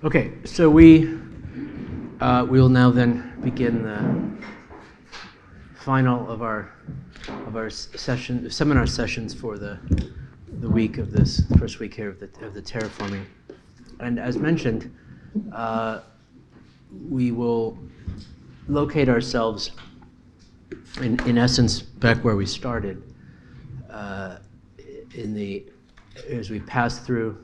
Okay, so we will now then begin the final of our seminar sessions for the week of this first week here of the terraforming. And as mentioned, we will locate ourselves in essence back where we started as we pass through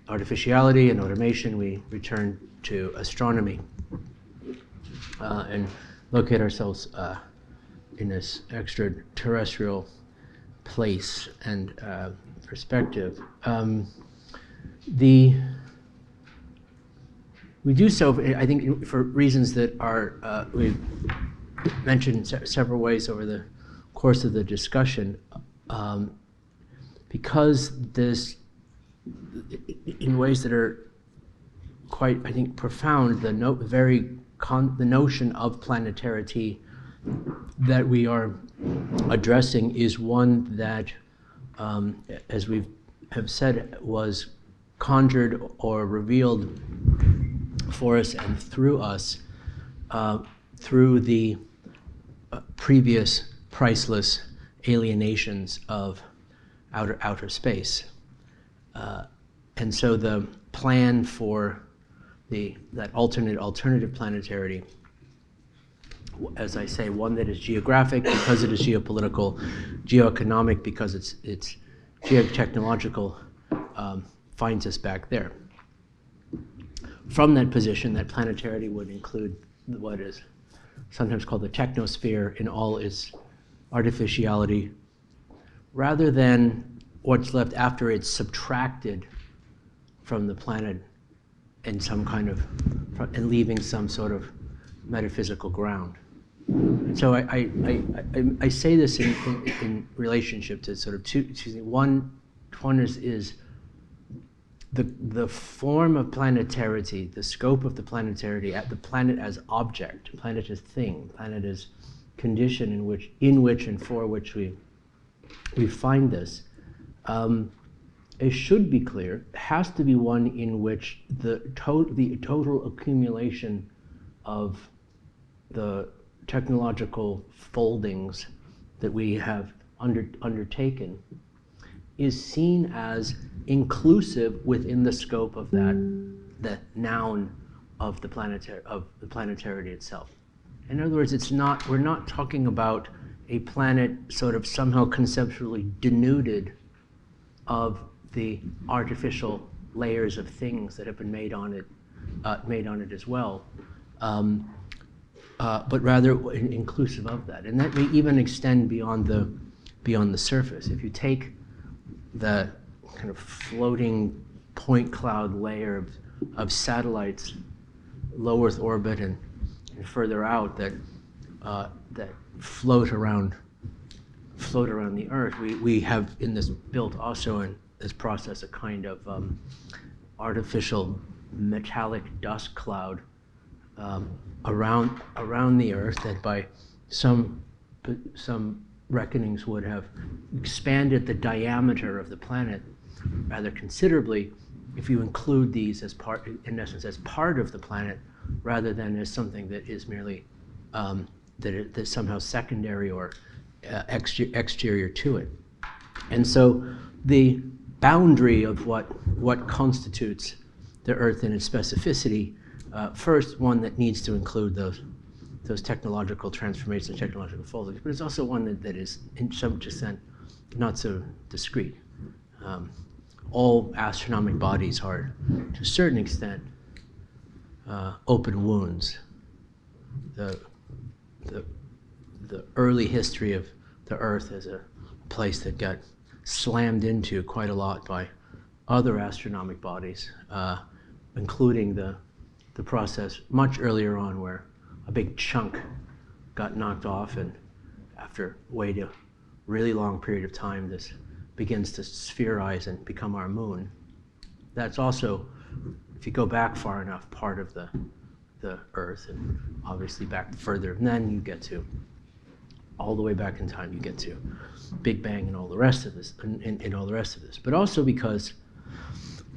artificiality and automation, we return to astronomy and locate ourselves in this extraterrestrial place and perspective. We do so, I think, for reasons that are we've mentioned several ways over the course of the discussion, because this, in ways that are quite, I think, profound, the notion of planetarity that we are addressing is one that, as we have said, was conjured or revealed for us and through us through the previous priceless alienations of outer space. And so the plan for that alternative planetarity, as I say, one that is geographic because it is geopolitical, geoeconomic because it's geotechnological, finds us back there. From that position, that planetarity would include what is sometimes called the technosphere in all its artificiality, rather than what's left after it's subtracted from the planet in some kind of, and leaving some sort of metaphysical ground. And so I say this in relationship to sort of two things. One is the form of planetarity, the scope of the planetarity, at the planet as object, planet as thing, planet as condition in which and for which we find this. It should be clear, has to be one in which the total accumulation of the technological foldings that we have undertaken is seen as inclusive within the scope of that noun of the planetarity itself. In other words, we're not talking about a planet sort of somehow conceptually denuded of the artificial layers of things that have been made on it as well, but rather inclusive of that, and that may even extend beyond the surface. If you take the kind of floating point cloud layer of satellites, low Earth orbit and further out that float around the Earth, we have in this built also in this process a kind of artificial metallic dust cloud around the Earth that by some reckonings would have expanded the diameter of the planet rather considerably if you include these as part, in essence, as part of the planet rather than as something that is merely that's somehow secondary or exterior to it. And so the boundary of what constitutes the Earth in its specificity, first, one that needs to include those technological transformations, technological foldings, but it's also one that is, in some extent, not so discrete. All astronomic bodies are, to a certain extent, open wounds. The early history of the Earth as a place that got slammed into quite a lot by other astronomic bodies, including the process much earlier on where a big chunk got knocked off, and after wait a really long period of time, this begins to spherize and become our moon. That's also, if you go back far enough, part of the Earth, and obviously back further, and then you get to, all the way back in time, you get to Big Bang and all the rest of this, and all the rest of this. But also because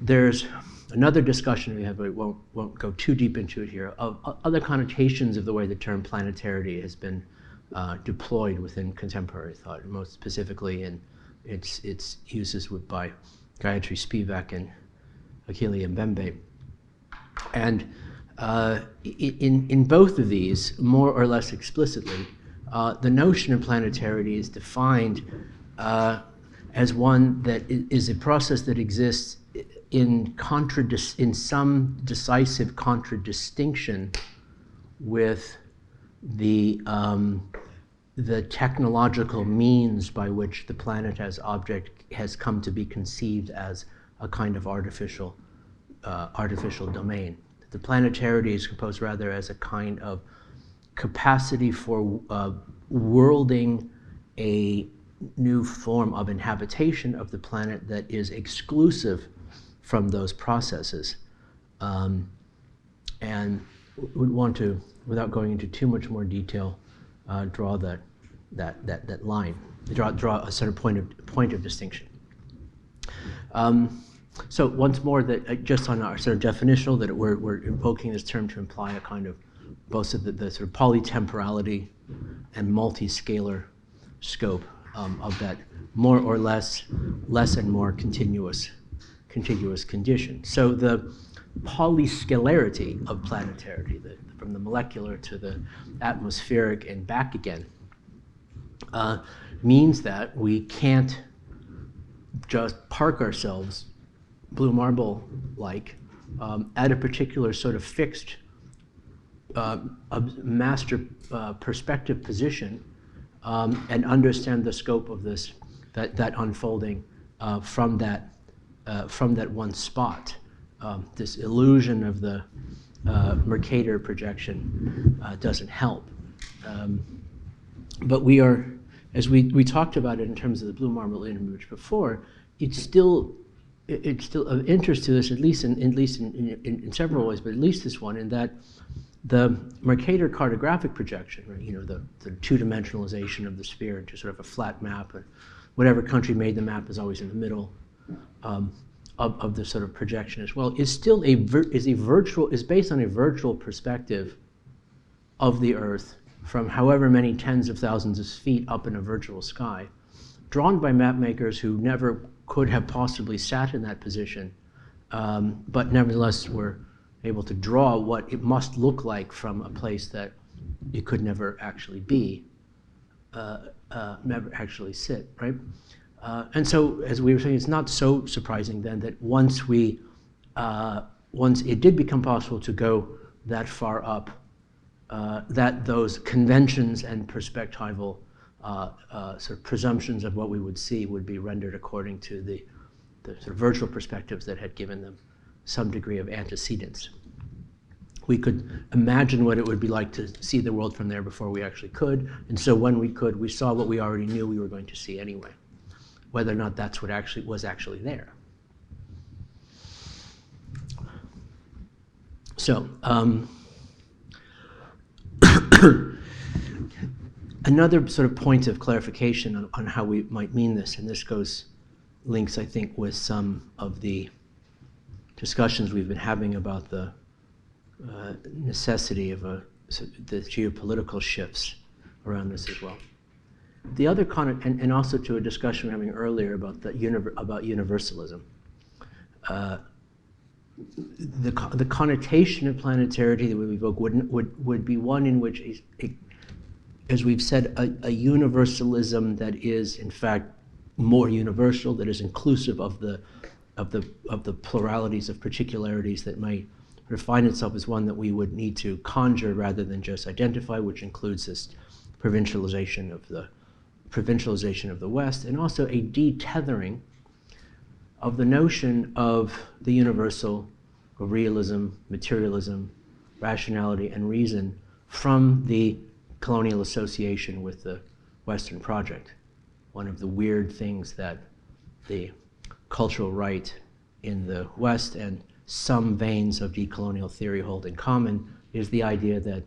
there's another discussion we have, but won't go too deep into it here, of other connotations of the way the term planetarity has been deployed within contemporary thought, and most specifically in its uses by Gayatri Spivak and Akili Mbembe. And in both of these, more or less explicitly, the notion of planetarity is defined as one that is a process that exists in some decisive contradistinction with the technological means by which the planet as object has come to be conceived as a kind of artificial domain. The planetarity is proposed rather as a kind of capacity for worlding a new form of inhabitation of the planet that is exclusive from those processes. And would want to, without going into too much more detail, draw that line, draw a sort of point of distinction. So once more, that just on our sort of definitional, that we're invoking this term to imply a kind of both of the sort of polytemporality and multi-scalar scope of that more or less and more continuous condition. So the polyscalarity of planetarity, from the molecular to the atmospheric and back again, means that we can't just park ourselves blue marble-like at a particular sort of fixed master perspective position and understand the scope of that unfolding from that one spot. This illusion of the Mercator projection doesn't help. But we are, as we talked about it in terms of the blue marble image before, it's still of interest to us, at least in several ways, but at least this one, in that the Mercator cartographic projection, right, you know, the two-dimensionalization of the sphere into sort of a flat map, and whatever country made the map is always in the middle of the sort of projection as well, is still is based on a virtual perspective of the Earth from however many tens of thousands of feet up in a virtual sky, drawn by map makers who never could have possibly sat in that position, but nevertheless were able to draw what it must look like from a place that it could never actually be, never actually sit, right? And so, as we were saying, it's not so surprising then that once it did become possible to go that far up, that those conventions and perspectival sort of presumptions of what we would see would be rendered according to the sort of virtual perspectives that had given them some degree of antecedents. We could imagine what it would be like to see the world from there before we actually could, and so when we could, we saw what we already knew we were going to see anyway, whether or not that's what was actually there. So, another sort of point of clarification on how we might mean this, and this links, I think, with some of the discussions we've been having about the necessity of the geopolitical shifts around this as well. The other and also to a discussion we were having earlier about about universalism. The connotation of planetarity that we evoke would be one in which, as we've said, a universalism that is in fact more universal, that is inclusive of the pluralities of particularities that might refine itself, as one that we would need to conjure rather than just identify, which includes this provincialization of the West, and also a detethering of the notion of the universal, of realism, materialism, rationality, and reason from the colonial association with the Western project. One of the weird things that the cultural right in the West and some veins of decolonial theory hold in common is the idea that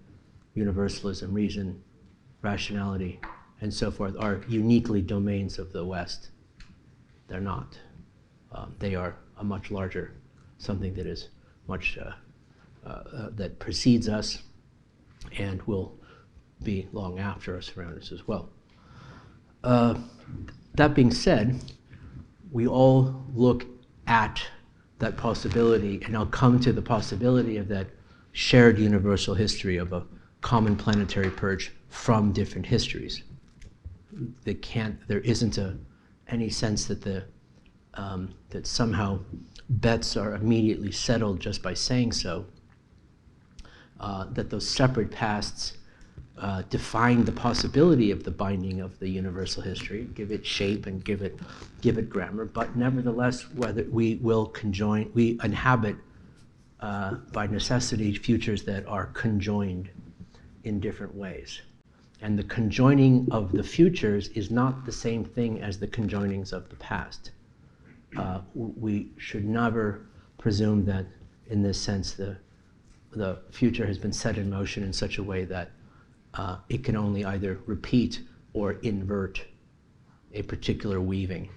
universalism, reason, rationality, and so forth are uniquely domains of the West. They're not. They are a much larger something that is much that precedes us and will be long after us, around us as well. That being said, we all look at that possibility, and I'll come to the possibility of that shared universal history of a common planetary purge from different histories. There isn't any sense that that somehow bets are immediately settled just by saying so. That those separate pasts define the possibility of the binding of the universal history, give it shape and give it grammar, but nevertheless, whether we inhabit by necessity futures that are conjoined in different ways. And the conjoining of the futures is not the same thing as the conjoinings of the past. We should never presume that, in this sense, the future has been set in motion in such a way that it can only either repeat or invert a particular weaving.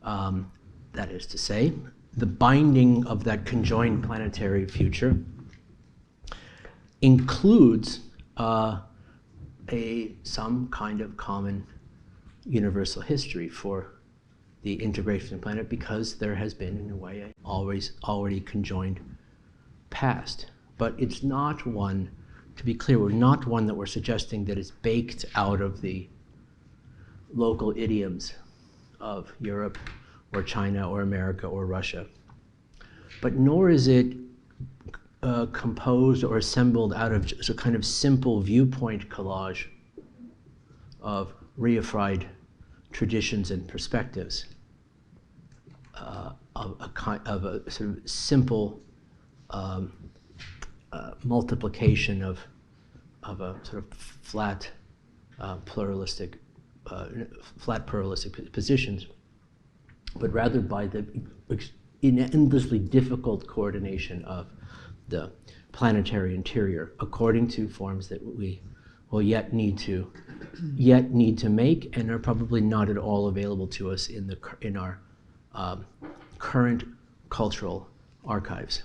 That is to say, the binding of that conjoined planetary future includes some kind of common universal history for the integration of the planet, because there has been, in a way, already conjoined past. But it's not one, to be clear, we're not one that we're suggesting that is baked out of the local idioms of Europe or China or America or Russia. But nor is it composed or assembled out of just a kind of simple viewpoint collage of reified traditions and perspectives, of a sort of simple multiplication of a sort of flat pluralistic positions, but rather by the endlessly difficult coordination of the planetary interior according to forms that we will yet need to make, and are probably not at all available to us in our current cultural archives.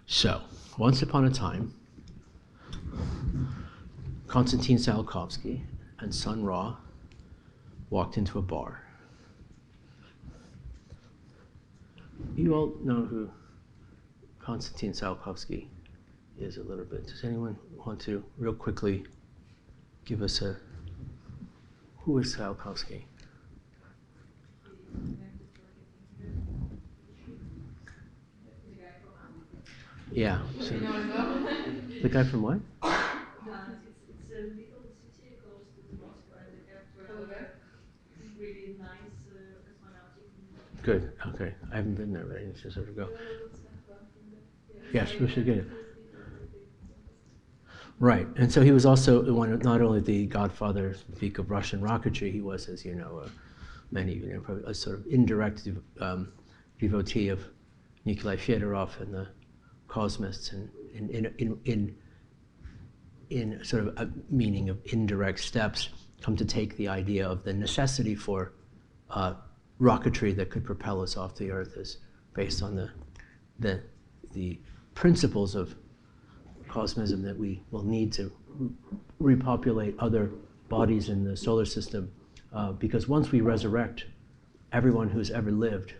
So, once upon a time, Konstantin Tsiolkovsky and Sun Ra walked into a bar. You all know who Konstantin Tsiolkovsky is a little bit. Does anyone want to real quickly give us who is Tsiolkovsky? Yeah. So, the guy from what? It's a little city close to Moscow, and they have really nice cosmonautic. Good. Okay. I haven't been there, but I need to sort of go. Yes, we should get it. Right, and so he was also not only the godfather of Russian rocketry, he was, as you know, probably a sort of indirect devotee of Nikolai Fyodorov and the cosmists, and in sort of a meaning of indirect steps, come to take the idea of the necessity for rocketry that could propel us off the Earth as based on the principles of cosmism, that we will need to repopulate other bodies in the solar system, because once we resurrect everyone who's ever lived,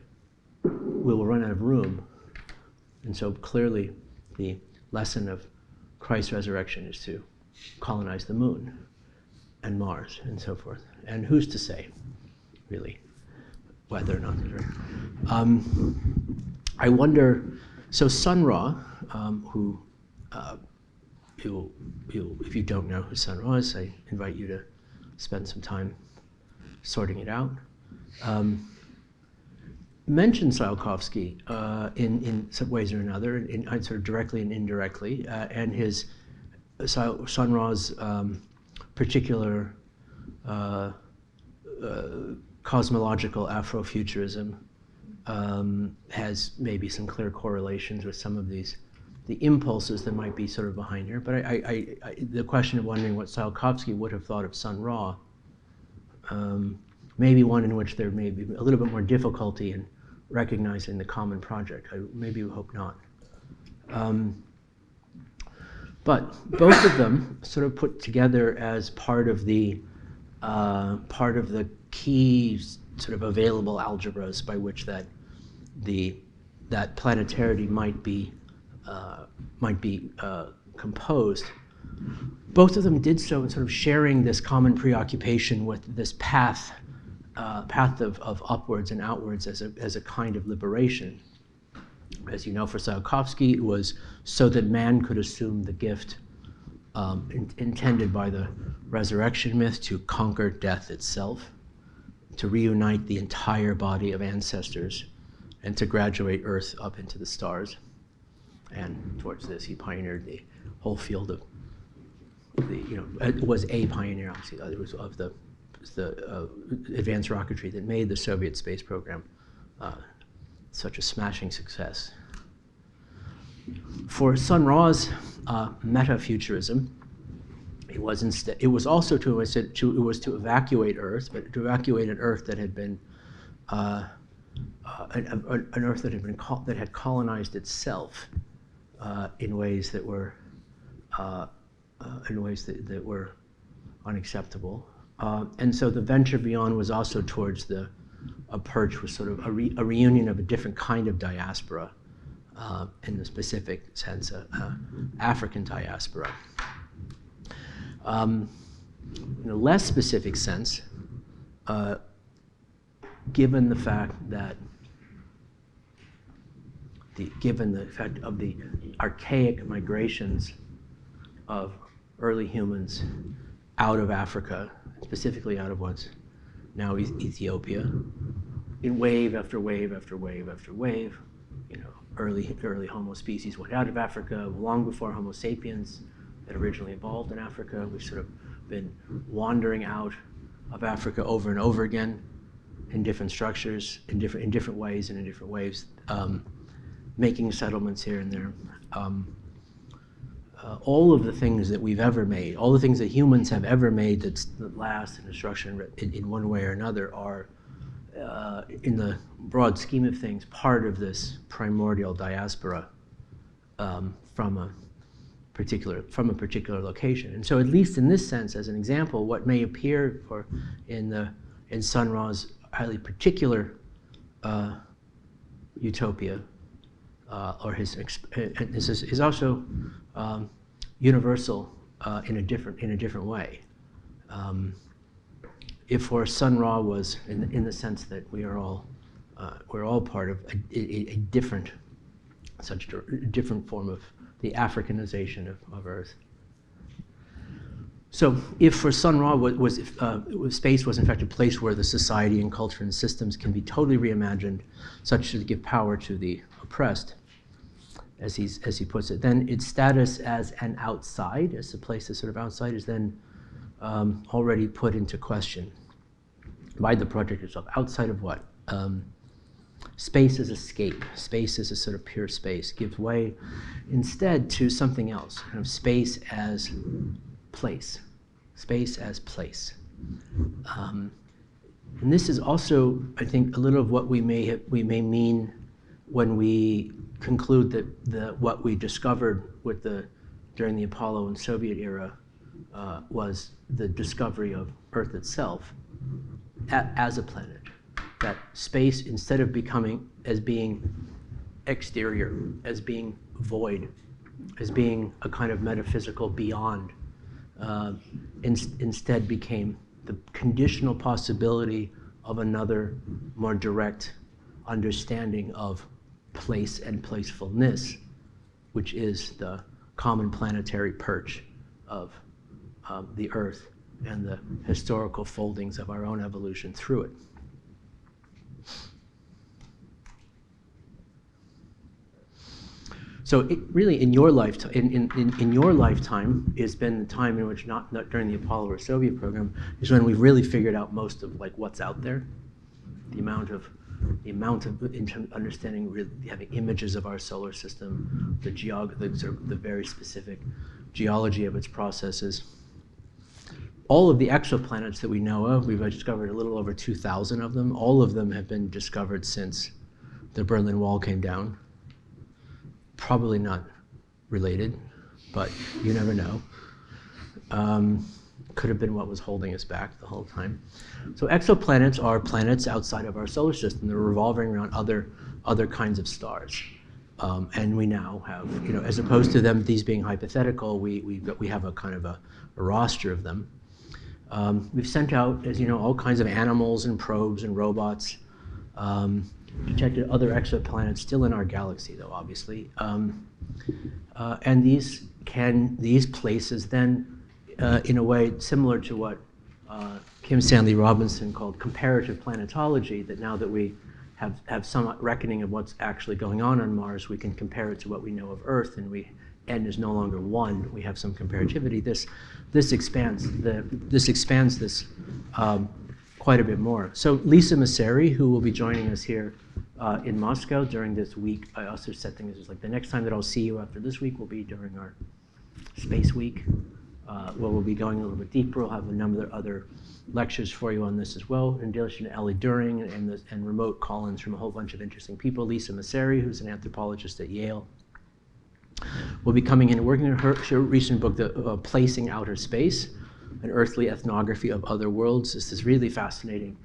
we will run out of room. And so clearly the lesson of Christ's resurrection is to colonize the moon and Mars and so forth. And who's to say, really, whether or not they're I wonder, so Sun Ra, who if you don't know who Sun Ra is, I invite you to spend some time sorting it out. Mentioned Tsiolkovsky in some ways or another, sort of directly and indirectly, and his Sun Ra's particular cosmological Afrofuturism has maybe some clear correlations with some of the impulses that might be sort of behind here. But the question of wondering what Tsiolkovsky would have thought of Sun Ra maybe one in which there may be a little bit more difficulty in recognizing the common project. Maybe we hope not. But both of them sort of put together as part of the key sort of available algebras by which that planetarity might be composed. Both of them did so in sort of sharing this common preoccupation with this path of upwards and outwards as a kind of liberation. As you know, for Tsiolkovsky, it was so that man could assume the gift intended by the resurrection myth to conquer death itself, to reunite the entire body of ancestors, and to graduate Earth up into the stars. And towards this, he pioneered the whole field of it was a pioneer, obviously, it was of the advanced rocketry that made the Soviet space program such a smashing success. For Sun Ra's metafuturism, it was also to evacuate Earth, but to evacuate an Earth that had been an Earth that had colonized itself in ways that were unacceptable. And so the venture beyond was also towards the approach was sort of a reunion of a different kind of diaspora, in the specific sense, African diaspora. In a less specific sense, given the fact of the archaic migrations of early humans out of Africa, specifically out of what's now Ethiopia, in wave after wave after wave after wave. Early Homo species went out of Africa long before Homo sapiens had originally evolved in Africa. We've sort of been wandering out of Africa over and over again in different structures, in different ways and in different waves, making settlements here and there. All of the things that we've ever made, all the things that humans have ever made that last in destruction in one way or another are, in the broad scheme of things, part of this primordial diaspora from a particular location. And so, at least in this sense, as an example, what may appear in Sun Ra's highly particular utopia, or is also universal in a different way. If for Sun Ra was in the sense that we're all part of a different form of the Africanization of Earth. So, if for Sun Ra space was in fact a place where the society and culture and systems can be totally reimagined, such to give power to the oppressed, as he puts it, then its status as an outside, as a place that's sort of outside, is then already put into question by the project itself. Outside of what? Space as escape. Space as a sort of pure space gives way instead to something else, kind of space as place. Space as place. And this is also, I think, a little of what we may mean when we conclude that what we discovered during the Apollo and Soviet era was the discovery of Earth itself as a planet. That space, instead of being exterior, as being void, as being a kind of metaphysical beyond, instead became the conditional possibility of another, more direct understanding of place and placefulness, which is the common planetary perch of the Earth and the historical foldings of our own evolution through it. So it really, in your lifetime, in your lifetime, has been the time in which, not during the Apollo or Soviet program, is when we've really figured out most of what's out there, the amount of understanding, really having images of our solar system, the very specific geology of its processes. all of the exoplanets that we know of, we've discovered a little over 2,000 of them. All of them have been discovered since the Berlin Wall came down. Probably not related, but you never know. Could have been what was holding us back the whole time. So exoplanets are planets outside of our solar system. They're revolving around other kinds of stars. And we now have, as opposed to these being hypothetical, we have a kind of a roster of them. We've sent out, as you know, all kinds of animals and probes and robots, detected other exoplanets still in our galaxy, though, obviously. And these places then, in a way similar to what Kim Stanley Robinson called comparative planetology, that now that we have some reckoning of what's actually going on Mars, we can compare it to what we know of Earth, and n is no longer 1. We have some comparativity. This expands this quite a bit more. So Lisa Masseri, who will be joining us here in Moscow during this week, I also said things as like the next time that I'll see you after this week will be during our Space Week, where we'll be going a little bit deeper. We'll have a number of other lectures for you on this as well, in addition to Ellie During and remote call-ins from a whole bunch of interesting people. Lisa Masseri, who's an anthropologist at Yale, will be coming in and working on her recent book, Placing Outer Space, an earthly ethnography of other worlds. This is really fascinating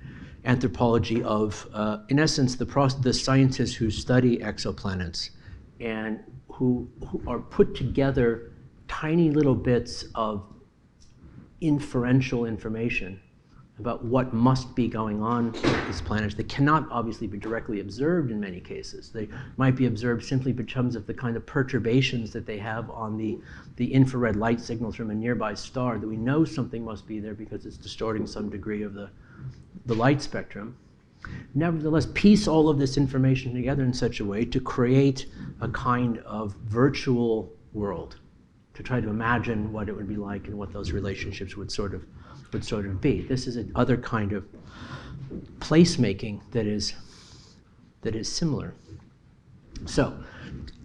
anthropology of, in essence, the scientists who study exoplanets and who are put together tiny little bits of inferential information about what must be going on with these planets. They cannot obviously be directly observed in many cases. They might be observed simply because of the kind of perturbations that they have on the infrared light signals from a nearby star, that we know something must be there because it's distorting some degree of the light spectrum. Nevertheless, piece all of this information together in such a way to create a kind of virtual world, to try to imagine what it would be like and what those relationships would sort of be. This is another kind of placemaking that is similar. So,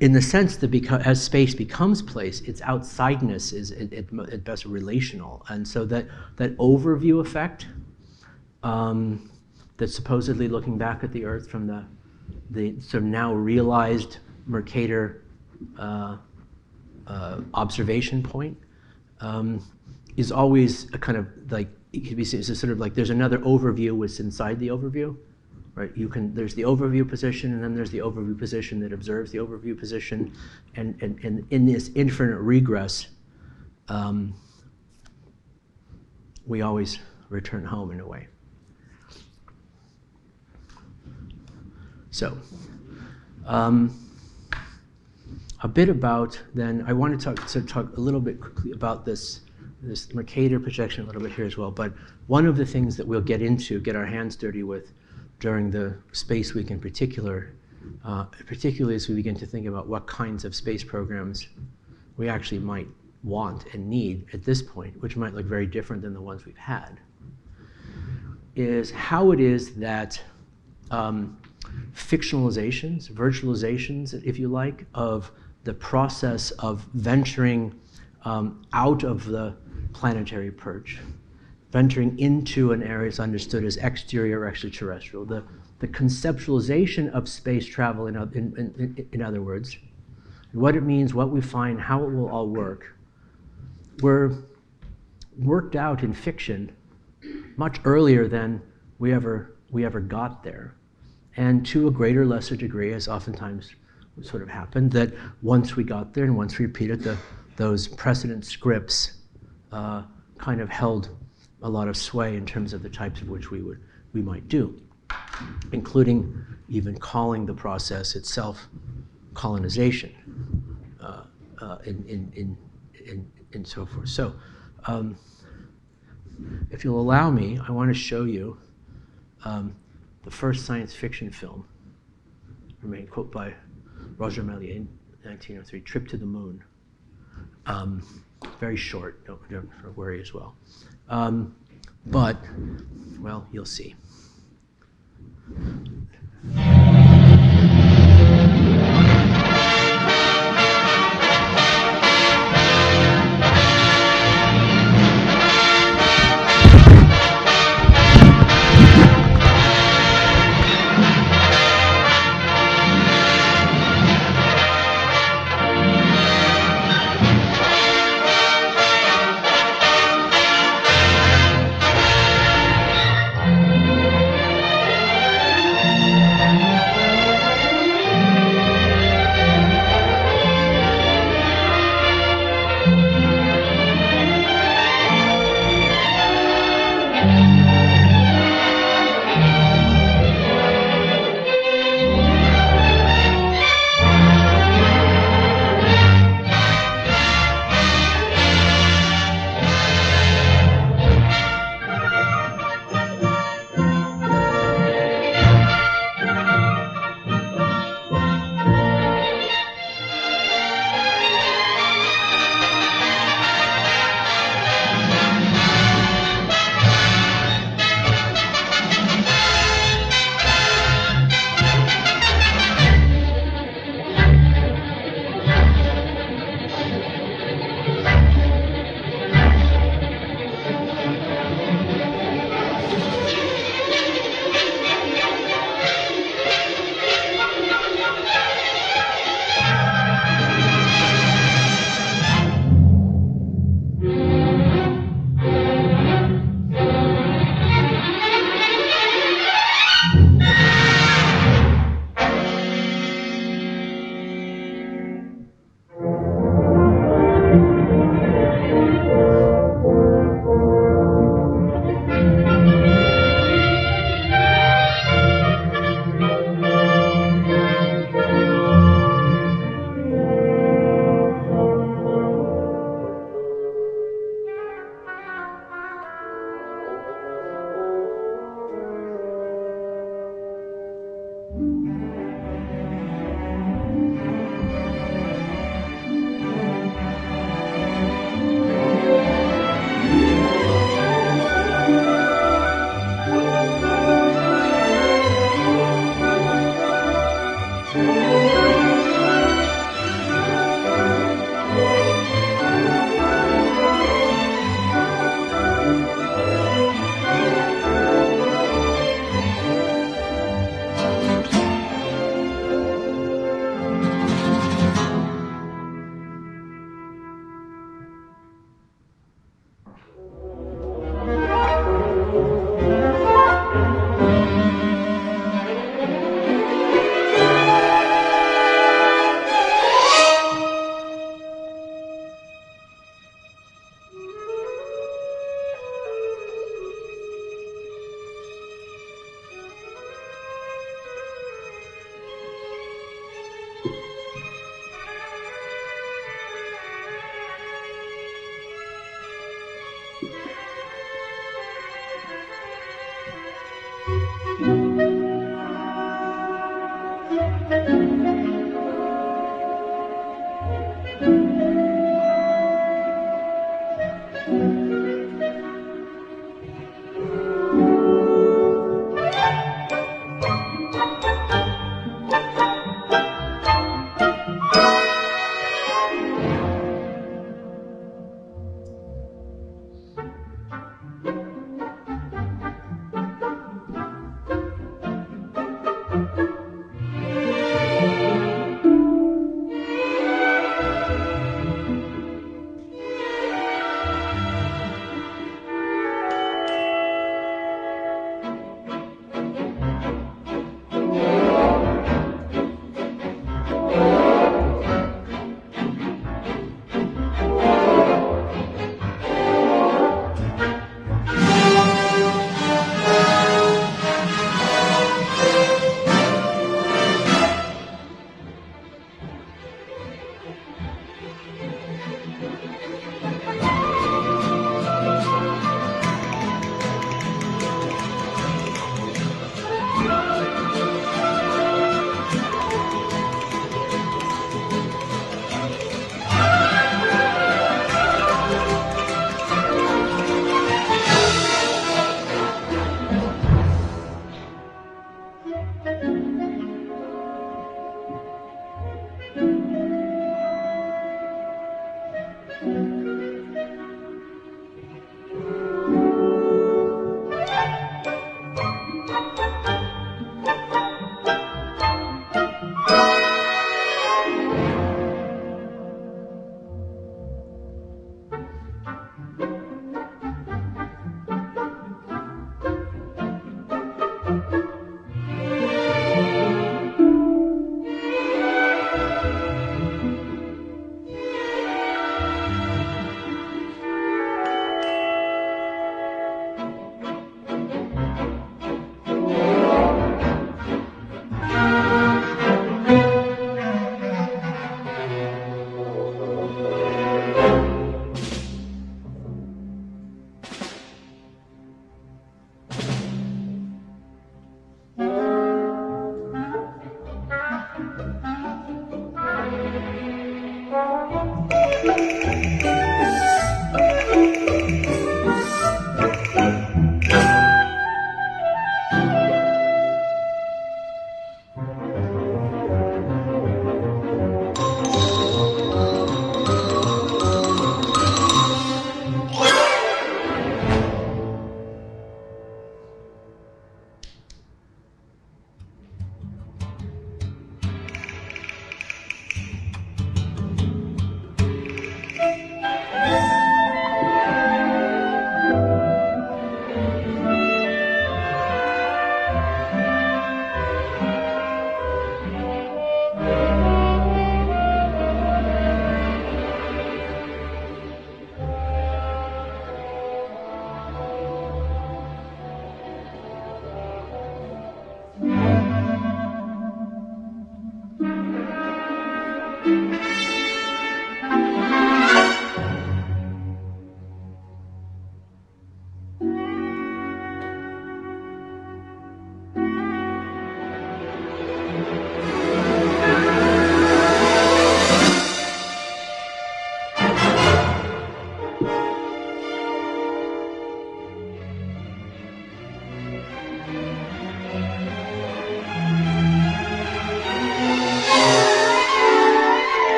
in the sense that as space becomes place, its outsideness is at best relational, and so that overview effect, that's supposedly looking back at the Earth from the sort of now realized Mercator observation point, is always a kind of like, it could be seen as a sort of like there's another overview what's inside the overview, right? There's the overview position, and then there's the overview position that observes the overview position, and in this infinite regress, we always return home in a way. So, a bit about then, I want to talk a little bit quickly about this Mercator projection a little bit here as well, but one of the things that we'll get our hands dirty with during the Space Week in particular, particularly as we begin to think about what kinds of space programs we actually might want and need at this point, which might look very different than the ones we've had, is how it is that fictionalizations, virtualizations, if you like, of the process of venturing out of the planetary perch, venturing into an area is understood as exterior or extraterrestrial. The conceptualization of space travel, in other words, what it means, what we find, how it will all work, were worked out in fiction much earlier than we ever got there. And to a greater or lesser degree, as oftentimes sort of happened, that once we got there and once we repeated those precedent scripts kind of held a lot of sway in terms of the types of which we might do, including even calling the process itself colonization, and so forth. So, if you'll allow me, I want to show you the first science fiction film, quote by Roger Méliès in 1903, Trip to the Moon. Very short, don't worry as well. But, well, you'll see.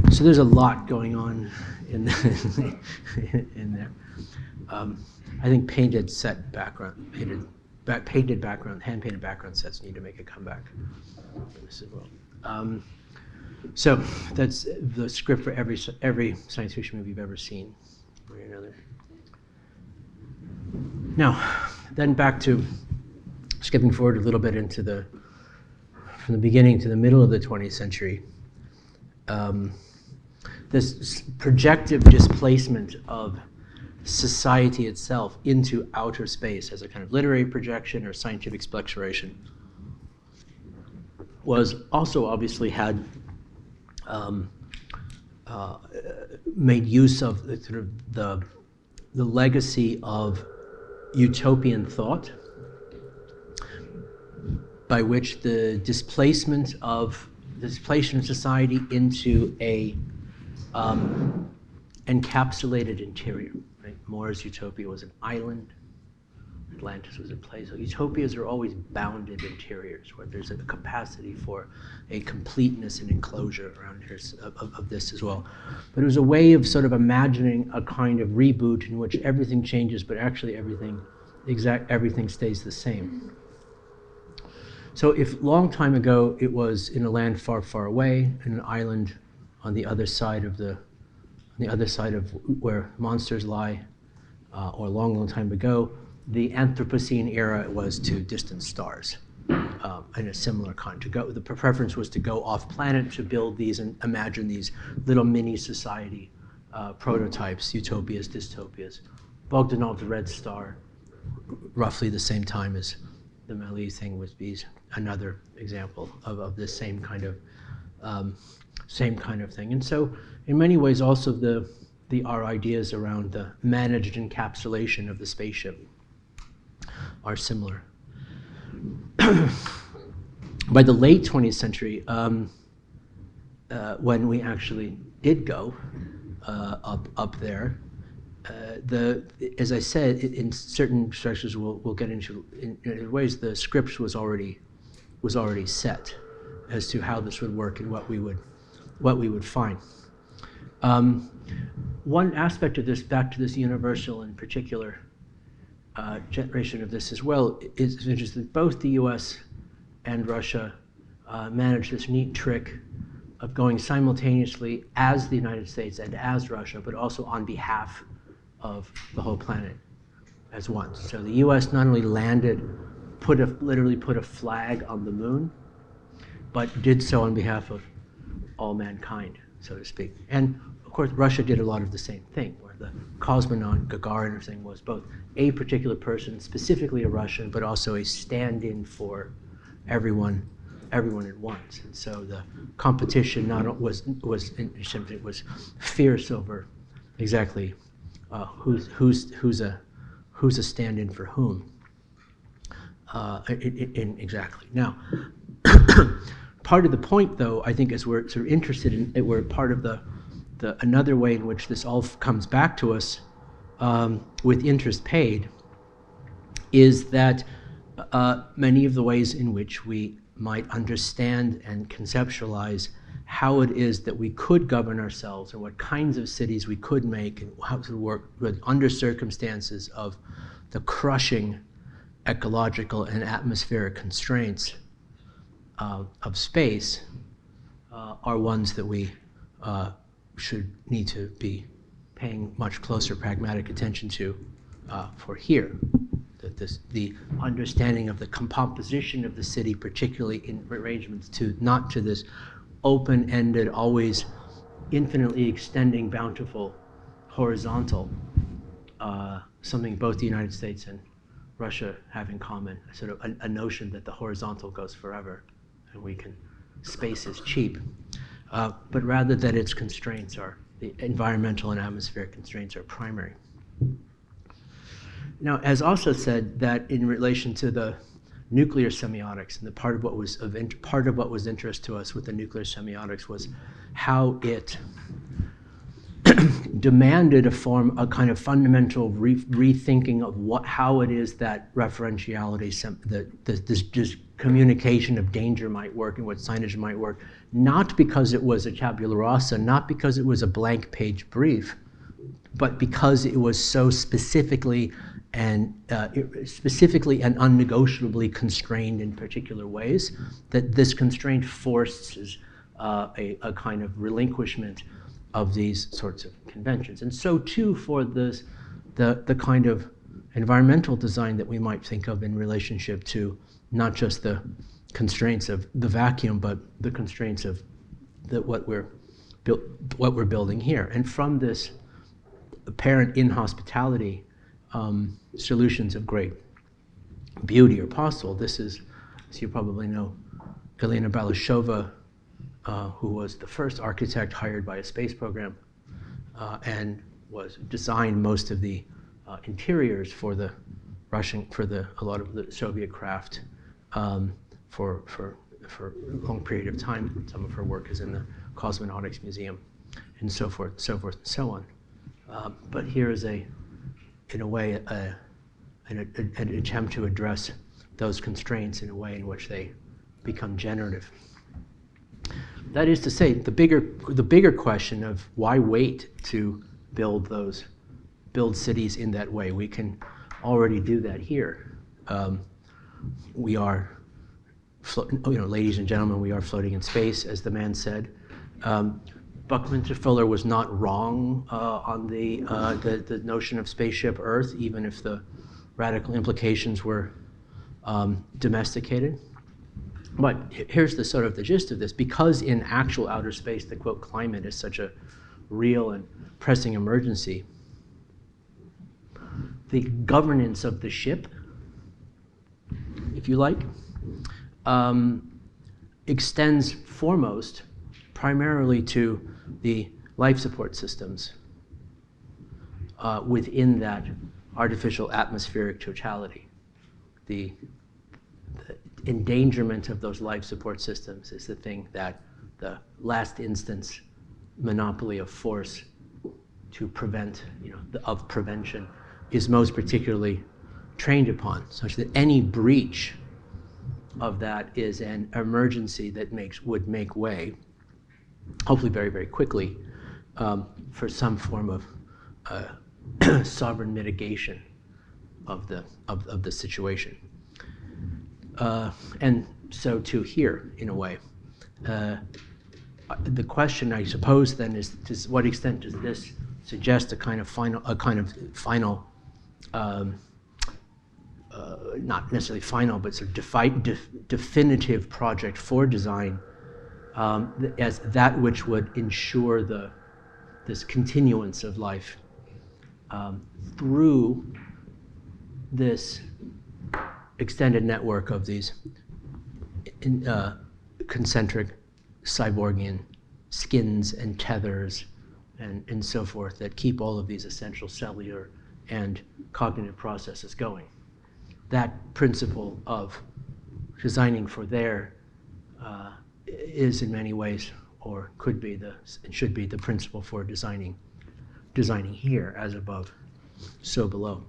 So there's a lot going on in there. I think painted background, hand-painted background sets need to make a comeback for this as well. So that's the script for every science fiction movie you've ever seen, or another. Now, then back to skipping forward a little bit into from the beginning to the middle of the 20th century. This projective displacement of society itself into outer space as a kind of literary projection or scientific exploration was also obviously had made use of the legacy of utopian thought, by which the displacement of society into a encapsulated interior. Right? More's utopia was an island. Atlantis was a place. So utopias are always bounded interiors where there's a capacity for a completeness and enclosure around here of this as well. But it was a way of sort of imagining a kind of reboot in which everything changes, but actually everything stays the same. So if long time ago it was in a land far, far away, in an island on the other side of where monsters lie, or a long, long time ago, the Anthropocene era was to distant stars, in a similar kind. The preference was to go off planet to build these and imagine these little mini society prototypes, utopias, dystopias. Bogdanov's Red Star, roughly the same time as the Méliès thing was another example of this same kind of thing. And so, in many ways, also our ideas around the managed encapsulation of the spaceship are similar. By the late 20th century, when we actually did go up there, as I said, in certain structures we'll get into in ways, the script was already set as to how this would work and what we would find. One aspect of this, back to this universal and particular generation of this as well, is interesting. Both the U.S. and Russia managed this neat trick of going simultaneously as the United States and as Russia, but also on behalf of the whole planet as one. So the U.S. not only landed, literally put a flag on the moon, but did so on behalf of all mankind, so to speak. And of course, Russia did a lot of the same thing, where the cosmonaut Gagarin thing was both a particular person, specifically a Russian, but also a stand-in for everyone at once. And so the competition was fierce over exactly who's a stand-in for whom. Exactly. Now, part of the point, though, I think, is we're sort of interested in it. We're part of the another way in which this all comes back to us with interest paid is that many of the ways in which we might understand and conceptualize how it is that we could govern ourselves and what kinds of cities we could make and how to work under circumstances of the crushing ecological and atmospheric constraints of space are ones that we should need to be paying much closer pragmatic attention to for here. The understanding of the composition of the city, particularly in arrangements not to this open-ended, always infinitely extending, bountiful horizontal, something both the United States and Russia have in common, sort of a notion that the horizontal goes forever and space is cheap, but rather that its constraints the environmental and atmospheric constraints are primary. Now, as also said, that in relation to the nuclear semiotics, and part of what was interest to us with the nuclear semiotics was how it demanded a kind of fundamental rethinking of how it is that referentiality, this communication of danger might work and what signage might work, not because it was a tabula rasa, not because it was a blank page brief, but because it was so specifically and unnegotiably constrained in particular ways, that this constraint forces a kind of relinquishment of these sorts of conventions. And so too for the kind of environmental design that we might think of in relationship to not just the constraints of the vacuum, but the constraints of what we're building here. And from this apparent inhospitality, solutions of great beauty are possible. This is, as you probably know, Galina Balashova, who was the first architect hired by a space program and designed most of the interiors for a lot of the Soviet craft for a long period of time. Some of her work is in the Cosmonautics Museum, and so forth and so on. But here is in a way, an attempt to address those constraints in a way in which they become generative. That is to say, the bigger question of why wait to build cities in that way. We can already do that here. We are, ladies and gentlemen, we are floating in space, as the man said. Buckminster Fuller was not wrong on the notion of spaceship Earth, even if the radical implications were domesticated. But here's the sort of the gist of this. Because in actual outer space, the quote climate is such a real and pressing emergency, the governance of the ship, if you like, extends foremost primarily to the life support systems within that artificial atmospheric totality. the endangerment of those life support systems is the thing that the last instance monopoly of force to prevent, of prevention is most particularly trained upon, such that any breach of that is an emergency that would make way, hopefully very, very quickly, for some form of sovereign mitigation of the situation. And so too here, in a way. The question, I suppose, then is to what extent does this suggest a kind of final, not necessarily final, but sort of definitive project for design as that which would ensure this continuance of life through this extended network of these concentric cyborgian skins and tethers and so forth that keep all of these essential cellular and cognitive processes going. That principle of designing for there is in many ways, or could be it should be the principle for designing here as above, so below.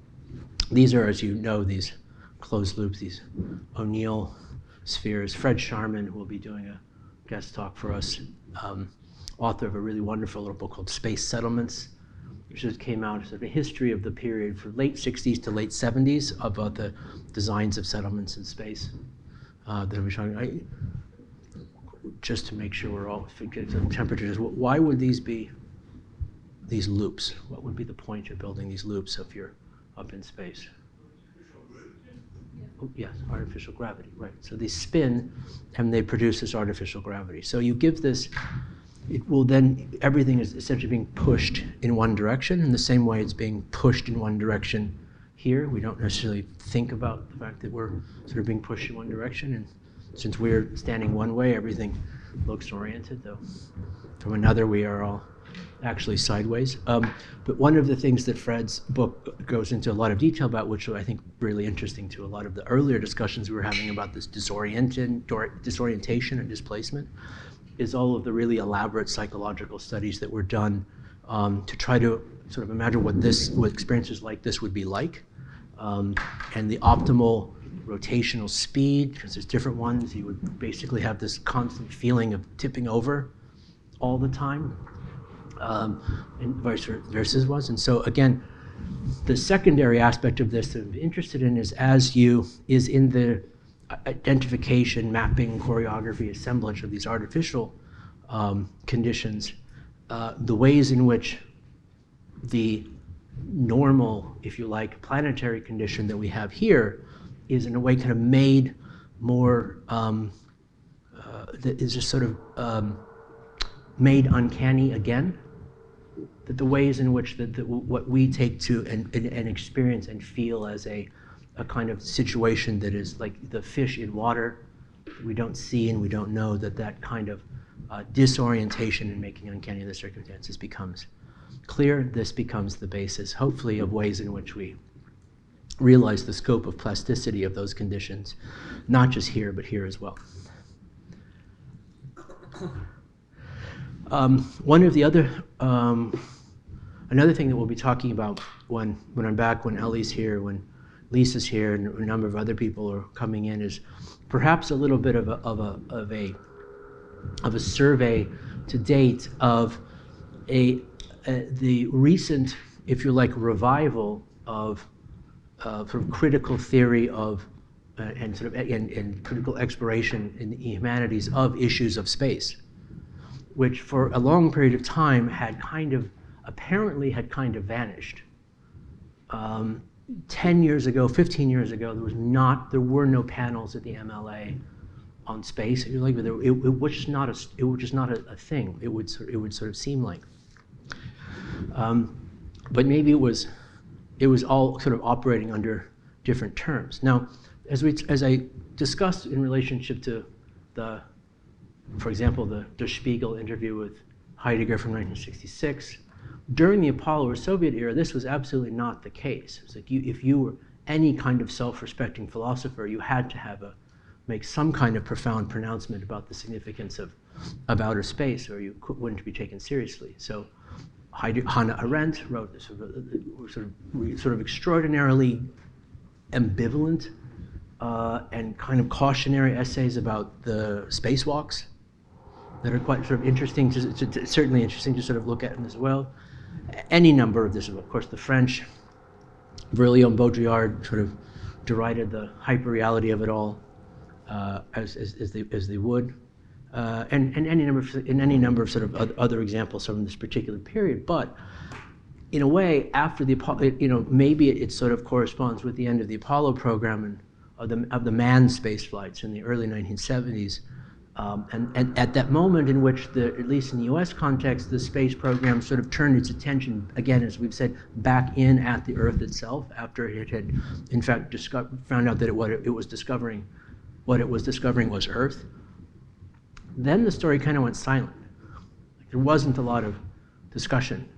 These are, as you know, these closed loops, these O'Neill spheres. Fred Sharman, who will be doing a guest talk for us, author of a really wonderful little book called Space Settlements, which just came out as a history of the period from late 60s to late 70s about the designs of settlements in space. That we're talking, just to make sure we're all thinking of temperatures, why would these be these loops? What would be the point of building these loops if you're up in space? Oh, yes, artificial gravity, right. So they spin and they produce this artificial gravity. So you give this, it will then, everything is essentially being pushed in one direction in the same way it's being pushed in one direction here. We don't necessarily think about the fact that we're sort of being pushed in one direction, and since we're standing one way, everything looks oriented, though from another we are all actually sideways. But one of the things that Fred's book goes into a lot of detail about, which I think really interesting to a lot of the earlier discussions we were having about this disorientation and displacement, is all of the really elaborate psychological studies that were done to try to sort of imagine what experiences like this would be like, and the optimal rotational speed, because there's different ones. You would basically have this constant feeling of tipping over all the time, and vice versa was. And so again, the secondary aspect of this that I'm interested in is in the identification, mapping, choreography, assemblage of these artificial conditions, the ways in which the normal, if you like, planetary condition that we have here is in a way kind of made more, that is just sort of made uncanny again. That the ways in which what we take to and experience and feel as a kind of situation that is like the fish in water, we don't see and we don't know, that kind of disorientation and making uncanny of the circumstances becomes clear. This becomes the basis, hopefully, of ways in which we realize the scope of plasticity of those conditions, not just here, but here as well. One of the other, another thing that we'll be talking about when I'm back, when Ellie's here, when Lisa's here, and a number of other people are coming in, is perhaps a little bit of a survey to date of the recent, if you like, revival of sort of critical theory of and sort of and critical exploration in the humanities of issues of space, which for a long period of time had apparently vanished. 10 years ago, 15 years ago, there were no panels at the MLA on space. It was just not a thing. It would sort of seem like. But maybe it was all sort of operating under different terms. Now, as I discussed in relationship to for example, the Der Spiegel interview with Heidegger from 1966, during the Apollo or Soviet era, this was absolutely not the case. It's like if you were any kind of self-respecting philosopher, you had to make some kind of profound pronouncement about the significance of outer space, or you wouldn't be taken seriously. So Hannah Arendt wrote this sort of extraordinarily ambivalent and kind of cautionary essays about the spacewalks that are quite sort of interesting, certainly interesting to sort of look at them as well. Any number of this, of course, the French, Virilio and Baudrillard sort of derided the hyper-reality of it all as they would. And any number of sort of other examples from this particular period. But in a way, after the Apollo, maybe it sort of corresponds with the end of the Apollo program and of the manned space flights in the early 1970s. And at that moment in which, at least in the US context, the space program sort of turned its attention, again, as we've said, back in at the Earth itself, after it had, in fact, found out that what it was discovering was Earth. Then the story kind of went silent. There wasn't a lot of discussion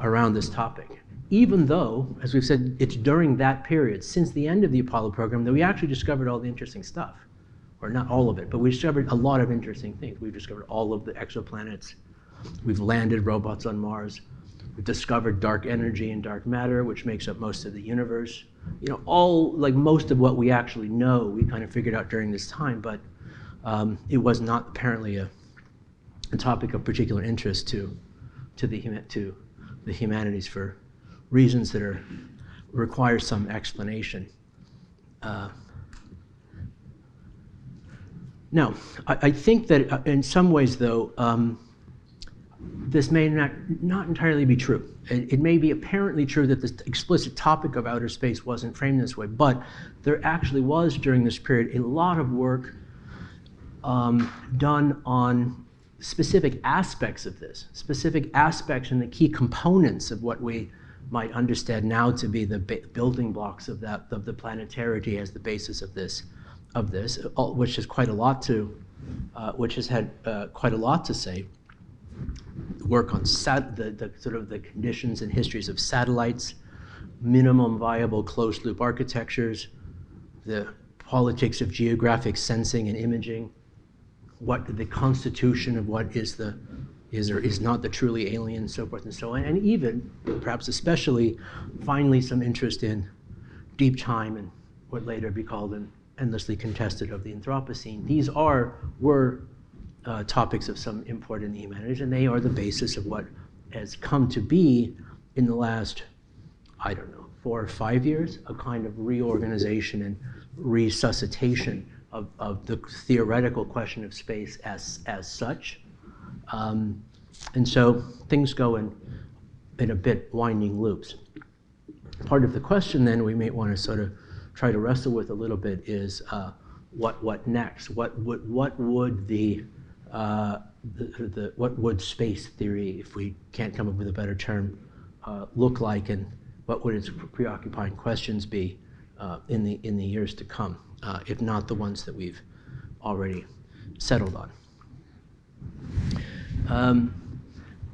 around this topic, even though, as we've said, it's during that period, since the end of the Apollo program, that we actually discovered all the interesting stuff. Or not all of it, but we discovered a lot of interesting things. We've discovered all of the exoplanets. We've landed robots on Mars. We've discovered dark energy and dark matter, which makes up most of the universe. Most of what we actually know, we kind of figured out during this time, but it was not apparently a topic of particular interest to the humanities for reasons that require some explanation. Now, I think that in some ways, though, this may not entirely be true. It may be apparently true that the explicit topic of outer space wasn't framed this way, but there actually was, during this period, a lot of work done on specific aspects of this, specific aspects and the key components of what we might understand now to be the building blocks of the planetarity as the basis of this, which has quite a lot which has had quite a lot to say. Work on the sort of the conditions and histories of satellites, minimum viable closed-loop architectures, the politics of geographic sensing and imaging, what the constitution of what is or is not the truly alien, so forth and so on, and even, perhaps especially, finally some interest in deep time and what later be called an endlessly contested of the Anthropocene. These were topics of some import in the humanities, and they are the basis of what has come to be in the last, 4 or 5 years, a kind of reorganization and resuscitation of the theoretical question of space as such. And so things go in a bit winding loops. Part of the question then we may want to sort of try to wrestle with a little bit is what next? What would space theory, if we can't come up with a better term, look like, and what would its preoccupying questions be in the years to come, if not the ones that we've already settled on?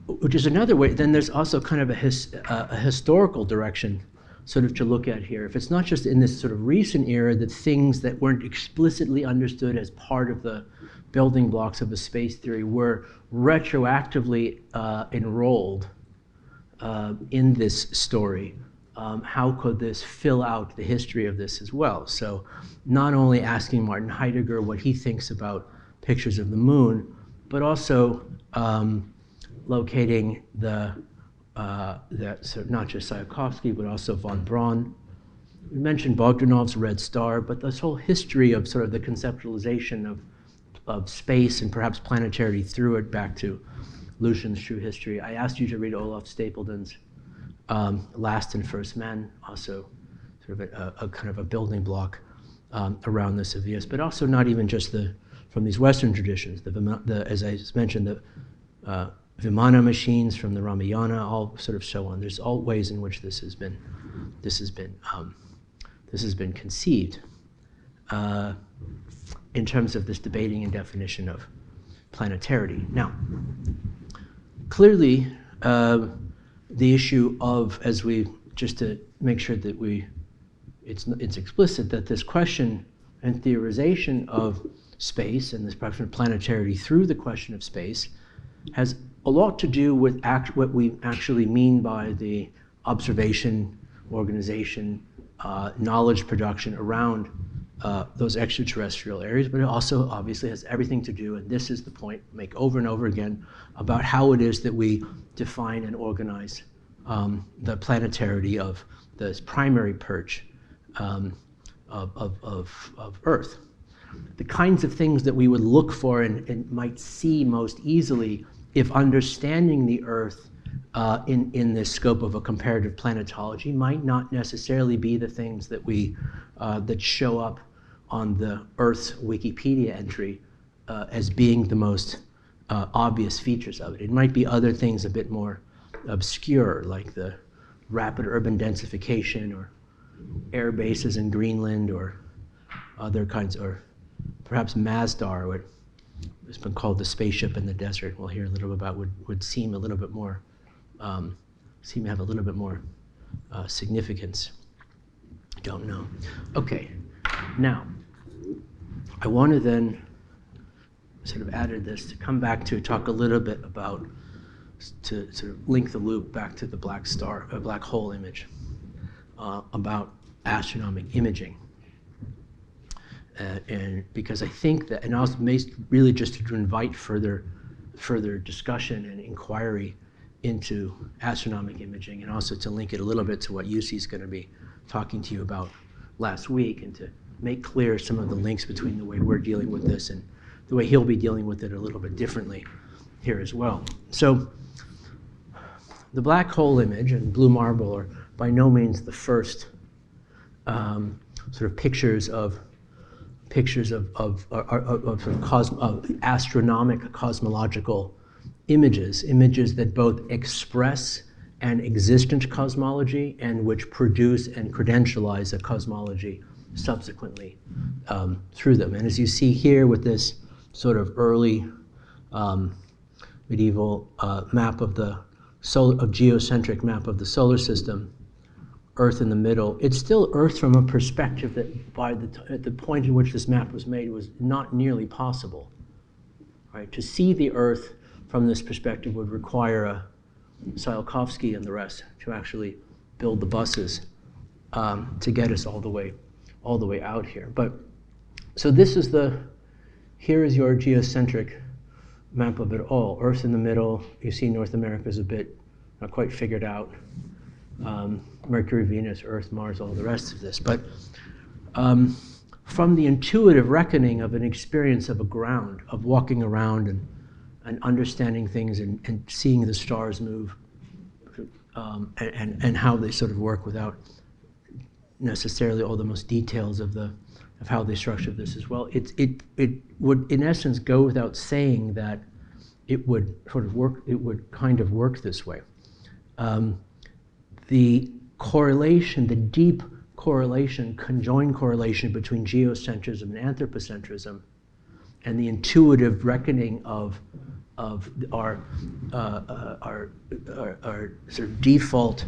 Which is another way. Then there's also kind of a historical direction sort of to look at here. If it's not just in this sort of recent era that things that weren't explicitly understood as part of the building blocks of a space theory were retroactively enrolled in this story, how could this fill out the history of this as well? So not only asking Martin Heidegger what he thinks about pictures of the moon, but also locating so not just Tsiolkovsky, but also von Braun. We mentioned Bogdanov's Red Star, but this whole history of sort of the conceptualization of space and perhaps planetarity through it back to Lucian's True History. I asked you to read Olaf Stapledon's Last and First Men, also sort of a kind of a building block around this ideas, but also not even just from these Western traditions. As I just mentioned, the Vimana machines from the Ramayana, all sort of so on. There's all ways in which this has been conceived in terms of this debating and definition of planetarity. Now, clearly, the issue of, just to make sure that we it's explicit that this question and theorization of space and this question of planetarity through the question of space has a lot to do with what we actually mean by the observation, organization, knowledge production around those extraterrestrial areas, but it also obviously has everything to do, and this is the point I make over and over again, about how it is that we define and organize the planetarity of the primary perch of Earth. The kinds of things that we would look for and might see most easily if understanding the Earth in this scope of a comparative planetology might not necessarily be the things that that show up on the Earth's Wikipedia entry as being the most obvious features of it. It might be other things a bit more obscure, like the rapid urban densification or air bases in Greenland or other kinds, or perhaps Masdar, what has been called the spaceship in the desert. We'll hear a little bit about would seem a little bit more, seem to have a little bit more significance. Don't know. Okay, now I want to then sort of added this to come back to talk a little bit about, to sort of link the loop back to the black hole image, about astronomic imaging. And because I think that, and also really just to invite further discussion and inquiry into astronomic imaging, and also to link it a little bit to what Yussi's going to be talking to you about last week, and to make clear some of the links between the way we're dealing with this and the way he'll be dealing with it a little bit differently here as well. So the black hole image and blue marble are by no means the first sort of pictures of astronomic cosmological images that both express an existent cosmology and which produce and credentialize a cosmology subsequently through them. And as you see here with this sort of early medieval map of the geocentric map of the solar system, Earth in the middle, it's still Earth from a perspective that at the point in which this map was made was not nearly possible. Right? To see the Earth from this perspective would require a Tsiolkovsky and the rest to actually build the buses to get us all the way out here. But so this is here is your geocentric map of it all. Earth in the middle. You see North America is a bit not quite figured out. Mercury, Venus, Earth, Mars, all the rest of this. But from the intuitive reckoning of an experience of a ground, of walking around and understanding things and seeing the stars move, and how they sort of work without necessarily all the most details of how they structured this as well. It would in essence go without saying that it would sort of work. It would kind of work this way. The correlation, the deep correlation, conjoined correlation between geocentrism and anthropocentrism, and the intuitive reckoning of our sort of default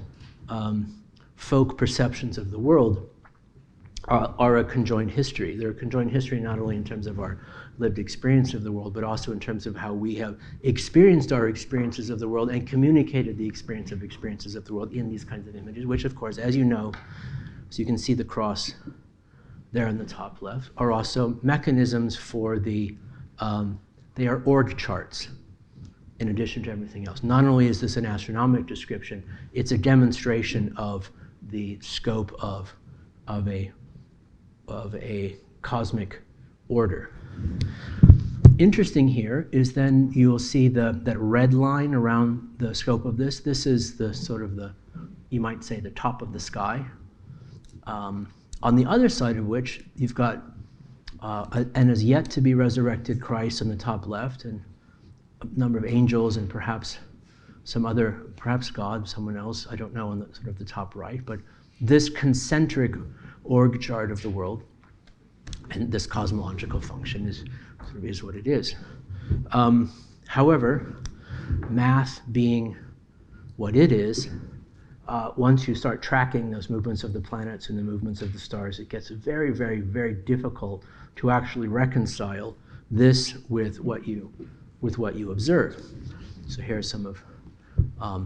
folk perceptions of the world are a conjoined history. They're a conjoined history not only in terms of our lived experience of the world, but also in terms of how we have experienced our experiences of the world and communicated the experiences of the world in these kinds of images, which of course, as you know, so you can see the cross there in the top left, are also mechanisms for they are org charts in addition to everything else. Not only is this an astronomic description, it's a demonstration of the scope of a cosmic order. Interesting here is then you'll see that red line around the scope of this. This is the sort of you might say the top of the sky. On the other side of which you've got an as yet to be resurrected Christ on the top left, and a number of angels and perhaps perhaps God, someone else, I don't know, on the sort of the top right. But this concentric org chart of the world and this cosmological function is what it is. However, math being what it is, once you start tracking those movements of the planets and the movements of the stars, it gets very, very, very difficult to actually reconcile this with what you observe. So here's some of, I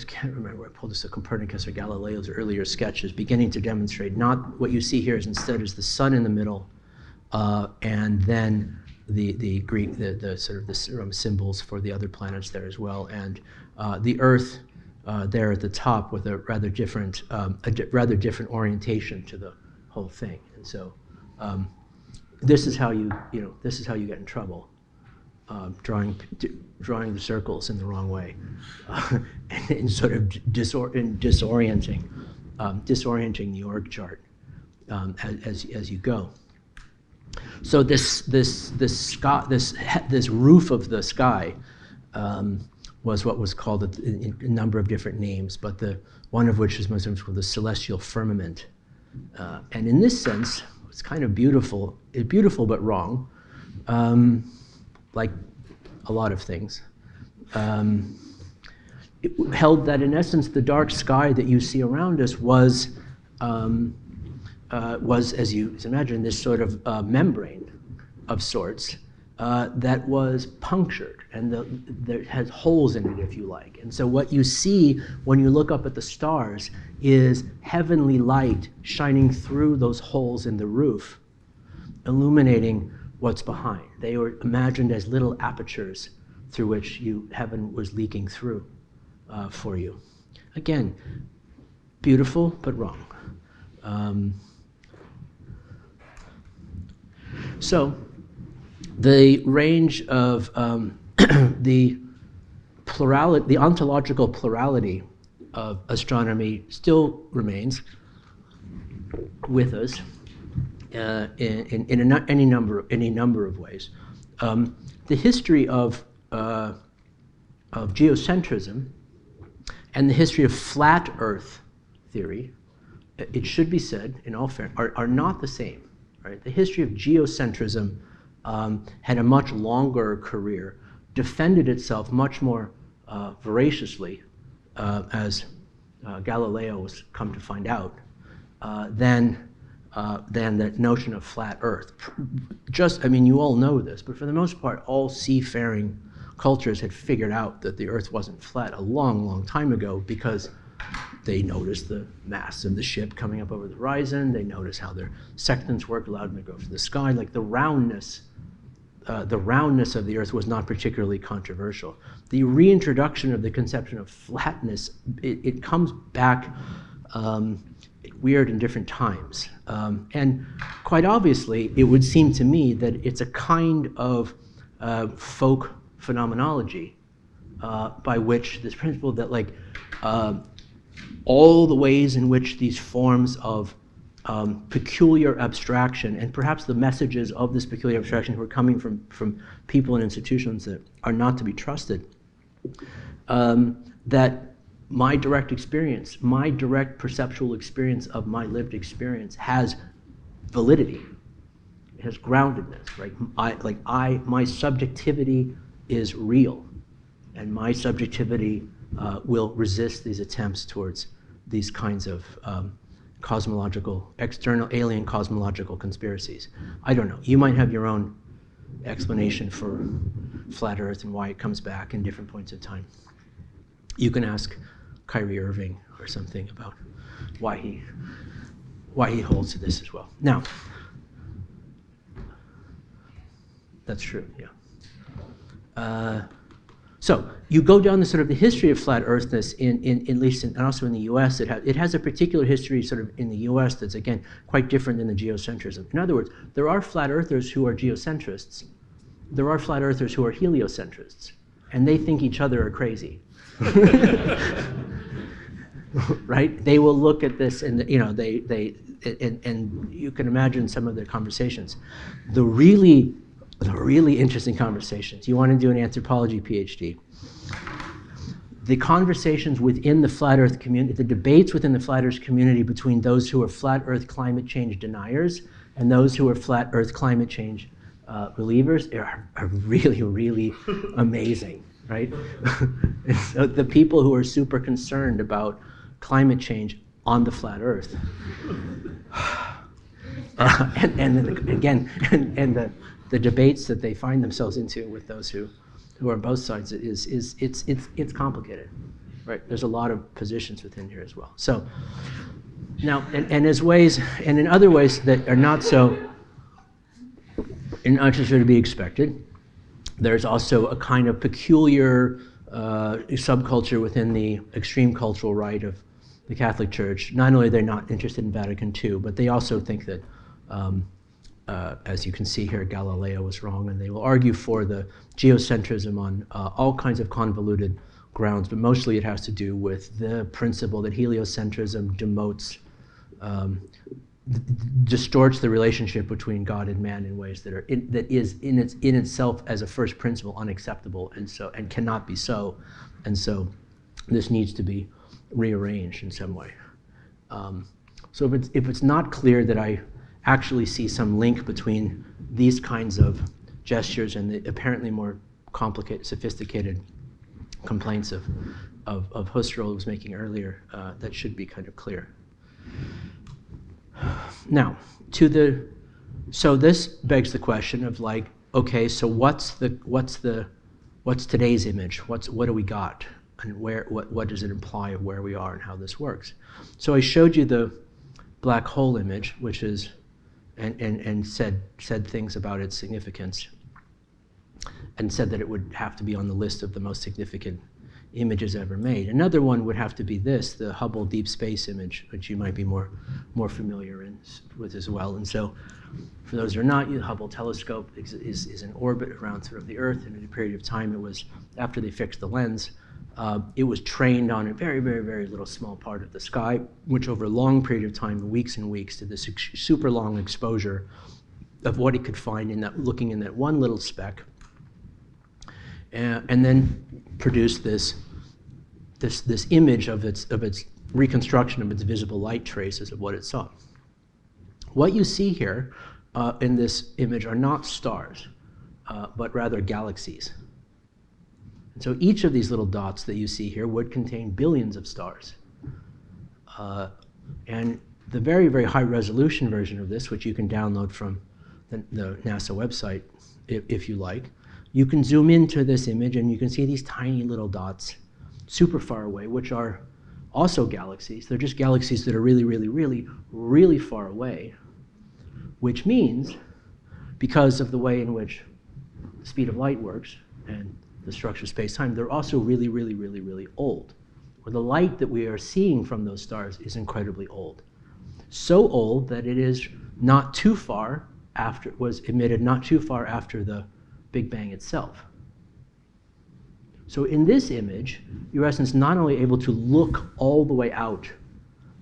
can't remember, I pulled this of Copernicus or Galileo's earlier sketches, beginning to demonstrate not what you see here is instead is the sun in the middle, and then the Greek, the sort of the symbols for the other planets there as well, and the Earth there at the top with a rather different orientation to the whole thing. And so this is how you get in trouble, drawing the circles in the wrong way, and sort of disorienting the org chart as you go. So this roof of the sky was what was called a number of different names, but one of which is most called the celestial firmament. And in this sense, it's kind of beautiful. It's beautiful but wrong, like a lot of things. It held that in essence the dark sky that you see around us was, as you imagine, this sort of membrane of sorts that was punctured, and that has holes in it, if you like. And so what you see when you look up at the stars is heavenly light shining through those holes in the roof, illuminating what's behind. They were imagined as little apertures through which heaven was leaking through for you. Again, beautiful but wrong. So the range of the ontological plurality of astronomy still remains with us in any number of ways. The history of geocentrism and the history of flat Earth theory, it should be said, in all fairness, are not the same. Right? The history of geocentrism had a much longer career, defended itself much more voraciously, as Galileo has come to find out, than that notion of flat Earth. You all know this, but for the most part, all seafaring cultures had figured out that the Earth wasn't flat a long, long time ago, because they noticed the mass of the ship coming up over the horizon. They noticed how their sextants worked, allowed them to go to the sky. Like the roundness of the Earth was not particularly controversial. The reintroduction of the conception of flatness, it comes back weird in different times. And quite obviously, it would seem to me that it's a kind of folk phenomenology by which this principle that all the ways in which these forms of peculiar abstraction, and perhaps the messages of this peculiar abstraction who are coming from people and institutions that are not to be trusted, that my direct experience, my direct perceptual experience of my lived experience has validity. It has groundedness, right? My subjectivity is real, and my subjectivity will resist these attempts towards these kinds of external alien cosmological conspiracies. I don't know. You might have your own explanation for flat Earth and why it comes back in different points of time. You can ask Kyrie Irving or something about why he holds to this as well. Now, that's true, yeah. So you go down the sort of the history of flat Earthness at least and also in the U.S. It has a particular history sort of in the U.S. that's again quite different than the geocentrism. In other words, there are flat Earthers who are geocentrists. There are flat Earthers who are heliocentrists, and they think each other are crazy. Right? They will look at this and and you can imagine some of their conversations. The really interesting conversations. You want to do an anthropology PhD. The conversations within the flat Earth community, the debates within the flat Earth community between those who are flat Earth climate change deniers and those who are flat Earth climate change believers are really, really amazing. right? And so the people who are super concerned about climate change on the flat Earth, the debates that they find themselves into with those who are on both sides it's complicated, right? There's a lot of positions within here as well. So now, and as ways, and in other ways that are not so to be expected, there's also a kind of peculiar subculture within the extreme cultural right of the Catholic Church. Not only are they not interested in Vatican II, but they also think that, as you can see here, Galileo was wrong, and they will argue for the geocentrism on all kinds of convoluted grounds, but mostly it has to do with the principle that heliocentrism demotes, distorts the relationship between God and man in ways that is in itself as a first principle unacceptable, and cannot be so, and so this needs to be rearranged in some way. So if it's not clear that I actually see some link between these kinds of gestures and the apparently more complicated, sophisticated complaints of Husserl was making earlier, that should be kind of clear. Now, so this begs the question of like, okay, so what's today's image? What do we got, and what does it imply of where we are and how this works? So I showed you the black hole image, which is, and said things about its significance, and said that it would have to be on the list of the most significant images ever made. Another one would have to be this, the Hubble Deep Space image, which you might be more familiar with as well. And so, for those who are not, the Hubble telescope is in orbit around sort of the Earth, and in a period of time, it was, after they fixed the lens, it was trained on a very, very, very little small part of the sky, which over a long period of time, weeks and weeks, did this super long exposure of what it could find in that, looking in that one little speck, and then produced this image of its reconstruction of its visible light traces of what it saw. What you see here in this image are not stars, but rather galaxies. And so each of these little dots that you see here would contain billions of stars. And the very, very high resolution version of this, which you can download from the NASA website if you like, you can zoom into this image and you can see these tiny little dots super far away, which are also galaxies. They're just galaxies that are really, really, really, really far away, which means, because of the way in which the speed of light works and the structure of space-time, they're also really, really, really, really old. Or the light that we are seeing from those stars is incredibly old. So old that it is not too far after, was emitted not too far after the Big Bang itself. So in this image, you're in essence not only able to look all the way out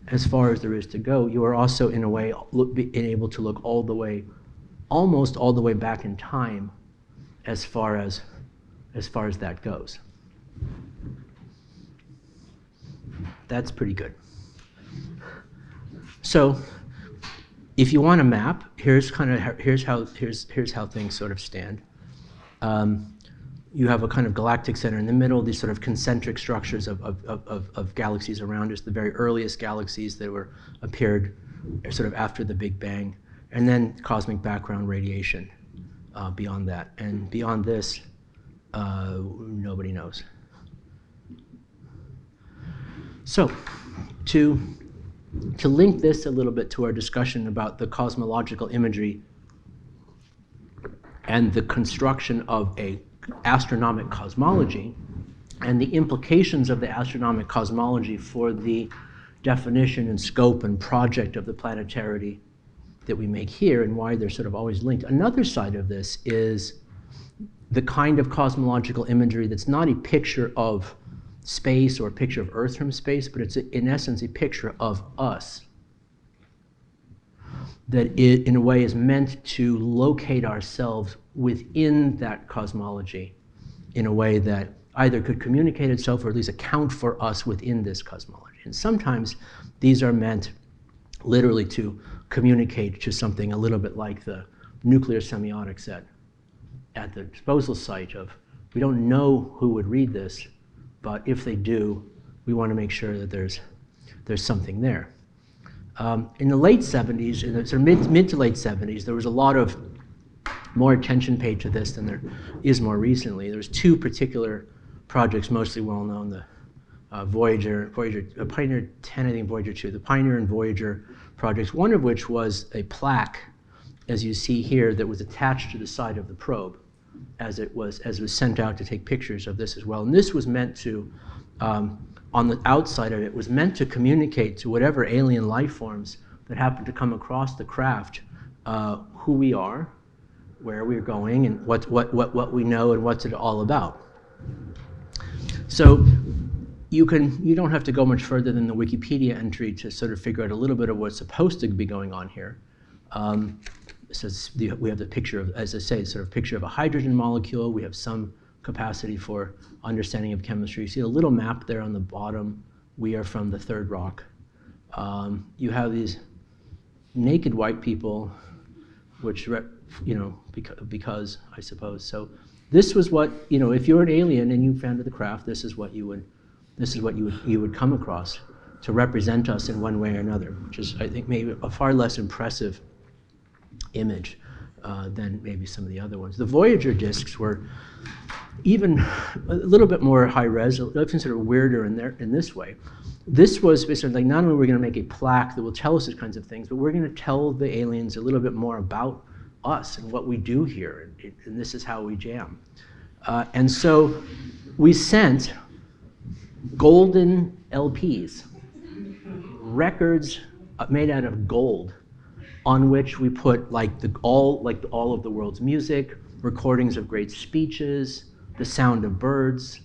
as far as there is to go, you are also in a way able to look all the way, almost all the way back in time as far as that goes. That's pretty good. So if you want a map, here's how things sort of stand. You have a kind of galactic center in the middle, these sort of concentric structures of galaxies around us, the very earliest galaxies that appeared sort of after the Big Bang, and then cosmic background radiation beyond that. And beyond this, nobody knows. So, to link this a little bit to our discussion about the cosmological imagery and the construction of a astronomic cosmology and the implications of the astronomic cosmology for the definition and scope and project of the planetarity that we make here and why they're sort of always linked. Another side of this is the kind of cosmological imagery that's not a picture of space or a picture of Earth from space, but it's in essence a picture of us that it, in a way, is meant to locate ourselves within that cosmology in a way that either could communicate itself or at least account for us within this cosmology. And sometimes these are meant literally to communicate to something a little bit like the nuclear semiotics at the disposal site of We don't know who would read this, but if they do, we want to make sure that there's something there. In the late 70s, in the sort of mid to late 70s, there was a lot of more attention paid to this than there is more recently. There's two particular projects mostly well known, the Voyager, Pioneer 10, I think Voyager 2, the Pioneer and Voyager projects, one of which was a plaque, as you see here, that was attached to the side of the probe as it was sent out to take pictures of this as well. And this was meant to, on the outside of it, was meant to communicate to whatever alien life forms that happened to come across the craft who we are, where we're going, and what we know and what's it all about. So you don't have to go much further than the Wikipedia entry to sort of figure out a little bit of what's supposed to be going on here. So we have the picture of, as I say, sort of picture of a hydrogen molecule. We have some capacity for understanding of chemistry. You see a little map there on the bottom. We are from the third rock. You have these naked white people, which, because I suppose. So this was what, if you're an alien and you founded the craft, this is what you would come across to represent us in one way or another, which is, I think, maybe a far less impressive image than maybe some of the other ones. The Voyager discs were even a little bit more high res, often sort of weirder in this way. This was basically like, not only are we going to make a plaque that will tell us these kinds of things, but we're going to tell the aliens a little bit more about us and what we do here, and this is how we jam. And so we sent golden LPs, records made out of gold, on which we put all of the world's music, recordings of great speeches, the sound of birds,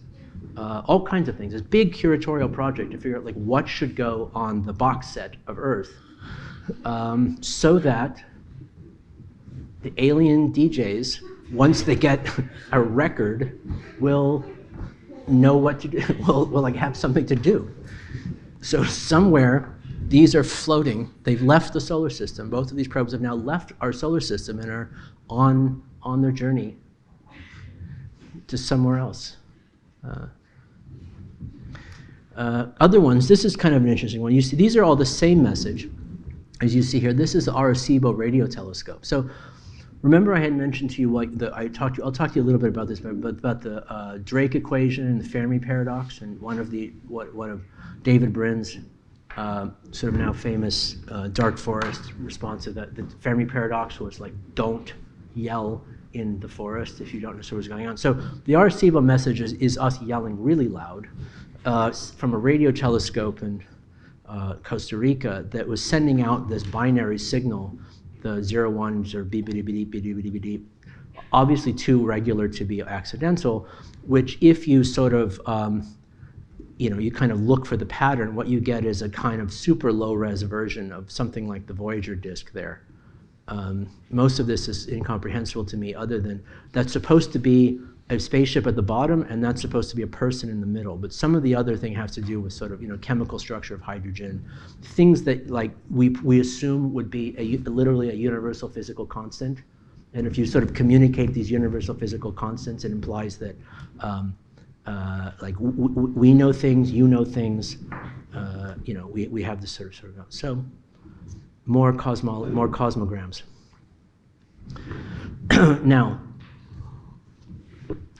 all kinds of things. This big curatorial project to figure out what should go on the box set of Earth, so that the alien DJs, once they get a record, will know what to do. will have something to do. So somewhere, these are floating. They've left the solar system. Both of these probes have now left our solar system and are on their journey to somewhere else. Other ones, this is kind of an interesting one. You see, these are all the same message as you see here. This is the Arecibo radio telescope. So remember I had mentioned to you, I'll talk to you a little bit about this, but about the Drake equation and the Fermi paradox, and one of David Brin's sort of now famous dark forest response to that. The Fermi paradox was don't yell in the forest if you don't know what's going on. So the Arecibo message is us yelling really loud from a radio telescope in Costa Rica that was sending out this binary signal. The 0-1s are beep, beep, beep, beep, beep, beep, beep. Obviously too regular to be accidental, which if you sort of, you kind of look for the pattern, what you get is a kind of super low-res version of something like the Voyager disk there. Most of this is incomprehensible to me, other than that's supposed to be a spaceship at the bottom, and that's supposed to be a person in the middle. But some of the other thing has to do with sort of chemical structure of hydrogen, things that we assume would be literally a universal physical constant. And if you sort of communicate these universal physical constants, it implies that we know things, you know things, we have this sort of so more cosmograms. Now,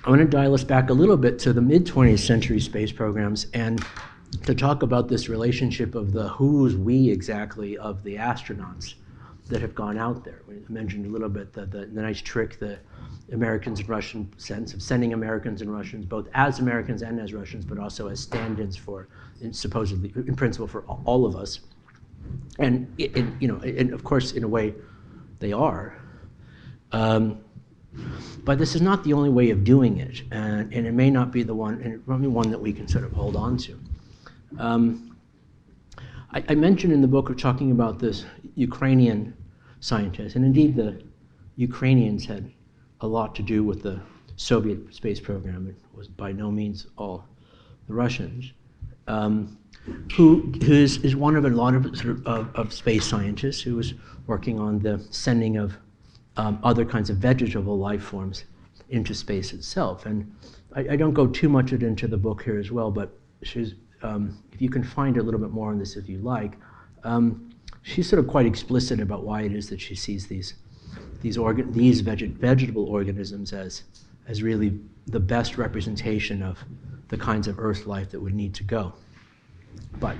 I want to dial us back a little bit to the mid-20th century space programs and to talk about this relationship of the who's we exactly of the astronauts that have gone out there. We mentioned a little bit the nice trick the Americans and Russian sense of sending Americans and Russians both as Americans and as Russians, but also as stand-ins for, supposedly, in principle, for all of us. And and of course, in a way, they are. But this is not the only way of doing it, and it may not be the one, and only one that we can sort of hold on to. I mentioned in the book of talking about this Ukrainian scientist, and indeed the Ukrainians had a lot to do with the Soviet space program. It was by no means all the Russians, who is one of a lot of space scientists who was working on the sending of other kinds of vegetable life forms into space itself. And I don't go too much into the book here as well, but she's, if you can find a little bit more on this if you like, she's sort of quite explicit about why it is that she sees these vegetable organisms as really the best representation of the kinds of Earth life that would need to go. But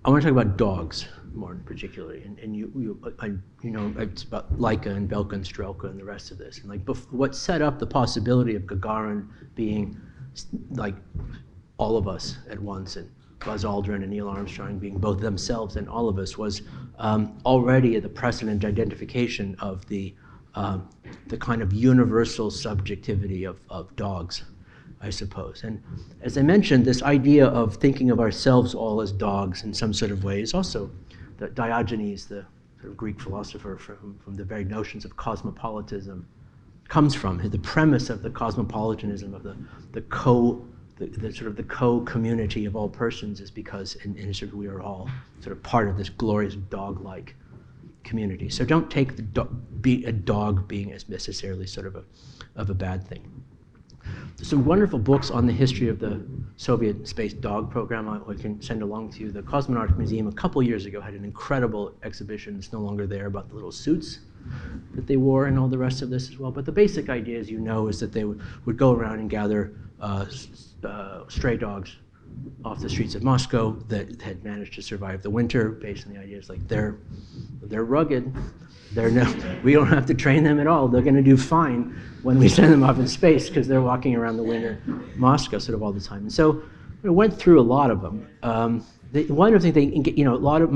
I want to talk about dogs more particularly, and you know, it's about Laika and Belka and Strelka and the rest of this, and like what set up the possibility of Gagarin being like all of us at once, and Buzz Aldrin and Neil Armstrong being both themselves and all of us, was already the precedent identification of the kind of universal subjectivity of dogs, I suppose. And as I mentioned, this idea of thinking of ourselves all as dogs in some sort of way is also that Diogenes, the sort of Greek philosopher from the very notions of cosmopolitanism, comes from. The premise of the cosmopolitanism of the sort of the co-community of all persons is because in sort of we are all sort of part of this glorious dog-like community. So don't take a dog being as necessarily sort of a bad thing. There's some wonderful books on the history of the Soviet space dog program I can send along to you. The Cosmonautic Museum a couple years ago had an incredible exhibition, it's no longer there, about the little suits that they wore and all the rest of this as well. But the basic idea, as you know, is that they would go around and gather stray dogs off the streets of Moscow that had managed to survive the winter, based on the ideas like they're rugged. We don't have to train them at all. They're going to do fine when we send them off in space because they're walking around the winter Moscow sort of all the time. And so we went through a lot of them. One of the things they, you know, Laika,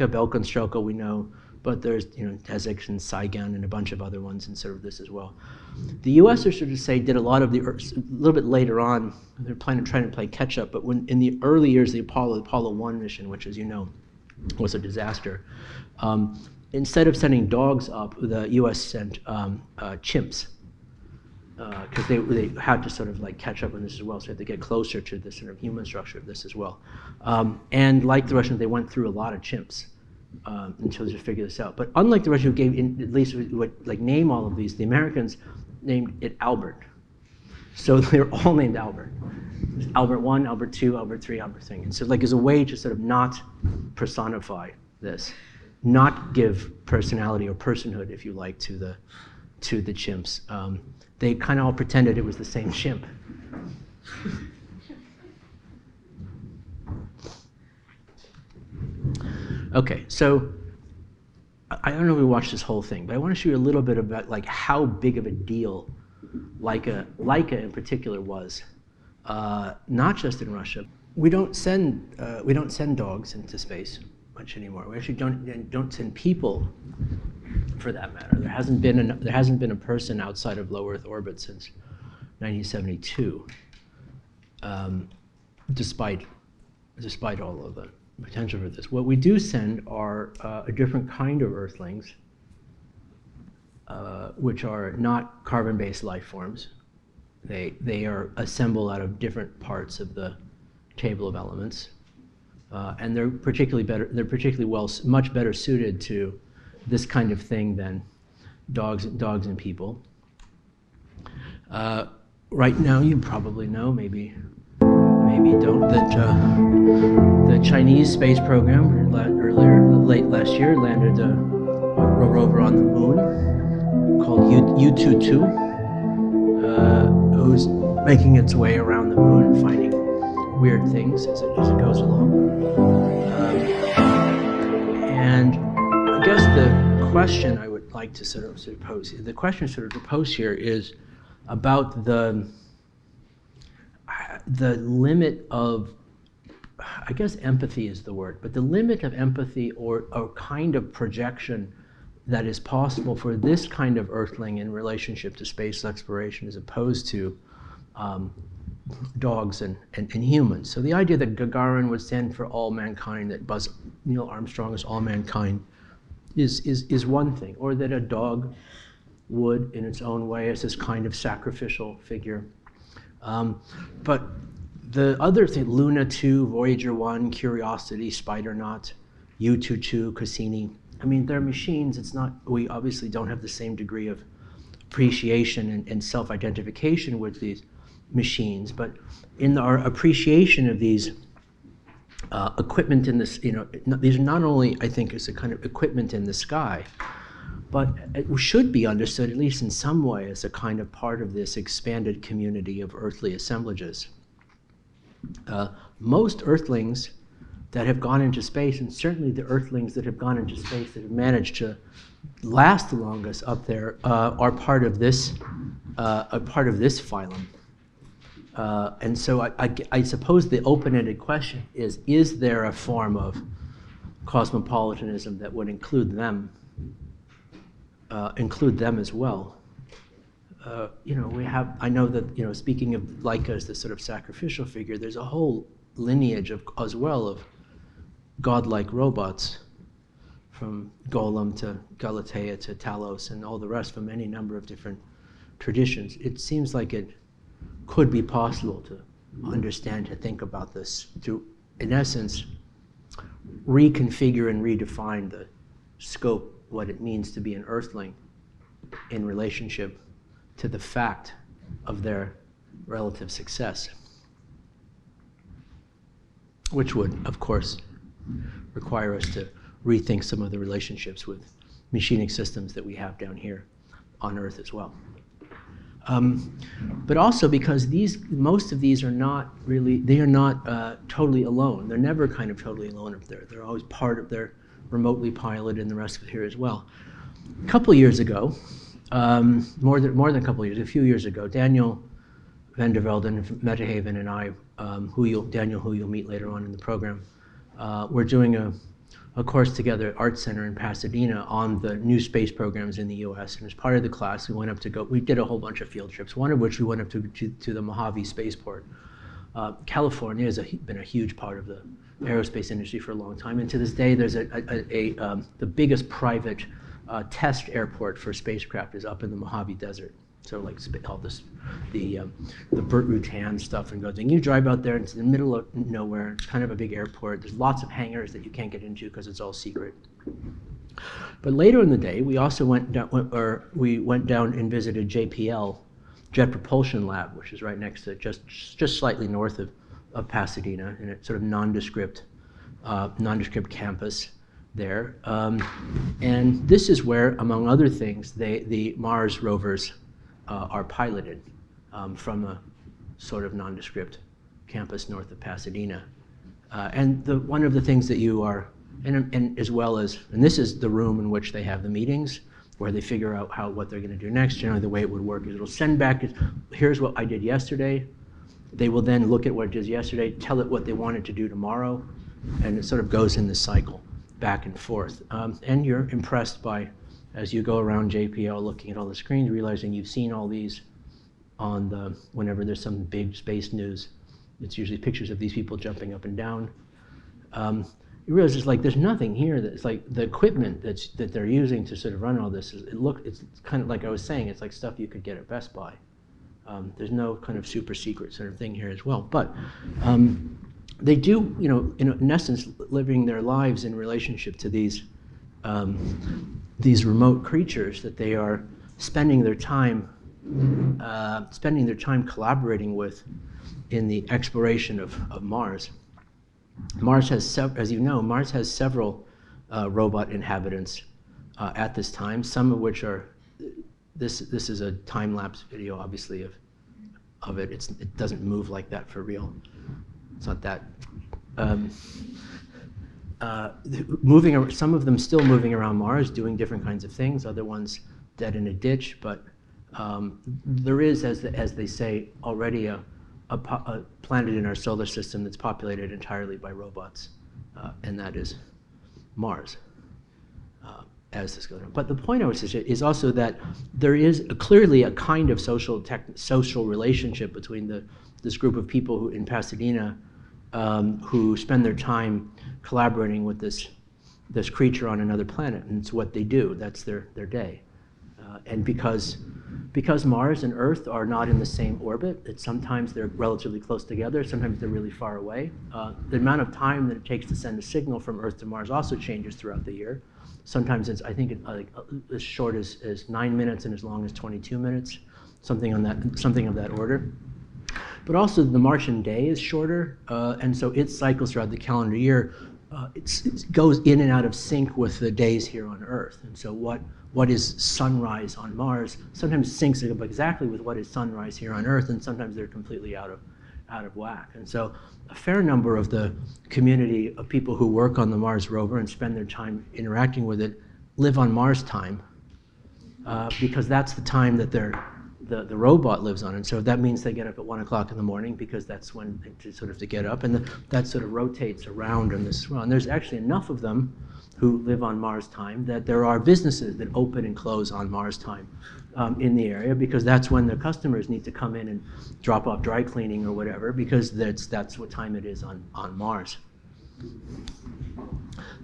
Belka, and Strelka we know, but there's, you know, Tezek and Saigon and a bunch of other ones and sort of this as well. The U.S. or sort of say did a lot of a little bit later on. They're trying to play catch up, but when in the early years, the Apollo 1 mission, which, as you know, was a disaster. Instead of sending dogs up, the U.S. sent chimps because they had to sort of like catch up on this as well. So they had to get closer to the sort of human structure of this as well. And like the Russians, they went through a lot of chimps until they figured this out. But unlike the Russians, who gave at least would like name all of these, the Americans named it Albert. So they're all named Albert. There's Albert 1, Albert 2, Albert 3, Albert thing. And so like as a way to sort of not personify this, not give personality or personhood, if you like, to the chimps. They kind of all pretended it was the same chimp. Okay, so I don't know if we watched this whole thing, but I want to show you a little bit about like how big of a deal Laika in particular was, not just in Russia. We don't send dogs into space much anymore. We actually don't send people, for that matter. There hasn't been a person outside of low Earth orbit since 1972, despite all of the potential for this. What we do send are a different kind of Earthlings, which are not carbon-based life forms. They are assembled out of different parts of the table of elements. And they're much better suited to this kind of thing than dogs and people. Right now, you probably know, maybe don't, that the Chinese space program late last year landed a rover on the moon called U-22, who's making its way around the moon, finding weird things as it goes along. And I guess the question I would like to sort of pose, the question to pose here is about the limit of, I guess empathy is the word, but the limit of empathy or kind of projection that is possible for this kind of Earthling in relationship to space exploration as opposed to dogs and humans. So the idea that Gagarin would stand for all mankind, that Neil Armstrong is all mankind, is one thing, or that a dog would, in its own way, as this kind of sacrificial figure. But the other thing, Luna 2, Voyager 1, Curiosity, Spidernaut, U-22, Cassini, I mean, they're machines. It's not, we obviously don't have the same degree of appreciation and self-identification with these machines, but in our appreciation of these equipment in this, these are not only, I think, is a kind of equipment in the sky, but it should be understood, at least in some way, as a kind of part of this expanded community of earthly assemblages. Most Earthlings that have gone into space, and certainly the Earthlings that have gone into space that have managed to last the longest up there, are part of this phylum. And so I suppose the open-ended question is there a form of cosmopolitanism that would include them as well? I know that, speaking of Laika as this sort of sacrificial figure, there's a whole lineage as well of godlike robots, from Golem to Galatea to Talos and all the rest, from any number of different traditions. It seems like it could be possible to understand, to think about this, to, in essence, reconfigure and redefine the scope, what it means to be an Earthling in relationship to the fact of their relative success, which would, of course, require us to rethink some of the relationships with machining systems that we have down here on Earth as well. But also because most of these are not really, they are not totally alone. They're never kind of totally alone up there. They're always part of their remotely piloted and the rest of it here as well. A couple years ago, more than a couple years, a few years ago, Daniel van der Velden from Metahaven and I, Daniel, who you'll meet later on in the program, we're doing a course together at Art Center in Pasadena on the new space programs in the US. And as part of the class, we did a whole bunch of field trips, one of which we went up to the Mojave Spaceport. California has been a huge part of the aerospace industry for a long time. And to this day, there's the biggest private test airport for spacecraft is up in the Mojave Desert. So like all this, the Burt Rutan stuff and goes. And you drive out there, it's in the middle of nowhere. It's kind of a big airport. There's lots of hangars that you can't get into because it's all secret. But later in the day, we also went down and visited JPL, Jet Propulsion Lab, which is right next to just slightly north of Pasadena, in a sort of nondescript campus there. And this is where, among other things, the Mars rovers are piloted from a sort of nondescript campus north of Pasadena. And one of the things that you are, and as well as, and this is the room in which they have the meetings, where they figure out what they're going to do next. Generally, the way it would work is it'll send back, here's what I did yesterday. They will then look at what it did yesterday, tell it what they wanted to do tomorrow, and it sort of goes in this cycle back and forth. And you're impressed by, as you go around JPL looking at all the screens, realizing you've seen all these on whenever there's some big space news, it's usually pictures of these people jumping up and down. You realize there's nothing here that's like the equipment that they're using to sort of run all this. It's kind of like I was saying, it's like stuff you could get at Best Buy. There's no kind of super secret sort of thing here as well. But they do, in essence, living their lives in relationship to these remote creatures that they are spending their time collaborating with in the exploration of Mars. Mars has, as you know, Mars has several robot inhabitants at this time. Some of which are, this is a time-lapse video, obviously, of it. It doesn't move like that for real. It's not that. Some of them still moving around Mars, doing different kinds of things. Other ones dead in a ditch. But there is, as they say, already a planet in our solar system that's populated entirely by robots, and that is Mars. As this goes on. But the point I would say is also that there is clearly a kind of social relationship between this group of people who in Pasadena who spend their time collaborating with this creature on another planet, and it's what they do. That's their day. And because Mars and Earth are not in the same orbit, sometimes they're relatively close together, sometimes they're really far away. The amount of time that it takes to send a signal from Earth to Mars also changes throughout the year. Sometimes it's, I think, as short as 9 minutes and as long as 22 minutes, something of that order. But also the Martian day is shorter, and so it cycles throughout the calendar year. It goes in and out of sync with the days here on Earth. And so what is sunrise on Mars sometimes syncs up exactly with what is sunrise here on Earth, and sometimes they're completely out of whack. And so a fair number of the community of people who work on the Mars rover and spend their time interacting with it live on Mars time, because that's the time that the robot lives on. And so that means they get up at 1 o'clock in the morning, because that's when to get up, and that sort of rotates around on this. And there's actually enough of them who live on Mars time that there are businesses that open and close on Mars time in the area, because that's when their customers need to come in and drop off dry cleaning or whatever, because that's what time it is on Mars.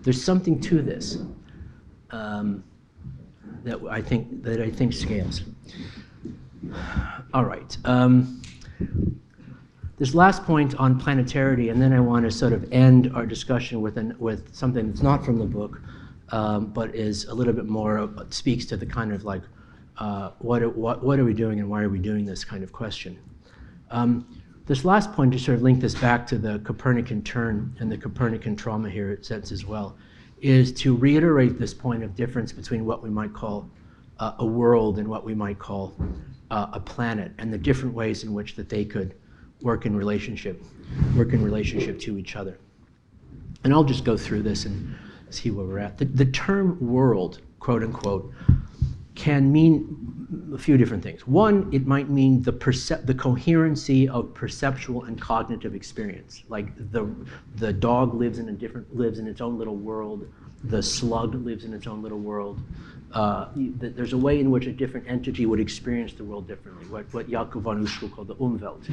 There's something to this that I think scales. All right. This last point on planetarity, and then I want to sort of end our discussion with something that's not from the book, but is a little bit more, speaks to the kind of like, what are we doing and why are we doing this kind of question. This last point, to sort of link this back to the Copernican turn and the Copernican trauma here, it says as well, is to reiterate this point of difference between what we might call a world and what we might call a planet, and the different ways in which that they could work in relationship to each other. And I'll just go through this and see where we're at. The term world, quote unquote, can mean a few different things. One, it might mean the coherency of perceptual and cognitive experience. Like the dog lives in its own little world. The slug lives in its own little world. There's a way in which a different entity would experience the world differently, what Jakob von Uschel called the Umwelt.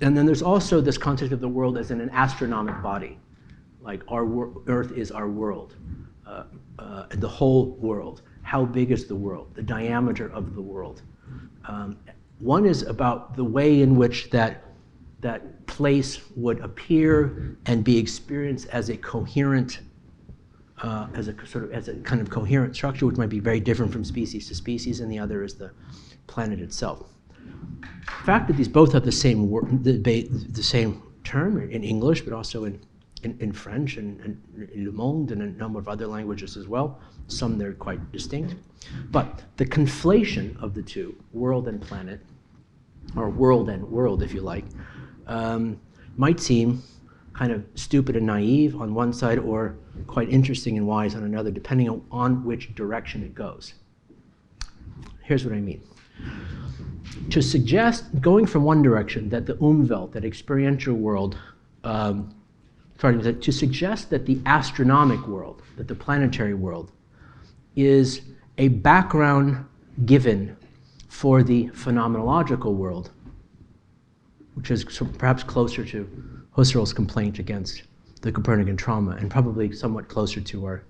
And then there's also this concept of the world as in an astronomic body, like Earth is our world, the whole world. How big is the world? The diameter of the world. One is about the way in which that place would appear and be experienced as a coherent, as a kind of coherent structure, which might be very different from species to species, and the other is the planet itself. The fact that these both have the same term in English, but also in French and Le Monde and a number of other languages as well. Some they're quite distinct. But the conflation of the two, world and planet, or world and world if you like, might seem kind of stupid and naive on one side, or quite interesting and wise on another, depending on which direction it goes. Here's what I mean. To suggest, going from one direction, that the Umwelt, that experiential world, to suggest that the astronomic world, that the planetary world, is a background given for the phenomenological world, which is perhaps closer to Husserl's complaint against the Copernican trauma, and probably somewhat closer to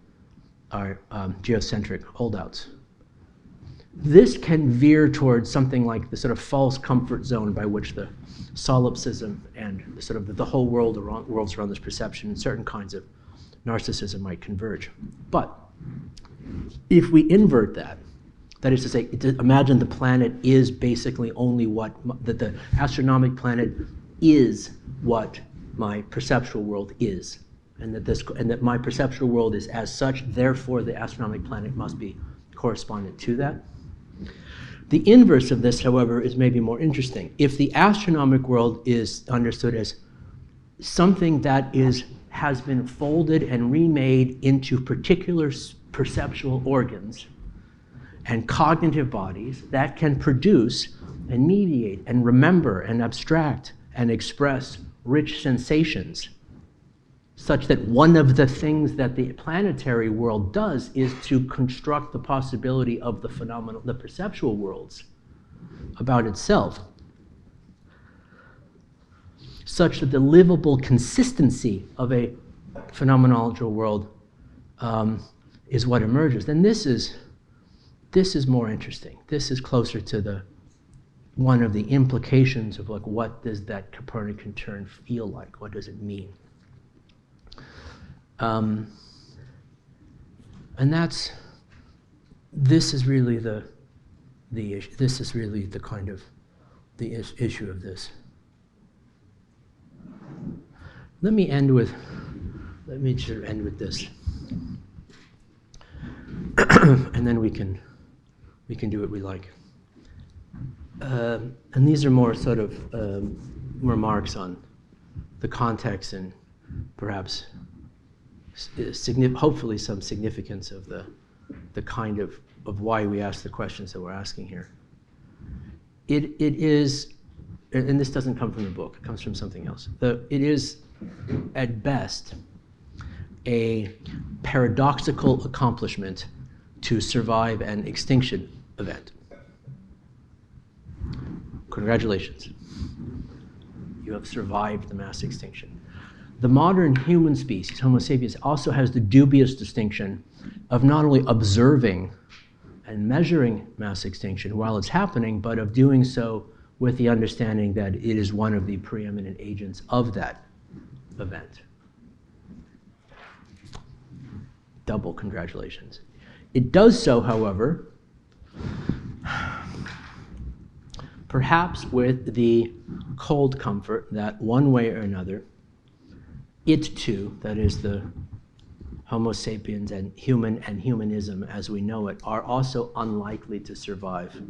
our geocentric holdouts. This can veer towards something like the sort of false comfort zone by which the solipsism and the whole world's around this perception and certain kinds of narcissism might converge. But if we invert that is to say, imagine the planet is basically only that the astronomic planet is what my perceptual world is, and that my perceptual world is as such, therefore the astronomic planet must be correspondent to that. The inverse of this, however, is maybe more interesting. If the astronomic world is understood as something that has been folded and remade into particular perceptual organs and cognitive bodies that can produce and mediate and remember and abstract and express rich sensations, such that one of the things that the planetary world does is to construct the possibility of the perceptual worlds about itself, such that the livable consistency of a phenomenological world is what emerges. Then this is more interesting. This is closer to one of the implications of like, what does that Copernican turn feel like? What does it mean? And this is really the issue. This is really the kind of the issue of this. Let me just end with this. And then we can do what we like. And these are more sort of remarks on the context and perhaps hopefully some significance of the kind of why we ask the questions that we're asking here. It is, and this doesn't come from the book, it comes from something else. It is, at best, a paradoxical accomplishment to survive an extinction event. Congratulations. You have survived the mass extinction. The modern human species, Homo sapiens, also has the dubious distinction of not only observing and measuring mass extinction while it's happening, but of doing so with the understanding that it is one of the preeminent agents of that event. Double congratulations. It does so, however, perhaps with the cold comfort that one way or another, it too, that is the Homo sapiens and humanism as we know it, are also unlikely to survive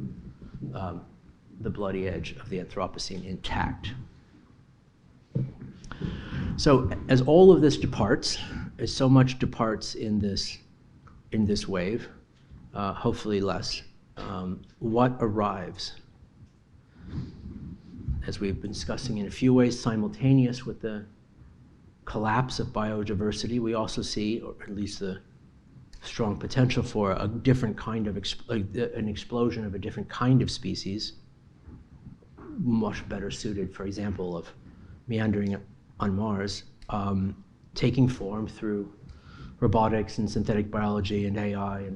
the bloody edge of the Anthropocene intact. So as all of this departs, as so much departs in this wave, hopefully less, what arrives? As we've been discussing in a few ways, simultaneous with the collapse of biodiversity, we also see, or at least the strong potential for a different kind of an explosion of a different kind of species, much better suited, for example, of meandering on Mars, taking form through robotics and synthetic biology and AI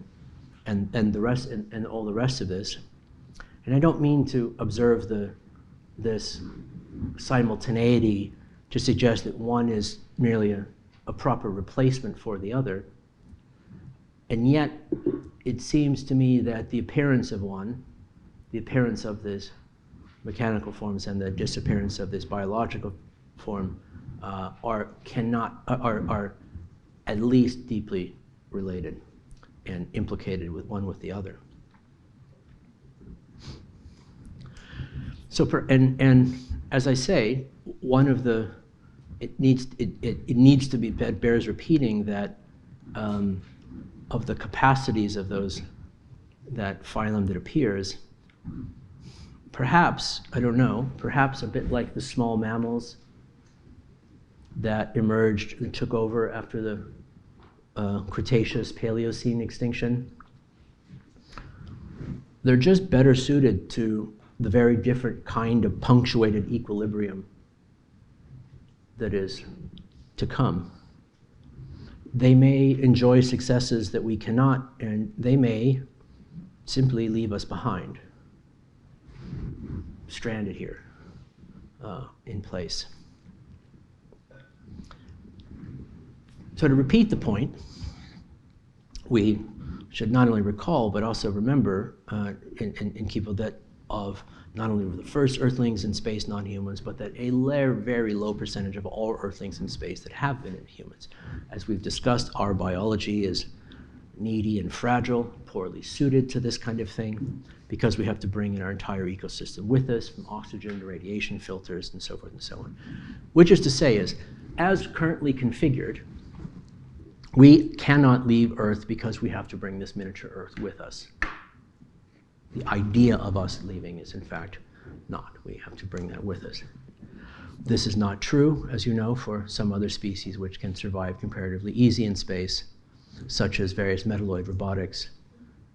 and the rest and all the rest of this. And I don't mean to observe this simultaneity to suggest that one is merely a proper replacement for the other. And yet, it seems to me that the appearance of one, the appearance of this mechanical forms and the disappearance of this biological form are at least deeply related and implicated with one with the other. So, and as I say, one of the it needs to be, it bears repeating that of the capacities of that phylum that appears, perhaps, I don't know, perhaps a bit like the small mammals that emerged and took over after the Cretaceous Paleocene extinction. They're just better suited to the very different kind of punctuated equilibrium that is to come. They may enjoy successes that we cannot, and they may simply leave us behind, stranded here in place. So to repeat the point, we should not only recall but also remember and keep that of not only the first Earthlings in space, non-humans, but that a very low percentage of all Earthlings in space that have been in humans. As we've discussed, our biology is needy and fragile, poorly suited to this kind of thing, because we have to bring in our entire ecosystem with us, from oxygen to radiation filters and so forth and so on. Which is to say is, as currently configured, we cannot leave Earth because we have to bring this miniature Earth with us. The idea of us leaving is, in fact, not. We have to bring that with us. This is not true, as you know, for some other species which can survive comparatively easy in space, such as various metalloid robotics,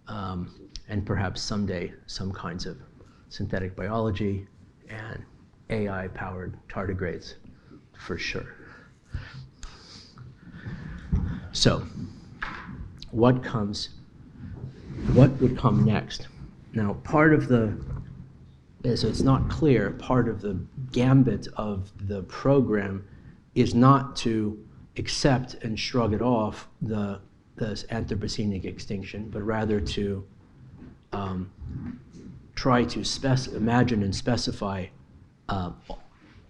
and perhaps someday some kinds of synthetic biology and AI-powered tardigrades, for sure. So, what would come next? Now, part of so it's not clear, part of the gambit of the program is not to accept and shrug it off the this Anthropocenic extinction, but rather to try to imagine and specify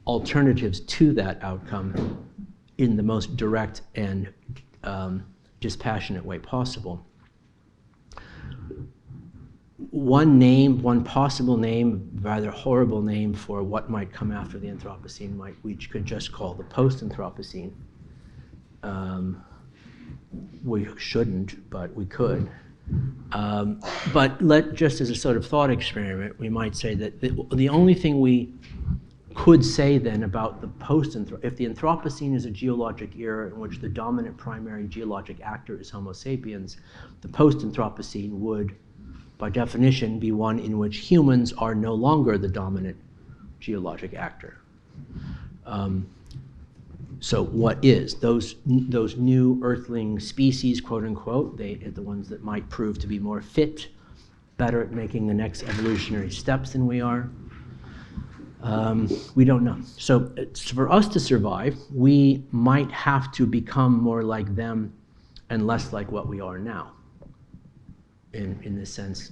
alternatives to that outcome in the most direct and dispassionate way possible. One possible name, rather horrible name for what might come after the Anthropocene, we could just call the post-Anthropocene. We shouldn't, but we could. But just as a sort of thought experiment, we might say that the only thing we could say then about the if the Anthropocene is a geologic era in which the dominant primary geologic actor is Homo sapiens, the post-Anthropocene would, by definition, be one in which humans are no longer the dominant geologic actor. So what is? Those new earthling species, quote unquote, they are the ones that might prove to be more fit, better at making the next evolutionary steps than we are. We don't know. So for us to survive, we might have to become more like them and less like what we are now. In this sense,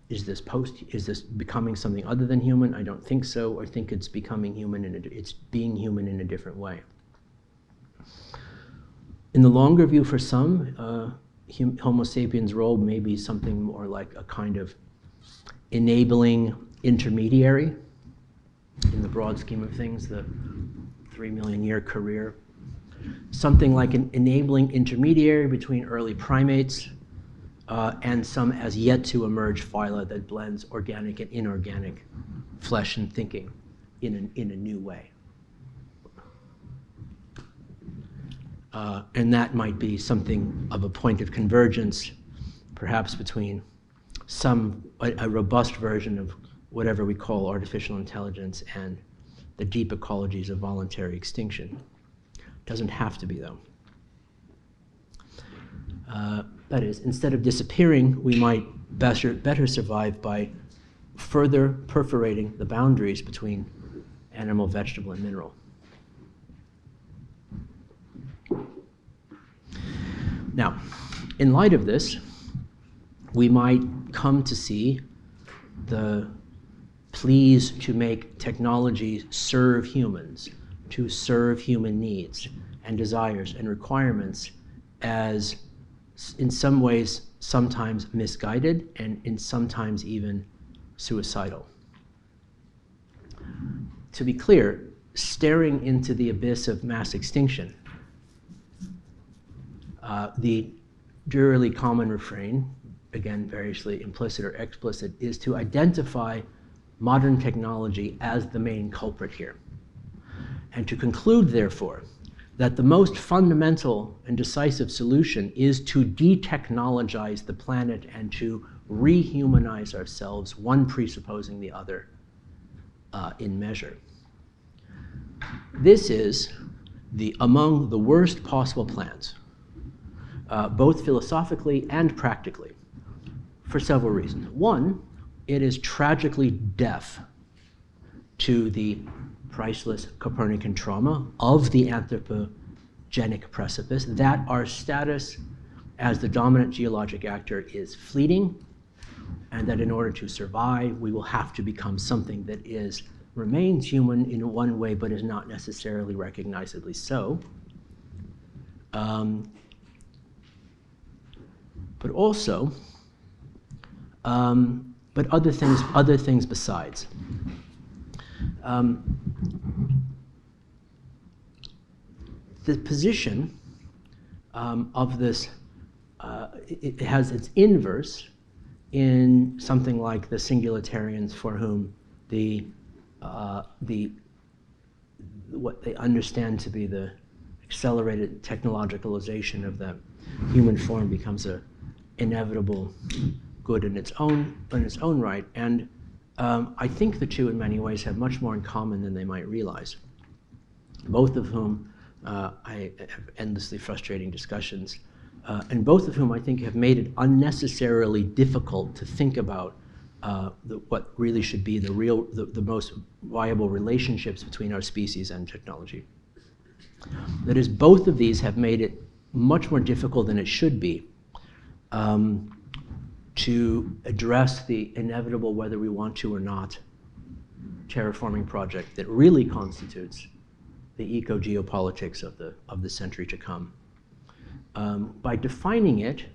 is this becoming something other than human? I don't think so. I think it's becoming human, it's being human in a different way. In the longer view, for some, Homo sapiens' role may be something more like a kind of enabling intermediary in the broad scheme of things, the 3 million year career. Something like an enabling intermediary between early primates and some as yet to emerge phyla that blends organic and inorganic flesh and thinking in a new way. And that might be something of a point of convergence, perhaps between a robust version of whatever we call artificial intelligence and the deep ecologies of voluntary extinction. Doesn't have to be, though. That is, instead of disappearing, we might better survive by further perforating the boundaries between animal, vegetable, and mineral. Now, in light of this, we might come to see the pleas to make technology serve humans, to serve human needs and desires and requirements as, in some ways, sometimes misguided and sometimes even suicidal. To be clear, staring into the abyss of mass extinction, the drearily common refrain, again variously implicit or explicit, is to identify modern technology as the main culprit here, and to conclude, therefore, that the most fundamental and decisive solution is to de-technologize the planet and to rehumanize ourselves, one presupposing the other in measure. This is among the worst possible plans, both philosophically and practically, for several reasons. One, it is tragically deaf to the priceless Copernican trauma of the anthropogenic precipice, that our status as the dominant geologic actor is fleeting, and that in order to survive, we will have to become something that remains human in one way, but is not necessarily recognizably so. But also, but other things besides. The position of this, it has its inverse in something like the singularitarians, for whom what they understand to be the accelerated technologicalization of the human form becomes a inevitable good in its own right, and I think the two in many ways have much more in common than they might realize. Both of whom I have endlessly frustrating discussions, and both of whom I think have made it unnecessarily difficult to think about what really should be the most viable relationships between our species and technology. That is, both of these have made it much more difficult than it should be to address the inevitable, whether we want to or not, terraforming project that really constitutes the eco-geopolitics of the century to come. By defining it,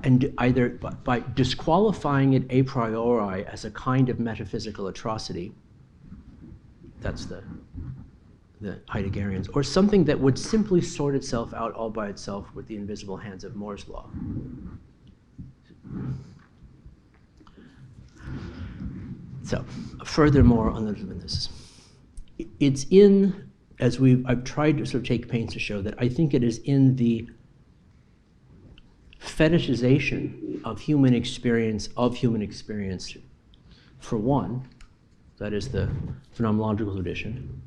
and either by disqualifying it a priori as a kind of metaphysical atrocity, that's the Heideggerians, or something that would simply sort itself out all by itself with the invisible hands of Moore's law. So, furthermore on this, it's in, as I've tried to sort of take pains to show that I think it is in the fetishization of human experience, for one, that is the phenomenological tradition,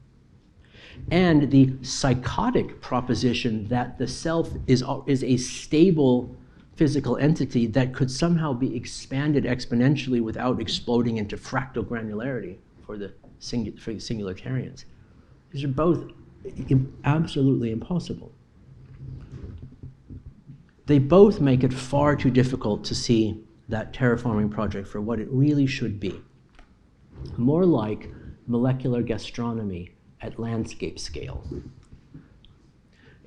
and the psychotic proposition that the self is a stable physical entity that could somehow be expanded exponentially without exploding into fractal granularity for the singularitarians. These are both absolutely impossible. They both make it far too difficult to see that terraforming project for what it really should be. More like molecular gastronomy at landscape scale.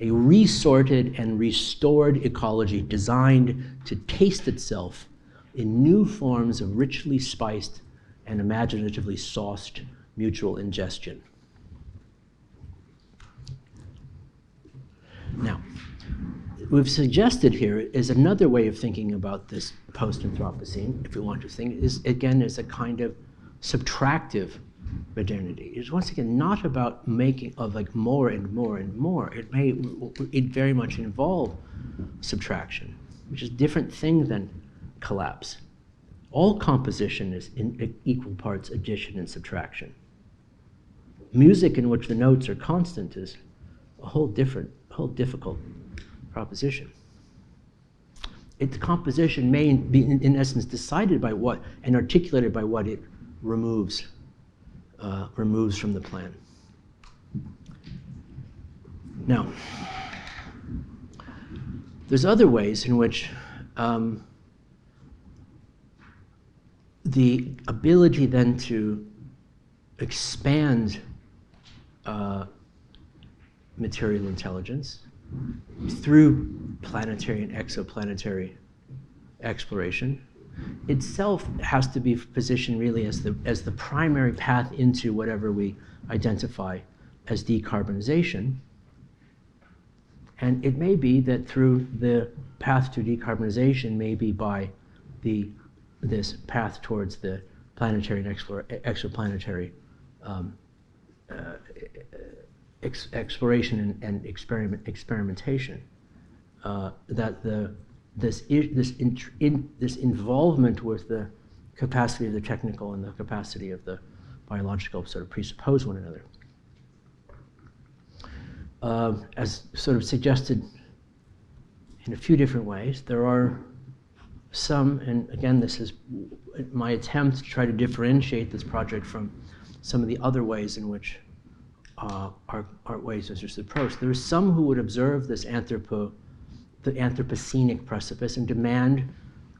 A resorted and restored ecology designed to taste itself in new forms of richly spiced and imaginatively sauced mutual ingestion. Now, we've suggested here is another way of thinking about this post-Anthropocene, if we want to think, is again as a kind of subtractive modernity. It's once again not about making of like more and more and more. It very much involve subtraction, which is a different thing than collapse. All composition is in equal parts addition and subtraction. Music in which the notes are constant is a whole difficult proposition. Its composition may be, in essence, decided by what and articulated by what it removes from the plan. Now, there's other ways in which the ability then to expand material intelligence through planetary and exoplanetary exploration itself has to be positioned really as the primary path into whatever we identify as decarbonization. And it may be that through the path to decarbonization may be by this path towards the planetary and exoplanetary exploration and experimentation, that this involvement with the capacity of the technical and the capacity of the biological sort of presuppose one another. As sort of suggested in a few different ways, there are some, and again, this is my attempt to try to differentiate this project from some of the other ways in which art ways is just approached. There are some who would observe this the Anthropocenic precipice and demand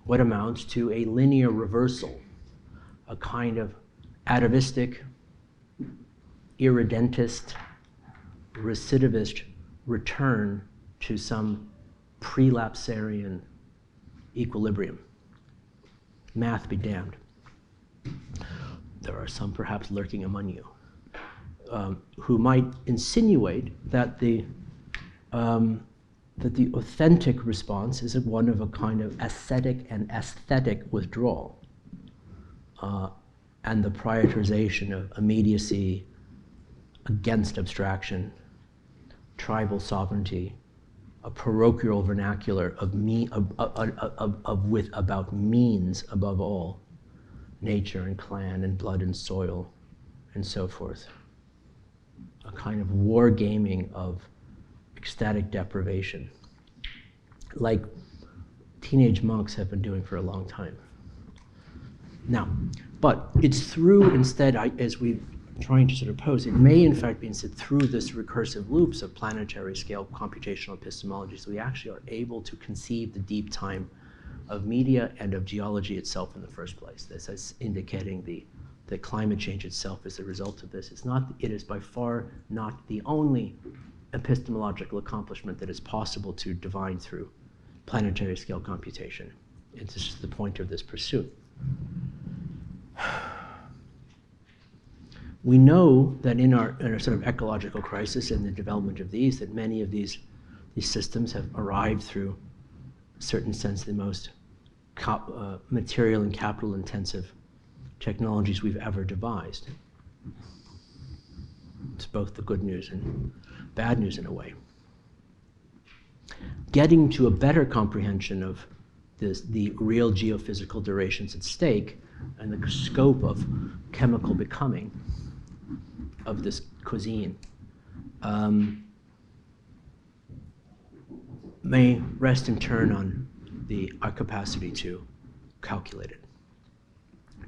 what amounts to a linear reversal, a kind of atavistic, irredentist, recidivist return to some prelapsarian equilibrium. Math be damned. There are some perhaps lurking among you who might insinuate that the authentic response is one of a kind of ascetic and aesthetic withdrawal, and the prioritization of immediacy against abstraction, tribal sovereignty, a parochial vernacular about means above all, nature and clan and blood and soil, and so forth. A kind of wargaming of ecstatic deprivation, like teenage monks have been doing for a long time. Now, but it's through instead, as we've trying to sort of pose, it may in fact be through this recursive loops of planetary scale computational epistemology, so we actually are able to conceive the deep time of media and of geology itself in the first place. This is indicating that climate change itself is a result of this. It is by far not the only epistemological accomplishment that is possible to divine through planetary scale computation. It's just the point of this pursuit. We know that in our sort of ecological crisis and the development of these, that many of these systems have arrived through, a certain sense, the most material and capital intensive technologies we've ever devised. It's both the good news and bad news in a way. Getting to a better comprehension of the real geophysical durations at stake and the scope of chemical becoming of this cuisine may rest in turn on our capacity to calculate it.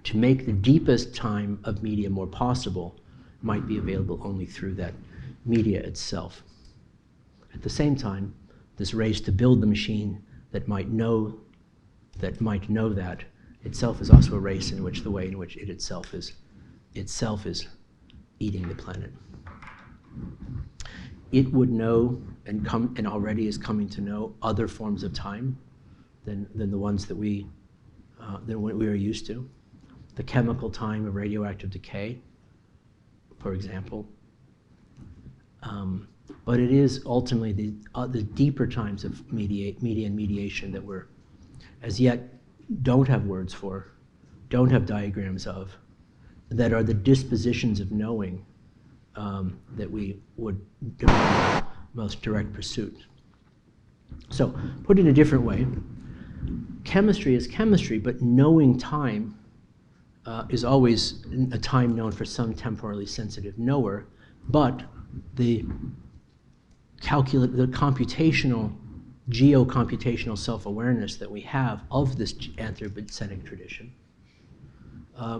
To make the deepest time of media more possible might be available only through that media itself. At the same time, this race to build the machine that might know that itself is also a race in which the way in which it itself is eating the planet. It would know and already is coming to know other forms of time than the ones that we are used to. The chemical time of radioactive decay, for example. But it is ultimately the deeper times of media and mediation that we're as yet don't have words for, don't have diagrams of, that are the dispositions of knowing that we would demand most direct pursuit. So, put it a different way, chemistry is chemistry, but knowing time is always a time known for some temporally sensitive knower, but the computational, geo-computational self-awareness that we have of this anthropocenic tradition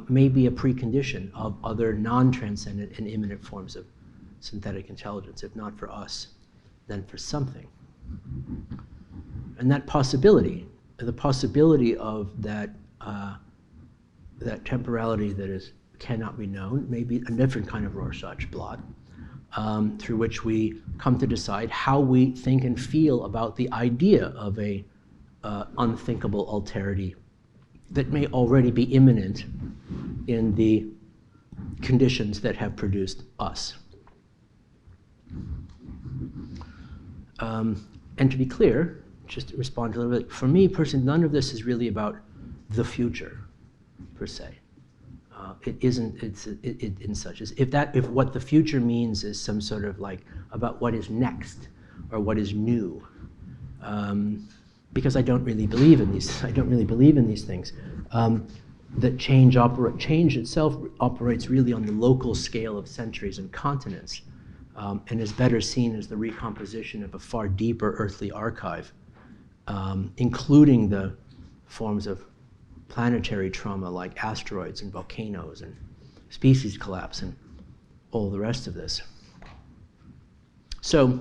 may be a precondition of other non-transcendent and immanent forms of synthetic intelligence, if not for us, then for something. And that possibility, the possibility of that temporality that cannot be known, may be a different kind of Rorschach blot, through which we come to decide how we think and feel about the idea of a unthinkable alterity that may already be imminent in the conditions that have produced us. And to be clear, just to respond to a little bit, for me personally, none of this is really about the future, per se. It isn't, in such as, if what the future means is some sort of like, about what is next, or what is new, because I don't really believe in these things, that change itself operates really on the local scale of centuries and continents, and is better seen as the recomposition of a far deeper earthly archive, including the forms of planetary trauma like asteroids and volcanoes and species collapse and all the rest of this. So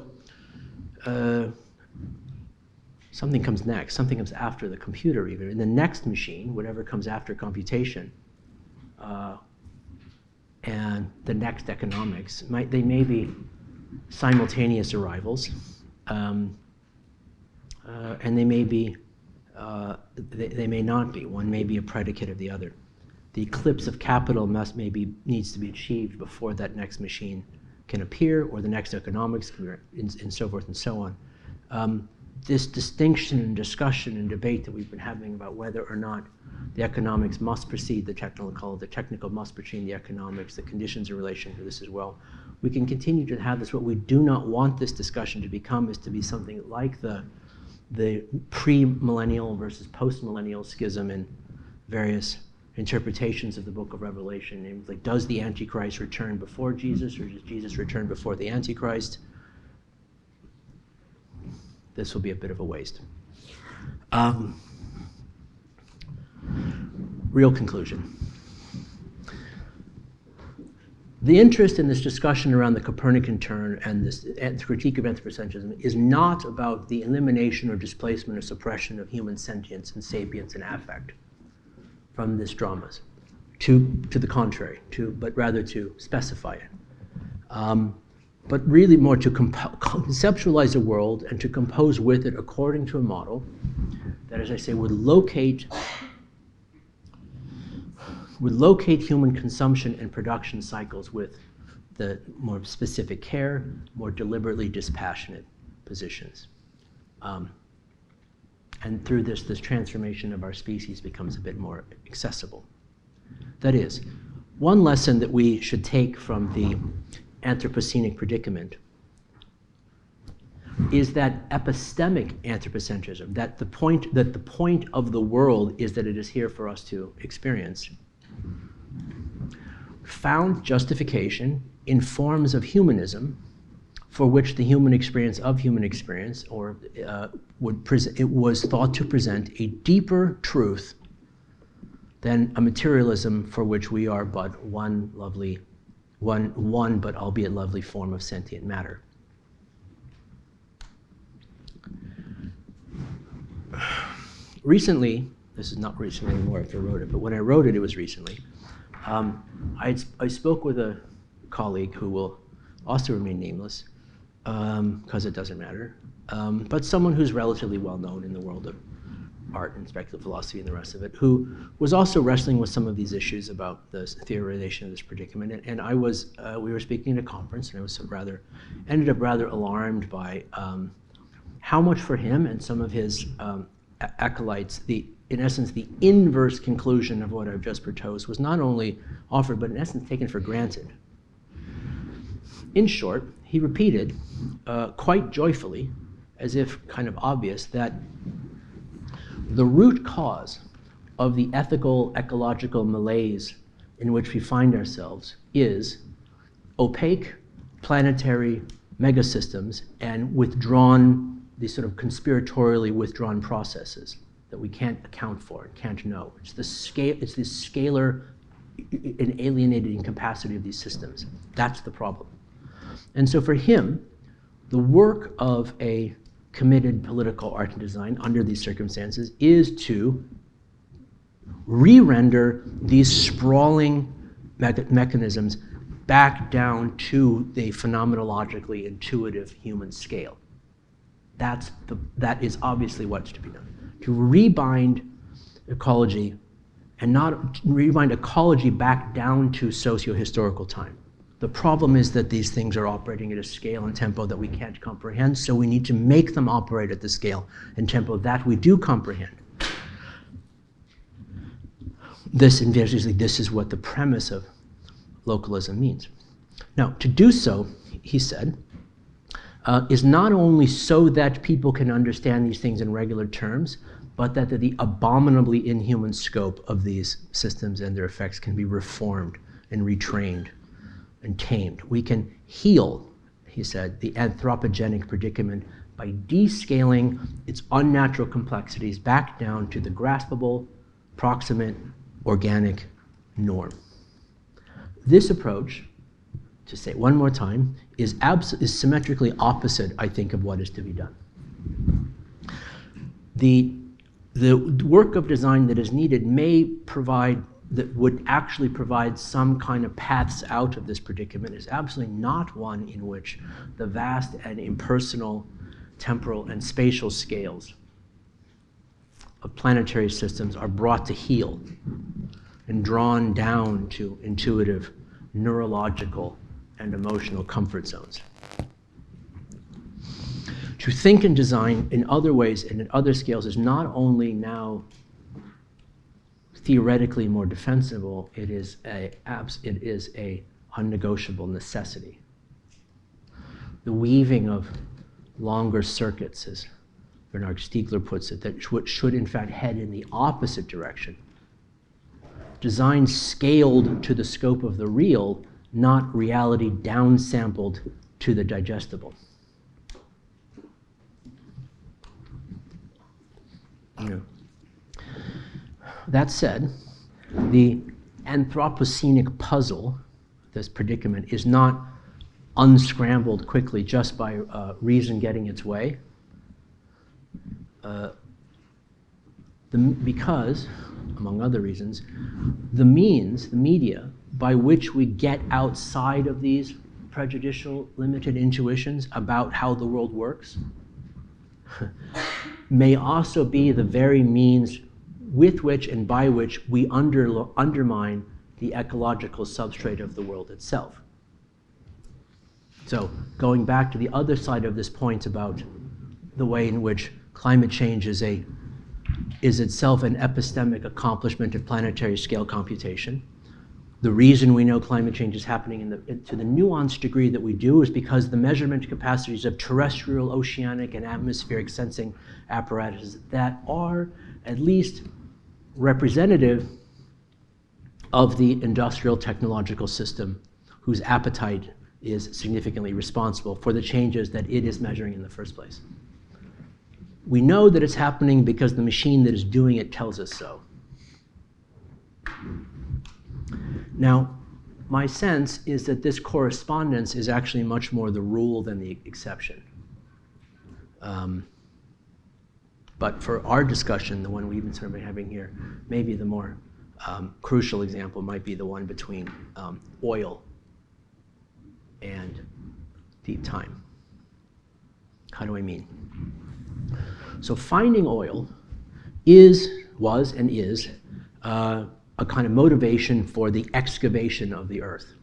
something comes next, something comes after the computer even. In the next machine, whatever comes after computation, and the next economics, they may be simultaneous arrivals, and they may be they may not be. One may be a predicate of the other. The eclipse of capital needs to be achieved before that next machine can appear, or the next economics can, and so forth and so on. This distinction and discussion and debate that we've been having about whether or not the economics must precede the technical must precede the economics, the conditions in relation to this as well. We can continue to have this. What we do not want this discussion to become is to be something like the pre-millennial versus post-millennial schism in various interpretations of the Book of Revelation. Like, does the Antichrist return before Jesus, or does Jesus return before the Antichrist? This will be a bit of a waste. Real conclusion. The interest in this discussion around the Copernican turn and this critique of anthropocentrism is not about the elimination or displacement or suppression of human sentience and sapience and affect from these dramas. To the contrary, but rather to specify it. But really more to conceptualize a world and to compose with it according to a model that, as I say, would locate human consumption and production cycles with the more specific care, more deliberately dispassionate positions. And through this transformation of our species becomes a bit more accessible. That is, one lesson that we should take from the Anthropocenic predicament is that epistemic anthropocentrism, that the point of the world is that it is here for us to experience, found justification in forms of humanism for which the human experience of human experience it was thought to present a deeper truth than a materialism for which we are but one but albeit lovely form of sentient matter. Recently, this is not recently anymore after I wrote it, but when I wrote it, it was recently. I spoke with a colleague who will also remain nameless, because it doesn't matter, but someone who's relatively well known in the world of art and speculative philosophy and the rest of it, who was also wrestling with some of these issues about the theorization of this predicament. And we were speaking at a conference, and I was ended up rather alarmed by how much for him and some of his acolytes, in essence, the inverse conclusion of what I've just proposed was not only offered, but in essence taken for granted. In short, he repeated quite joyfully, as if kind of obvious, that the root cause of the ethical, ecological malaise in which we find ourselves is opaque planetary megasystems and these sort of conspiratorially withdrawn processes that we can't account for and can't know. It's this scalar and alienated incapacity of these systems. That's the problem. And so for him, the work of a committed political art and design under these circumstances is to re-render these sprawling mechanisms back down to the phenomenologically intuitive human scale. That is obviously what's to be done. To rebind ecology and not rebind ecology back down to socio-historical time. The problem is that these things are operating at a scale and tempo that we can't comprehend, so we need to make them operate at the scale and tempo that we do comprehend. This is what the premise of localism means. Now, to do so, he said, is not only so that people can understand these things in regular terms, but that the abominably inhuman scope of these systems and their effects can be reformed and retrained and tamed. We can heal, he said, the anthropogenic predicament by descaling its unnatural complexities back down to the graspable, proximate, organic norm. This approach, to say it one more time, is symmetrically opposite, I think, of what is to be done. The work of design that is needed that would actually provide some kind of paths out of this predicament is absolutely not one in which the vast and impersonal temporal and spatial scales of planetary systems are brought to heel and drawn down to intuitive, neurological, and emotional comfort zones. To think and design in other ways and in other scales is not only now theoretically more defensible, it is a unnegotiable necessity. The weaving of longer circuits, as Bernard Stiegler puts it, that should in fact head in the opposite direction. Design scaled to the scope of the real, not reality downsampled to the digestible. Yeah. That said, the Anthropocenic puzzle this predicament is not unscrambled quickly just by reason getting its way. Because, among other reasons, the means, the media, by which we get outside of these prejudicial, limited intuitions about how the world works may also be the very means with which and by which we undermine the ecological substrate of the world itself. So, going back to the other side of this point about the way in which climate change is itself an epistemic accomplishment of planetary scale computation. The reason we know climate change is happening to the nuanced degree that we do is because the measurement capacities of terrestrial, oceanic, and atmospheric sensing apparatuses that are at least representative of the industrial technological system whose appetite is significantly responsible for the changes that it is measuring in the first place. We know that it's happening because the machine that is doing it tells us so. Now, my sense is that this correspondence is actually much more the rule than the exception. But for our discussion, the one we've been sort of having here, maybe the more crucial example might be the one between oil and deep time. How do I mean? So finding oil was and is a kind of motivation for the excavation of the earth,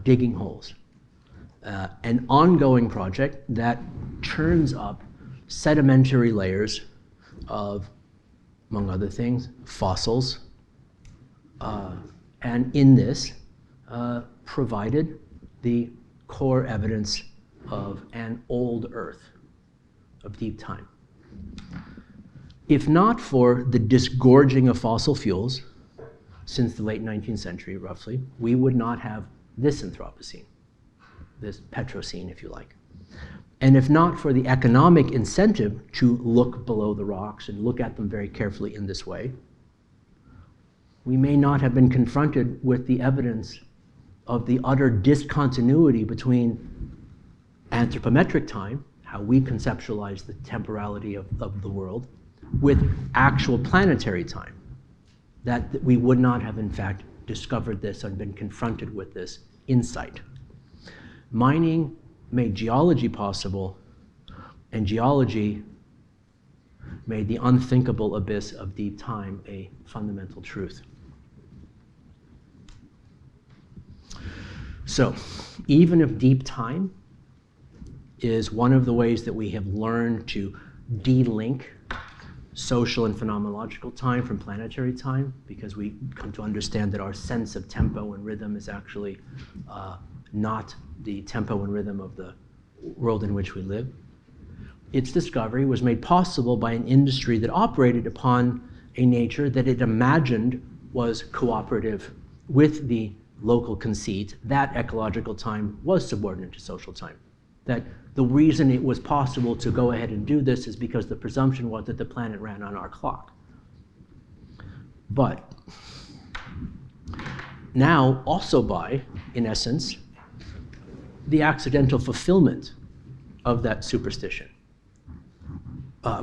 digging holes. An ongoing project that churns up sedimentary layers of, among other things, fossils, and in this provided the core evidence of an old earth, of deep time. If not for the disgorging of fossil fuels since the late 19th century, roughly, we would not have this Anthropocene, this Petrocene, if you like. And if not for the economic incentive to look below the rocks and look at them very carefully in this way, we may not have been confronted with the evidence of the utter discontinuity between anthropometric time, how we conceptualize the temporality of the world, with actual planetary time. That we would not have, in fact, discovered this and been confronted with this insight. Mining made geology possible, and geology made the unthinkable abyss of deep time a fundamental truth. So, even if deep time is one of the ways that we have learned to de-link social and phenomenological time from planetary time, because we come to understand that our sense of tempo and rhythm is actually not the tempo and rhythm of the world in which we live. Its discovery was made possible by an industry that operated upon a nature that it imagined was cooperative with the local conceit that ecological time was subordinate to social time. That the reason it was possible to go ahead and do this is because the presumption was that the planet ran on our clock. But now also by, in essence, the accidental fulfillment of that superstition,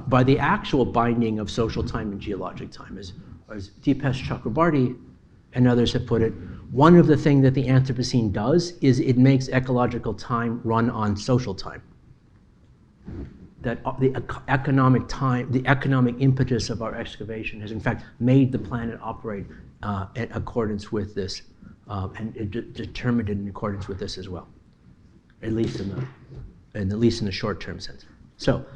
by the actual binding of social time and geologic time. As Deepesh Chakrabarty and others have put it, one of the things that the Anthropocene does is it makes ecological time run on social time. That the economic time, the economic impetus of our excavation has in fact made the planet operate in accordance with this, and it determined it in accordance with this as well, at least in the short-term sense. So,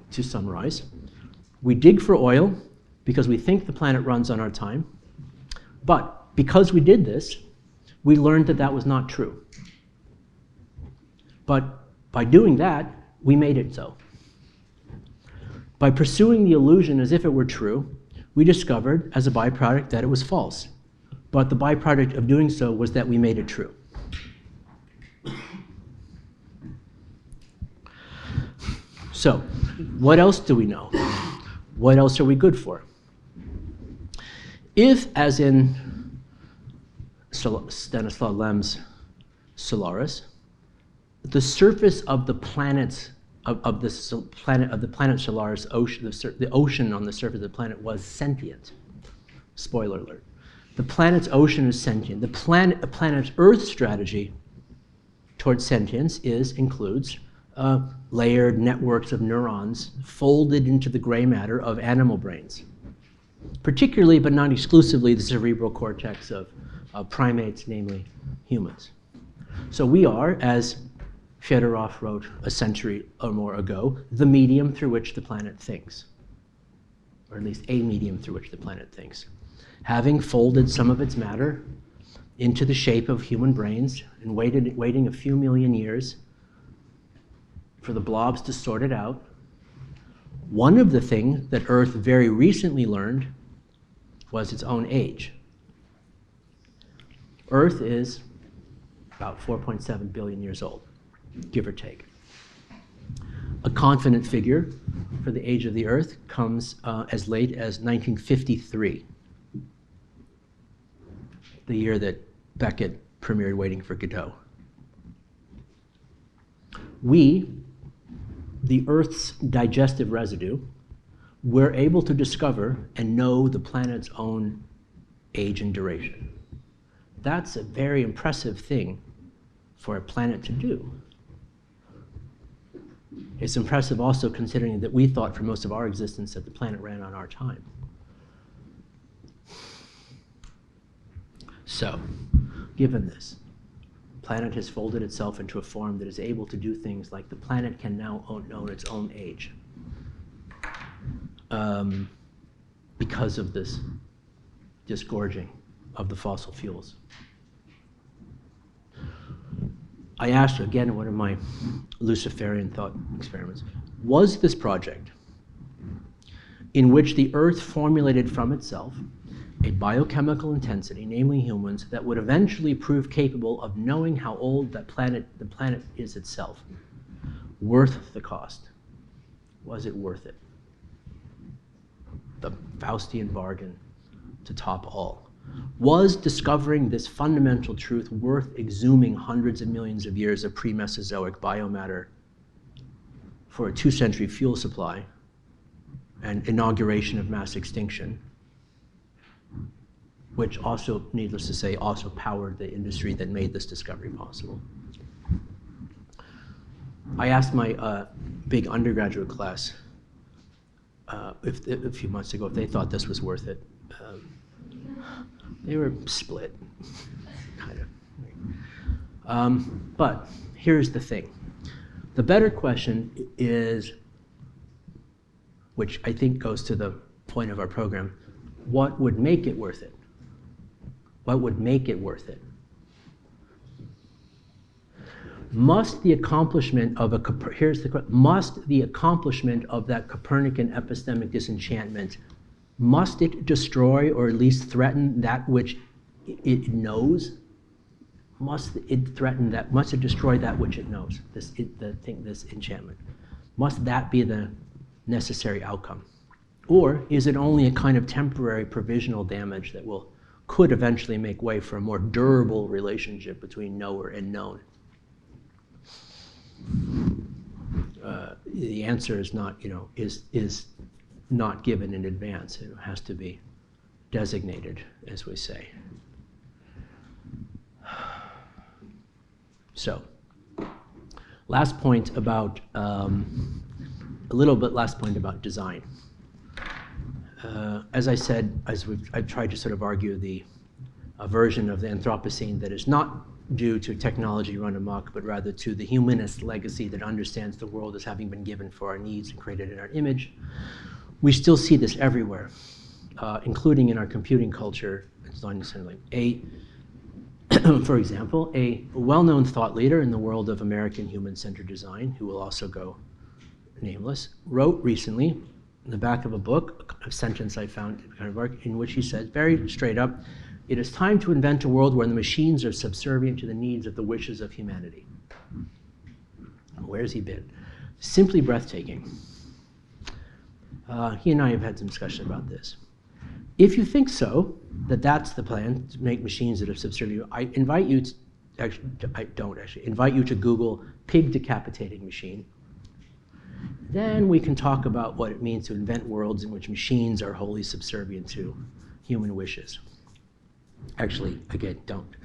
to summarize, we dig for oil because we think the planet runs on our time, but because we did this, we learned that that was not true. But by doing that, we made it so. By pursuing the illusion as if it were true, we discovered as a byproduct that it was false. But the byproduct of doing so was that we made it true. So, what else do we know? What else are we good for? If, as in Stanislaw Lem's Solaris, the surface of the planet's of the planet Solaris ocean, the ocean on the surface of the planet was sentient. Spoiler alert. The planet's ocean is sentient. The planet's Earth strategy towards sentience includes layered networks of neurons folded into the gray matter of animal brains, particularly but not exclusively the cerebral cortex of primates, namely humans. So we are, as Fedorov wrote a century or more ago, the medium through which the planet thinks, or at least a medium through which the planet thinks. Having folded some of its matter into the shape of human brains and waiting a few million years for the blobs to sort it out, one of the things that Earth very recently learned was its own age. Earth is about 4.7 billion years old, give or take. A confident figure for the age of the Earth comes as late as 1953, the year that Beckett premiered Waiting for Godot. We, the Earth's digestive residue, were able to discover and know the planet's own age and duration. That's a very impressive thing for a planet to do. It's impressive also considering that we thought for most of our existence that the planet ran on our time. So, given this, the planet has folded itself into a form that is able to do things like the planet can now know its own age because of this disgorging of the fossil fuels. I asked, again, one of my Luciferian thought experiments, was this project in which the Earth formulated from itself a biochemical intensity, namely humans, that would eventually prove capable of knowing how old the planet is itself, worth the cost? Was it worth it? The Faustian bargain to top all. Was discovering this fundamental truth worth exhuming hundreds of millions of years of pre-Mesozoic biomatter for a 2-century fuel supply and inauguration of mass extinction, which also, needless to say, also powered the industry that made this discovery possible? I asked my big undergraduate class a few months ago if they thought this was worth it. They were split, kind of. But here's the thing. The better question is, which I think goes to the point of our program, what would make it worth it? What would make it worth it? Must the accomplishment of must the accomplishment of that Copernican epistemic disenchantment, must it destroy or at least threaten that which it knows? Must it destroy that which it knows? This enchantment. Must that be the necessary outcome? Or is it only a kind of temporary provisional damage that could eventually make way for a more durable relationship between knower and known? The answer is not, is not given in advance. It has to be designated, as we say. So, last point about last point about design. As I said, I've tried to sort of argue a version of the Anthropocene that is not due to technology run amok, but rather to the humanist legacy that understands the world as having been given for our needs and created in our image. We still see this everywhere, including in our computing culture. For example, a well-known thought leader in the world of American human-centered design, who will also go nameless, wrote recently in the back of a book, a sentence I found in which he said very straight up, "It is time to invent a world where the machines are subservient to the needs of the wishes of humanity." Where's he been? Simply breathtaking. He and I have had some discussion about this. If you think so, that that's the plan, to make machines that are subservient, I invite you to, actually, I don't actually, invite you to Google pig decapitating machine. Then we can talk about what it means to invent worlds in which machines are wholly subservient to human wishes. Actually, again, don't.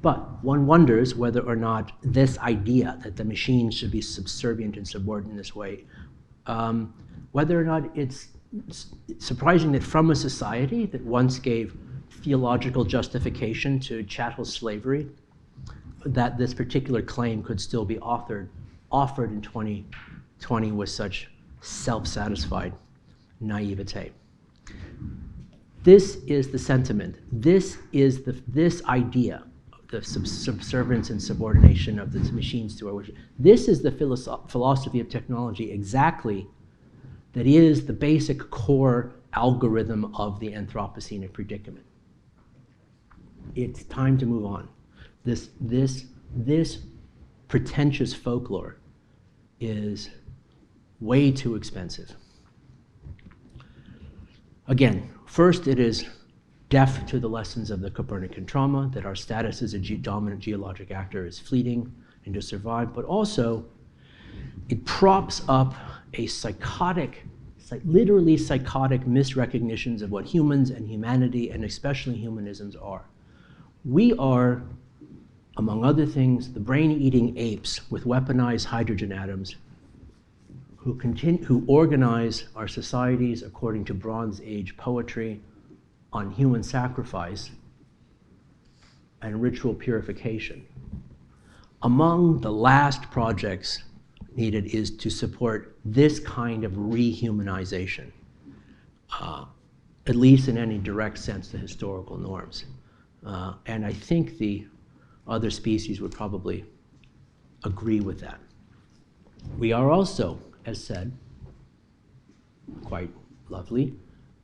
But one wonders whether or not this idea that the machines should be subservient and subordinate in this way, whether or not it's surprising that from a society that once gave theological justification to chattel slavery, that this particular claim could still be offered in 2020 with such self-satisfied naivete. This is the sentiment. This is this idea, the subservience and subordination of the machines to our wishes. This is the philosophy of technology exactly that is the basic core algorithm of the Anthropocenic predicament. It's time to move on. This pretentious folklore is way too expensive. Again, first it is deaf to the lessons of the Copernican trauma, that our status as a dominant geologic actor is fleeting and to survive, but also it props up a literally psychotic misrecognitions of what humans and humanity, and especially humanisms, are. We are, among other things, the brain-eating apes with weaponized hydrogen atoms who organize our societies according to Bronze Age poetry on human sacrifice and ritual purification. Among the last projects needed is to support this kind of rehumanization, at least in any direct sense to historical norms. And I think the other species would probably agree with that. We are also, as said, quite lovely,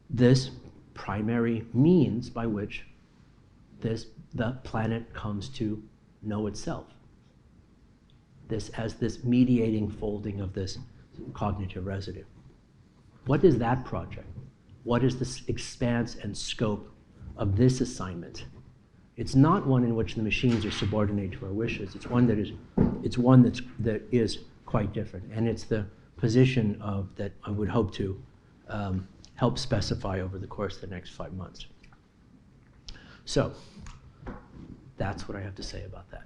this primary means by which the planet comes to know itself. As this mediating folding of this cognitive residue. What is that project? What is the expanse and scope of this assignment? It's not one in which the machines are subordinate to our wishes. It's one that is quite different, and it's the position that I would hope to help specify over the course of the next 5 months. So that's what I have to say about that.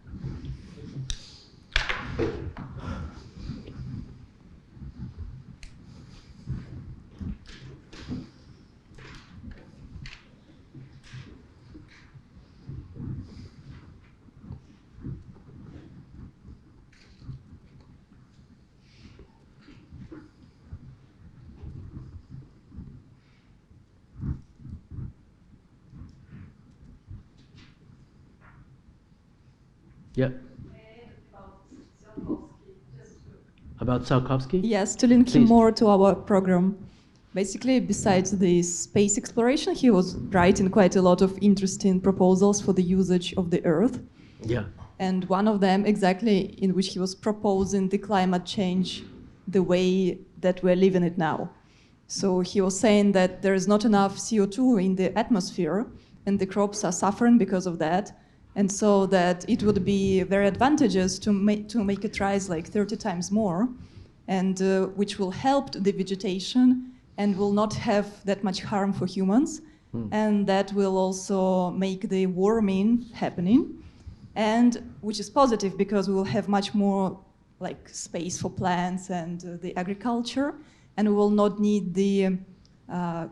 Yep. About Tsiolkovsky? Yes, to link him more to our program. Basically, besides the space exploration, he was writing quite a lot of interesting proposals for the usage of the Earth. Yeah. And one of them, exactly, in which he was proposing the climate change the way that we're living it now. So he was saying that there is not enough CO2 in the atmosphere, and the crops are suffering because of that. And so that it would be very advantageous to make it rise like 30 times more, and which will help the vegetation and will not have that much harm for humans. And that will also make the warming happening, and which is positive because we will have much more like space for plants and the agriculture, and we will not need the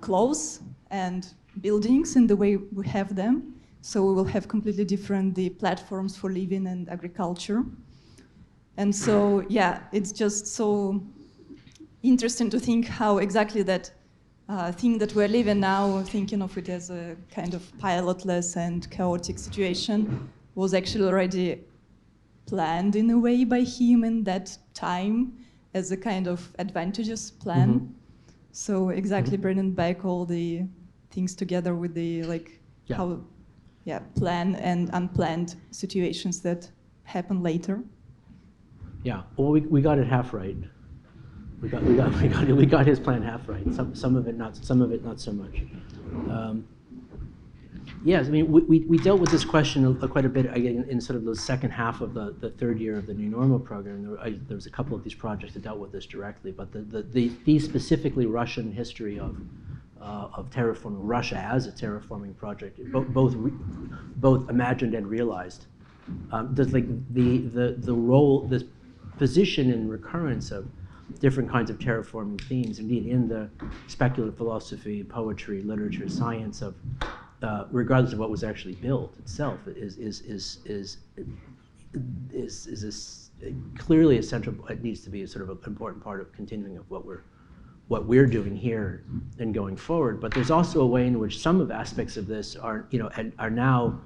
clothes and buildings in the way we have them. So we will have completely different the platforms for living and agriculture. And so, yeah, it's just so interesting to think how exactly that thing that we're living now, thinking of it as a kind of pilotless and chaotic situation, was actually already planned in a way by him in that time as a kind of advantageous plan. Mm-hmm. So exactly bringing back all the things together with the how planned and unplanned situations that happen later. Yeah, well, we got it half right. we got his plan half right. Some of it not so much. Yes, I mean we dealt with this question quite a bit again in sort of the second half of the third year of the New Normal program. There was a couple of these projects that dealt with this directly, but the specifically Russian history of terraforming, Russia as a terraforming project, both imagined and realized. There's like the role, this position and recurrence of different kinds of terraforming themes, indeed in the speculative philosophy, poetry, literature, science of, regardless of what was actually built itself, is clearly essential. It needs to be a sort of an important part of continuing of what we're doing here and going forward. But there's also a way in which some of aspects of this are now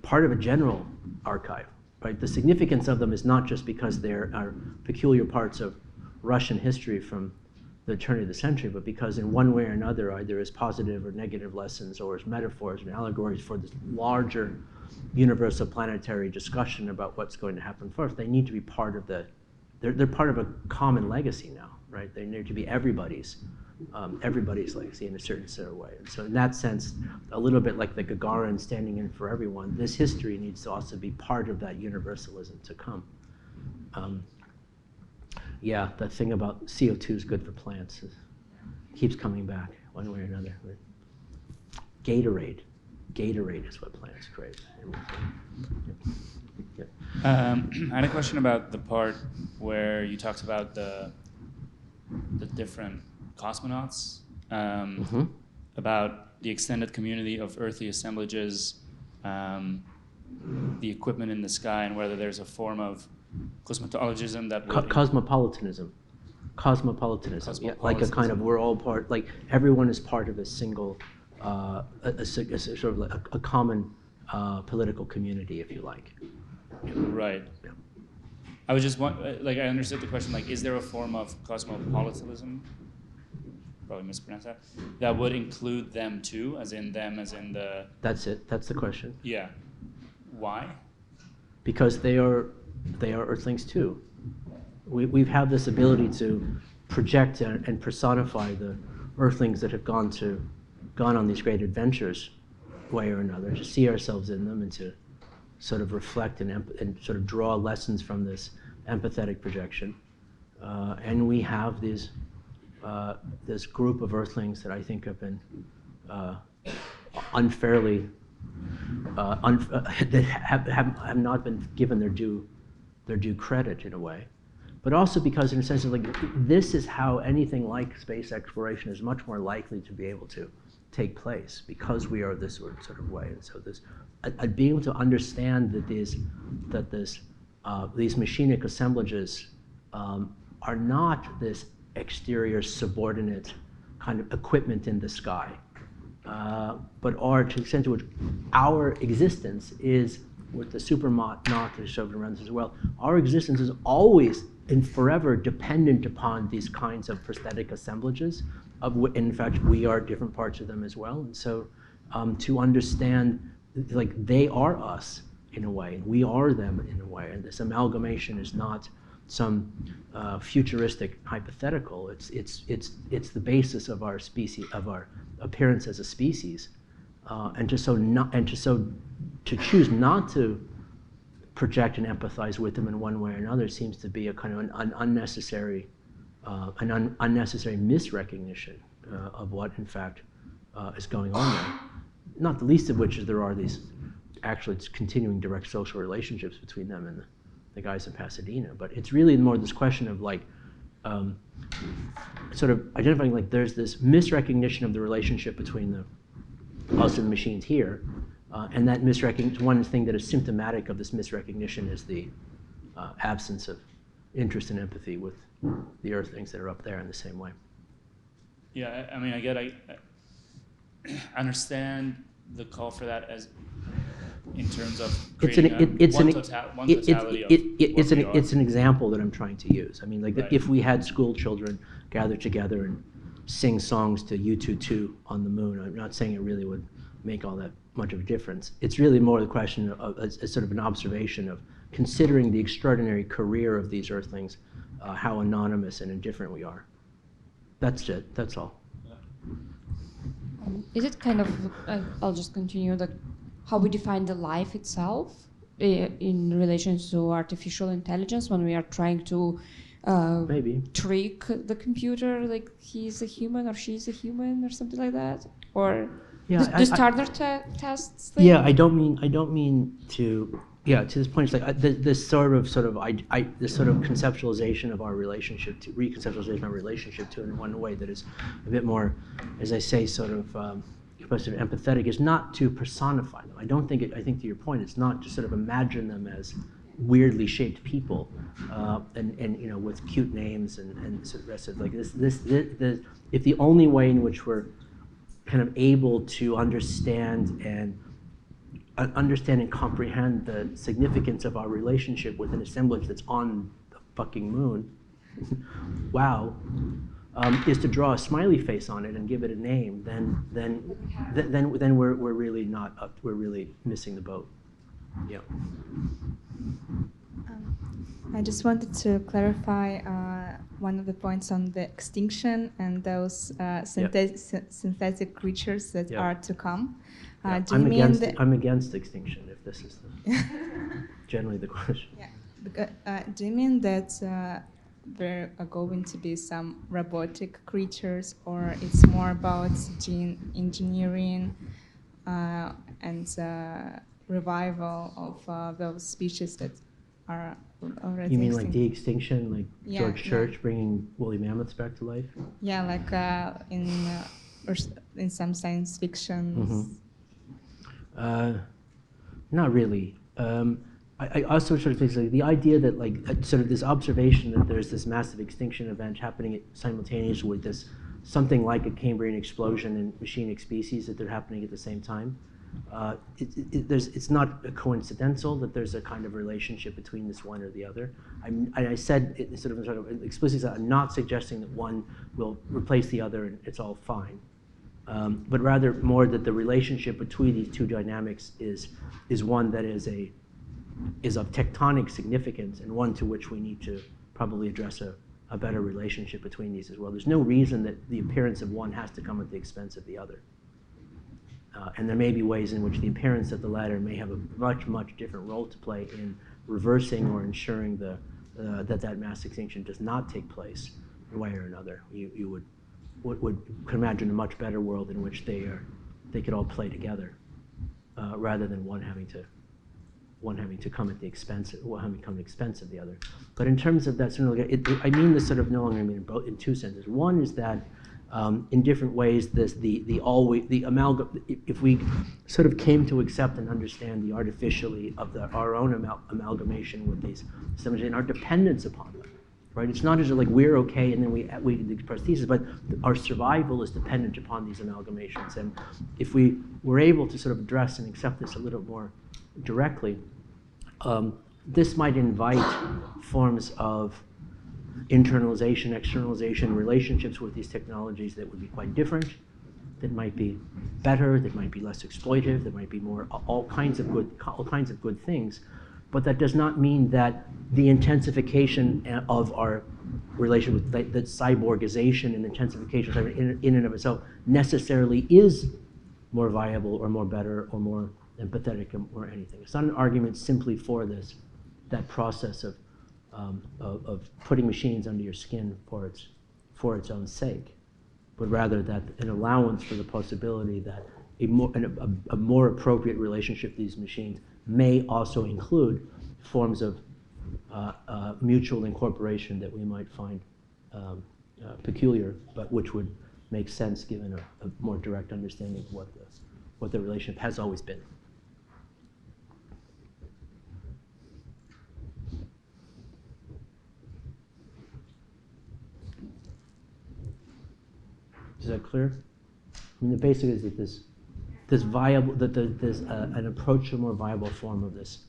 part of a general archive. Right? The significance of them is not just because there are peculiar parts of Russian history from the turn of the century, but because in one way or another, either as positive or negative lessons or as metaphors and allegories for this larger universal planetary discussion about what's going to happen first, they need to be part of they're part of a common legacy now, right? They need to be everybody's legacy in a certain sort of way. And so in that sense, a little bit like the Gagarin standing in for everyone, this history needs to also be part of that universalism to come. Yeah, that thing about CO2 is good for plants keeps coming back one way or another. Gatorade is what plants crave. Yeah. I had a question about the part where you talked about the different cosmonauts, about the extended community of earthly assemblages, the equipment in the sky, and whether there's a form of cosmetologism that would cosmopolitanism. Yeah, like a kind of we're all part, like everyone is part of a single, a sort of like a common political community, if you like. Right. Yeah. I was just like I understood the question. Like, is there a form of cosmopolitanism? Probably mispronounced that would include them too, as in them, as in the. That's it. That's the question. Yeah. Why? Because they are Earthlings too. We have this ability to project and personify the Earthlings that have gone on these great adventures, way or another, to see ourselves in them and to sort of reflect and sort of draw lessons from this empathetic projection. And we have this group of Earthlings that I think have been unfairly that have not been given their due credit in a way, but also because in a sense of like this is how anything like space exploration is much more likely to be able to take place because we are this sort of way. And so this being able to understand that these machinic assemblages are not this exterior subordinate kind of equipment in the sky, but are to the extent to which our existence is, with the supernaut that showed around as well, our existence is always and forever dependent upon these kinds of prosthetic assemblages, in fact, we are different parts of them as well. And so to understand, like, they are us in a way, and we are them in a way, and this amalgamation is not some futuristic hypothetical. It's the basis of our species, of our appearance as a species, and to choose not to project and empathize with them in one way or another seems to be a kind of an unnecessary misrecognition of what in fact is going on there. Not the least of which is there are these actually continuing direct social relationships between them and the guys in Pasadena. But it's really more this question of like sort of identifying like there's this misrecognition of the relationship between us and the machines here, and that misrecognition, one thing that is symptomatic of this misrecognition is the absence of interest and empathy with the Earthlings that are up there in the same way. Yeah, I mean, I understand the call for that as in terms of creating it's an example that I'm trying to use. I mean, like right. If we had school children gather together and sing songs to U2 on the moon, I'm not saying it really would make all that much of a difference. It's really more the question of a sort of an observation of considering the extraordinary career of these Earthlings how anonymous and indifferent we are. That's it. That's all. Is it kind of, I'll just continue, how we define the life itself in relation to artificial intelligence when we are trying to Maybe trick the computer like he's a human or she's a human or something like that? Or the starter tests thing? Yeah, I don't mean to. Yeah, to this point, it's like this sort of this sort of conceptualization of our relationship, to reconceptualization of our relationship to it in one way that is a bit more, as I say, sort of expressive, empathetic, is not to personify them. I don't think it. I think to your point, it's not to sort of imagine them as weirdly shaped people, and you know, with cute names and sort of rest of like this. If the only way in which we're kind of able to understand and comprehend the significance of our relationship with an assemblage that's on the fucking moon, wow, is to draw a smiley face on it and give it a name, then we're really not up, we're really missing the boat. Yeah. I just wanted to clarify one of the points on the extinction and those synthetic creatures that are to come. Do you mean I'm against extinction, if this is generally the question. Yeah. Do you mean that there are going to be some robotic creatures, or it's more about gene engineering and revival of those species that are already You mean extinct? like de-extinction, like George Church bringing woolly mammoths back to life? Yeah, like in some science fiction. Not really. I also sort of think like the idea that like sort of this observation that there's this massive extinction event happening simultaneously with this something like a Cambrian explosion in machinic species, that they're happening at the same time. It's not coincidental that there's a kind of relationship between this one or the other. I said it sort of explicitly, I'm not suggesting that one will replace the other and it's all fine. But rather more that the relationship between these two dynamics is one that is of tectonic significance, and one to which we need to probably address a better relationship between these as well. There's no reason that the appearance of one has to come at the expense of the other. And there may be ways in which the appearance of the latter may have a much, much different role to play in reversing or ensuring that mass extinction does not take place in one way or another. You could imagine a much better world in which they could all play together, rather than one having to come at the expense of the other. But in terms of that, I mean this sort of no longer in two senses. One is that in different ways, if we sort of came to accept and understand the artificially of our own amalgamation with these systems and our dependence upon them. Right? It's not as if like we're okay and then we express thesis, but our survival is dependent upon these amalgamations. And if we were able to sort of address and accept this a little more directly, this might invite forms of internalization, externalization, relationships with these technologies that would be quite different, that might be better, that might be less exploitive, that might be more all kinds of good things. But that does not mean that the intensification of our relation with the cyborgization and intensification in and of itself necessarily is more viable or more better or more empathetic or anything. It's not an argument simply for that process of putting machines under your skin for its own sake, but rather that an allowance for the possibility that a more appropriate relationship with these machines may also include forms of mutual incorporation that we might find peculiar, but which would make sense given a more direct understanding of what the relationship has always been. Is that clear? I mean, the basic is that there's an approach to a more viable form of this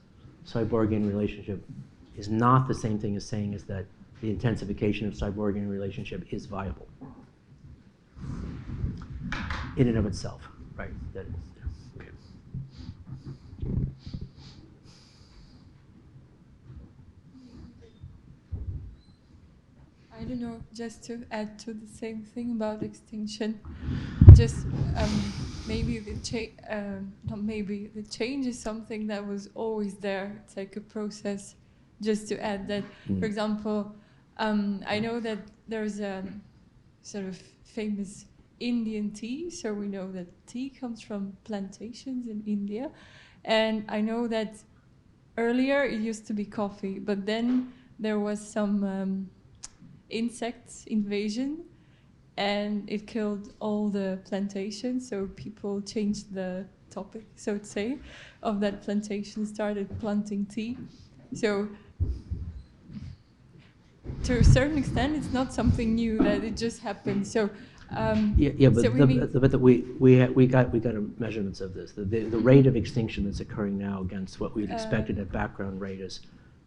cyborgian relationship is not the same thing as saying is that the intensification of cyborgian relationship is viable in and of itself, right? Okay. just to add to the same thing about extinction, just maybe the change is something that was always there. It's like a process. Just to add that, for example, I know that there's a sort of famous Indian tea, so we know that tea comes from plantations in India, and I know that earlier it used to be coffee, but then there was some insect invasion and it killed all the plantations, so people changed the topic, so to say, of that plantation, started planting tea. So to a certain extent it's not something new, that it just happened. So but we got measurements of this. The rate of extinction that's occurring now against what we'd expected at background rate is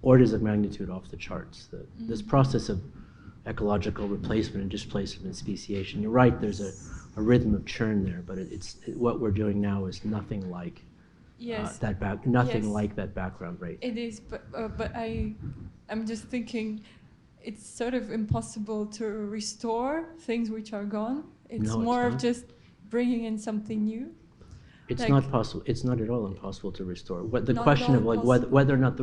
orders of magnitude off the charts. This process of ecological replacement and displacement and speciation, you're right, there's a rhythm of churn there, but what we're doing now is nothing like like that background rate. It is, but I'm just thinking it's sort of impossible to restore things which are gone. It's more of just bringing in something new. It's not possible. It's not at all impossible to restore. The question of whether or not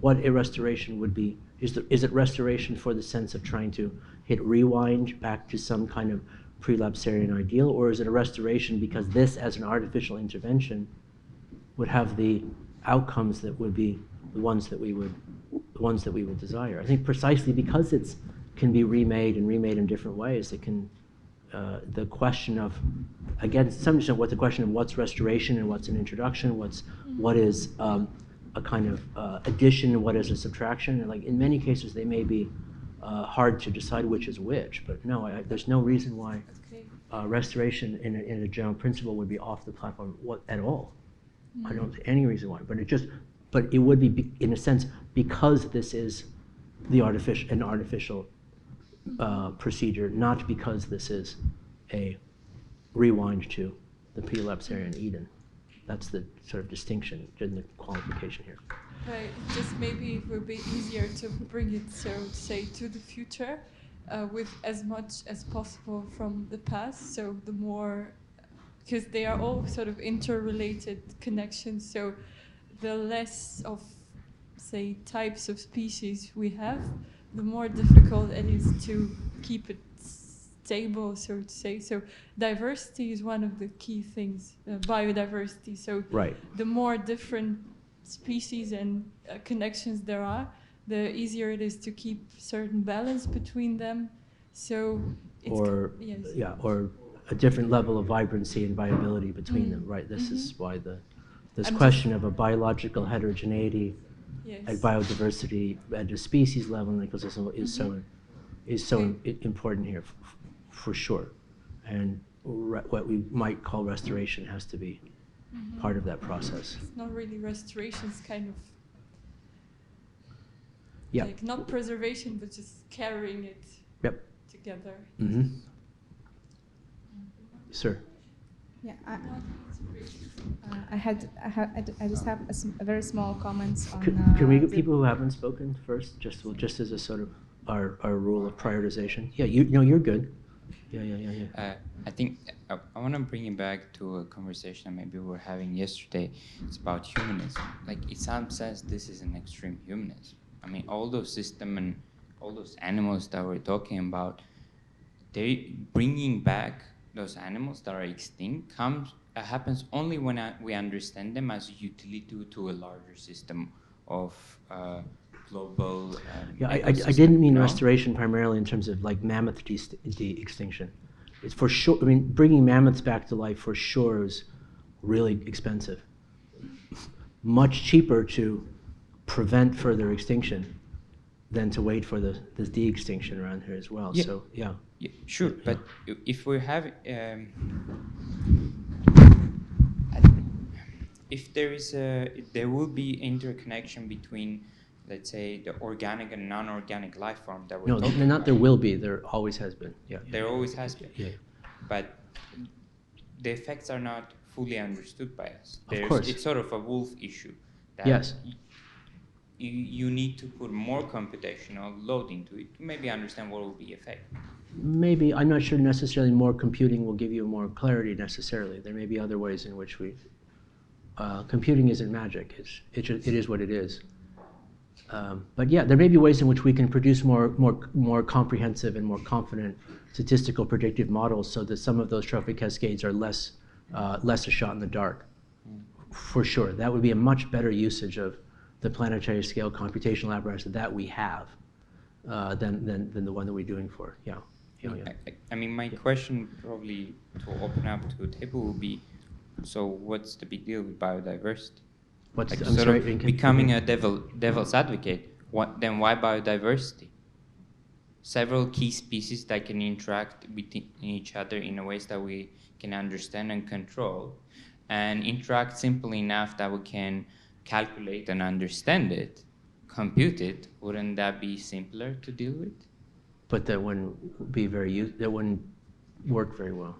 what a restoration would be, is it restoration for the sense of trying to hit rewind back to some kind of pre-lapsarian ideal, or is it a restoration because this, as an artificial intervention, would have the outcomes that would be the ones that we would desire? I think precisely because it can be remade in different ways, it can. The question of, again, to some extent, the question of what's restoration and what's an introduction, what is a kind of addition and what is a subtraction. And like in many cases, they may be hard to decide which is which. But no, there's no reason why restoration in a general principle would be off the platform at all. I don't see any reason why. But it would be in a sense because this is an artificial procedure, not because this is a rewind to the pre-lapsarian Eden. That's the sort of distinction in the qualification here. Right. Just maybe it would be easier to bring it, so to say, to the future with as much as possible from the past. So the more, because they are all sort of interrelated connections. So the less of, say, types of species we have, the more difficult it is to keep it stable, so to say. So diversity is one of the key things, biodiversity. So the more different species and connections there are, the easier it is to keep certain balance between them. So or a different level of vibrancy and viability between them, right? This is why this question of a biological heterogeneity at biodiversity at a species level in ecosystem is so important here, for sure. And what we might call restoration has to be part of that process. It's not really restoration, it's kind of like not preservation, but just carrying it together. Sir. Yeah, I just have a very small comments on. Can we get people who haven't spoken first, just as a sort of our rule of prioritization? Yeah, you're good. Yeah. I think I want to bring it back to a conversation maybe we were having yesterday. It's about humanism. Like in some sense, this is an extreme humanism. I mean, all those systems and all those animals that we're talking about, they bringing back those animals that are extinct happens only when we understand them as a utility to a larger system of global. I didn't mean restoration primarily in terms of like mammoth de-extinction. It's for sure. I mean, bringing mammoths back to life for sure is really expensive. Much cheaper to prevent further extinction than to wait for this de-extinction around here as well. Yeah. So yeah. Sure, but if we have, if there will be interconnection between, let's say, the organic and non-organic life form that we're talking about. There will be. There always has been. Yeah. There always has been. Yeah. But the effects are not fully understood by us. Of course. It's sort of a wolf issue. That yes. you need to put more computational load into it to maybe understand what will be effect. Maybe, I'm not sure necessarily more computing will give you more clarity necessarily. There may be other ways in which we, computing isn't magic, it is what it is. But yeah, there may be ways in which we can produce more comprehensive and more confident statistical predictive models so that some of those trophic cascades are less a shot in the dark. For sure, that would be a much better usage of the planetary scale computational apparatus that we have than the one that we're doing for, yeah. I mean, my question probably to open up to a table would be, so what's the big deal with biodiversity? Like I'm sort sorry, of becoming a devil's advocate, then why biodiversity? Several key species that can interact with each other in a ways that we can understand and control, and interact simply enough that we can calculate and understand it, compute it. Wouldn't that be simpler to deal with? But that wouldn't be that wouldn't work very well.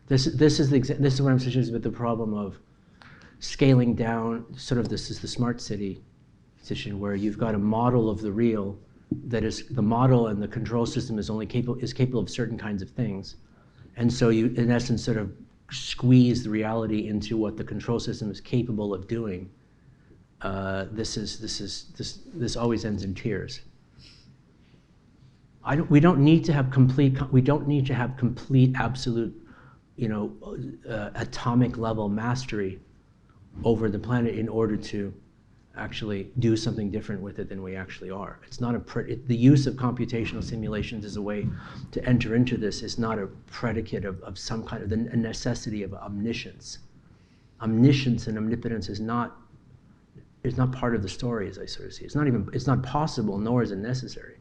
This is what I'm suggesting about the problem of scaling down. This is the smart city position where you've got a model of the real that is the model, and the control system is capable of certain kinds of things, and so you in essence sort of squeeze the reality into what the control system is capable of doing. This always ends in tears. We don't need to have complete absolute, atomic level mastery over the planet in order to actually do something different with it than we actually are. It's not the use of computational simulations as a way to enter into this is not a predicate of some kind of a necessity of omniscience. Omniscience and omnipotence is not part of the story, as I sort of see. It's not possible, nor is it necessary.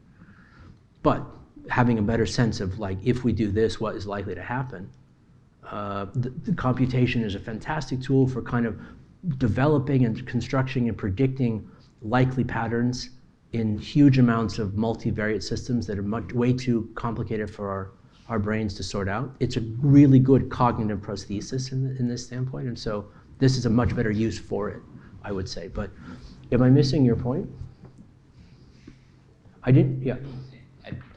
But having a better sense of, like, if we do this, what is likely to happen, the computation is a fantastic tool for kind of developing and constructing and predicting likely patterns in huge amounts of multivariate systems that are way too complicated for our brains to sort out. It's a really good cognitive prosthesis in this standpoint, and so this is a much better use for it, I would say. But am I missing your point? I didn't, yeah.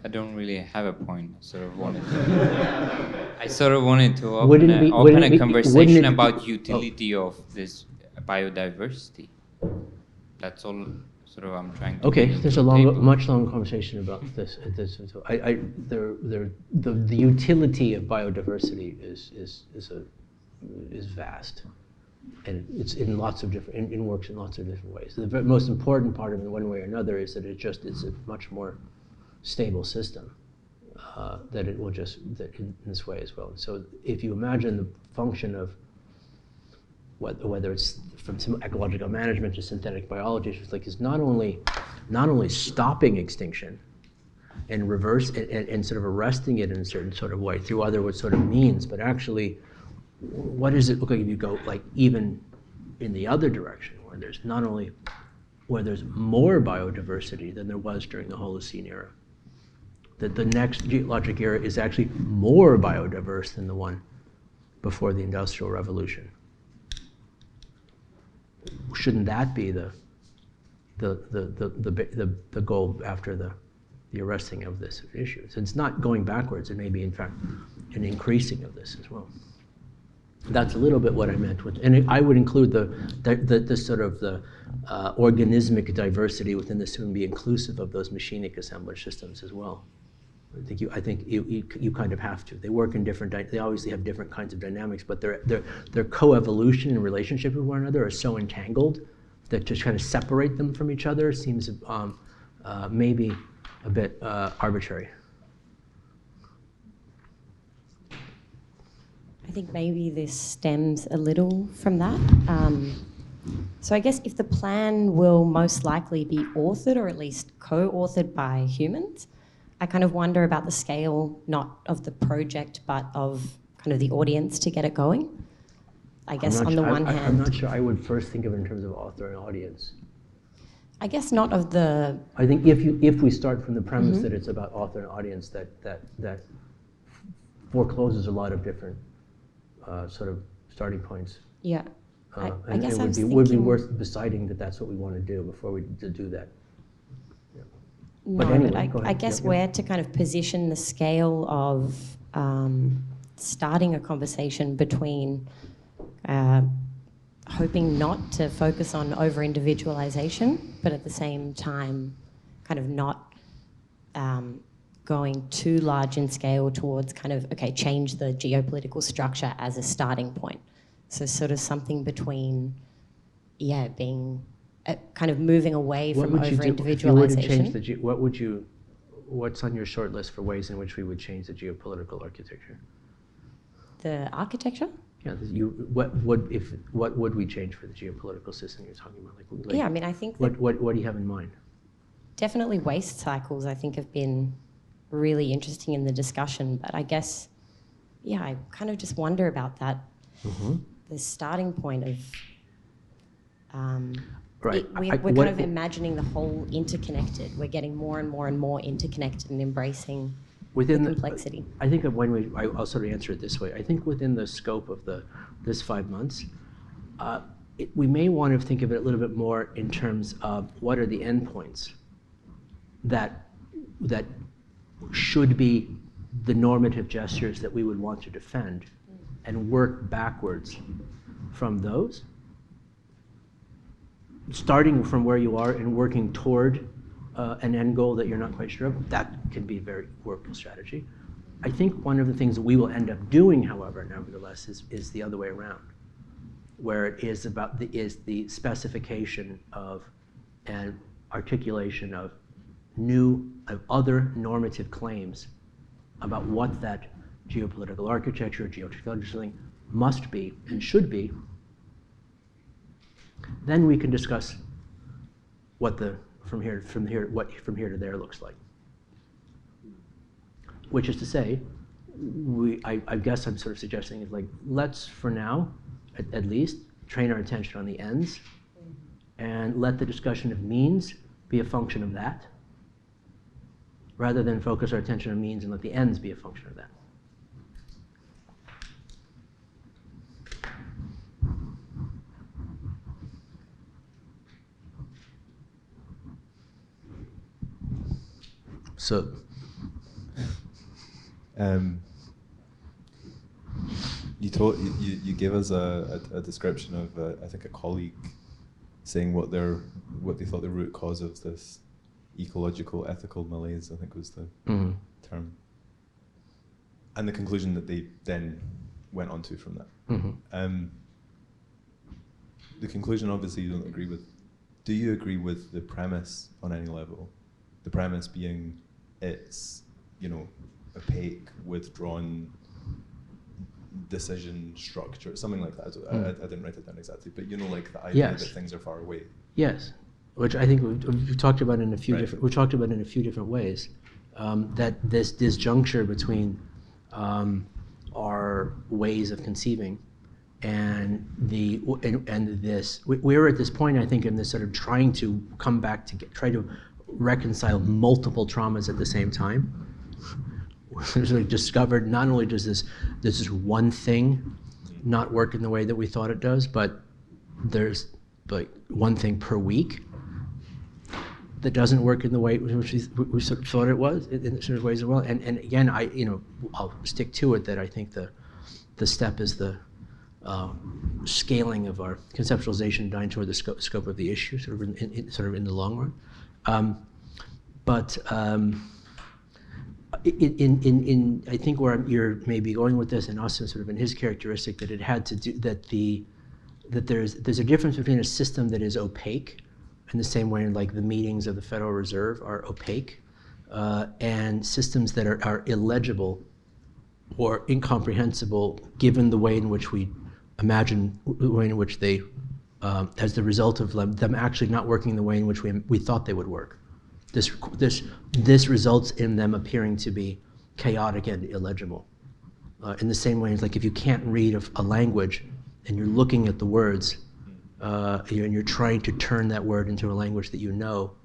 I don't really have a point. I sort of wanted to open a conversation about utility of this biodiversity. That's all sort of I'm trying to. Okay, there's much longer conversation about this. The utility of biodiversity is vast, and it's in lots of different. It works in lots of different ways. The most important part of it, one way or another, is that it's a much more stable system, that it will in this way as well. And so if you imagine the function of whether it's from ecological management to synthetic biology, it's not only stopping extinction and and sort of arresting it in a certain sort of way through other sort of means, but actually, what does it look like if you go even in the other direction, where there's more biodiversity than there was during the Holocene era? That the next geologic era is actually more biodiverse than the one before the Industrial Revolution. Shouldn't that be the goal after the arresting of this issue? So it's not going backwards. It may be, in fact, an increasing of this as well. That's a little bit what I meant with, and I would include the sort of the organismic diversity within this to be inclusive of those machinic assemblage systems as well. I think you kind of have to. They work in they obviously have different kinds of dynamics, but their coevolution and relationship with one another are so entangled that to kind of separate them from each other seems maybe a bit arbitrary. I think maybe this stems a little from that. So I guess if the plan will most likely be authored, or at least co-authored by humans, I kind of wonder about the scale, not of the project, but of kind of the audience to get it going. I guess on the one hand... I'm not sure I would first think of it in terms of author and audience. I guess not of the... I think if we start from the premise that it's about author and audience, that forecloses a lot of different sort of starting points. Yeah. I guess I was would be thinking- worth deciding that that's what we want to do before we do that. No, But but anyway, go ahead. I guess Yeah, yeah. where to kind of position the scale of starting a conversation between hoping not to focus on over-individualization, but at the same time kind of not going too large in scale towards kind of, okay, change the geopolitical structure as a starting point. So sort of something between, yeah, being kind of moving away What from would you do if you were to over-individualization. change what's on your short list for ways in which we would change the geopolitical architecture? The architecture? Yeah, what would we change for the geopolitical system you're talking about? Like Yeah, I mean, I think what do you have in mind? definitely waste cycles, I think, have been really interesting in the discussion. But I guess, yeah, I kind of just wonder about that. Mm-hmm. The starting point of Right. we're kind of imagining the whole interconnected. We're getting more and more and more interconnected and embracing within the complexity. I think of I'll sort of answer it this way. I think within the scope of this 5 months, we may want to think of it a little bit more in terms of what are the endpoints that should be the normative gestures that we would want to defend, and work backwards from those, starting from where you are and working toward an end goal that you're not quite sure of. That can be a very workable strategy. I think one of the things that we will end up doing, however, nevertheless, is the other way around, where it is about the specification of and articulation of other normative claims about what that geopolitical architecture, geotechnology must be and should be. Then we can discuss what from here to there looks like. Which is to say, I guess I'm sort of suggesting is like, let's for now, at least, train our attention on the ends, and let the discussion of means be a function of that, rather than focus our attention on means and let the ends be a function of that. So, you gave us a description of I think a colleague saying what they thought the root cause of this ecological ethical malaise, I think was the term, and the conclusion that they then went on to from that. The conclusion obviously you don't agree with. Do you agree with the premise on any level? The premise being it's, opaque, withdrawn decision structure, something like that. I didn't write it down exactly, but like the idea that things are far away. Yes, which I think we've talked about in a few Right. we talked about in a few different ways. That this disjuncture between our ways of conceiving and we're at this point, I think, in this sort of trying to come back to try to reconcile multiple traumas at the same time. We discovered not only does this one thing not work in the way that we thought it does, but there's like one thing per week that doesn't work in the way which we sort of thought it was in certain ways as well. And again, I'll stick to it that I think the step is the scaling of our conceptualization down toward the scope of the issue, sort of in the long run. I think where you're maybe going with this, and also sort of in his characteristic, that it had to do that there's a difference between a system that is opaque, in the same way like the meetings of the Federal Reserve are opaque, and systems that are illegible or incomprehensible given the way in which we imagine, the way in which they, as the result of them actually not working the way in which we thought they would work. This results in them appearing to be chaotic and illegible. In the same way as like if you can't read a language and you're looking at the words and you're trying to turn that word into a language that you know,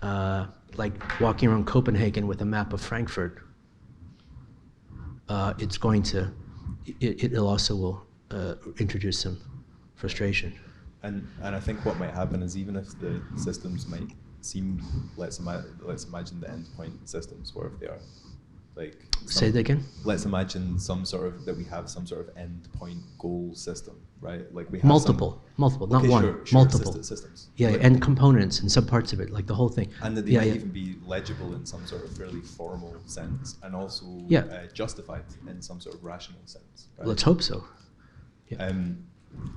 like walking around Copenhagen with a map of Frankfurt, it also will introduce some frustration. And I think what might happen is even if the systems might seem, let's imagine the endpoint systems, wherever they are. Like Say that again? Let's imagine that we have some sort of endpoint goal system, right? Like we have multiple, not one, sure, multiple systems. Yeah, like, and components and some parts of it, like the whole thing. And that they might even be legible in some sort of fairly formal sense, and also justified in some sort of rational sense. Right? Let's hope so. Yeah.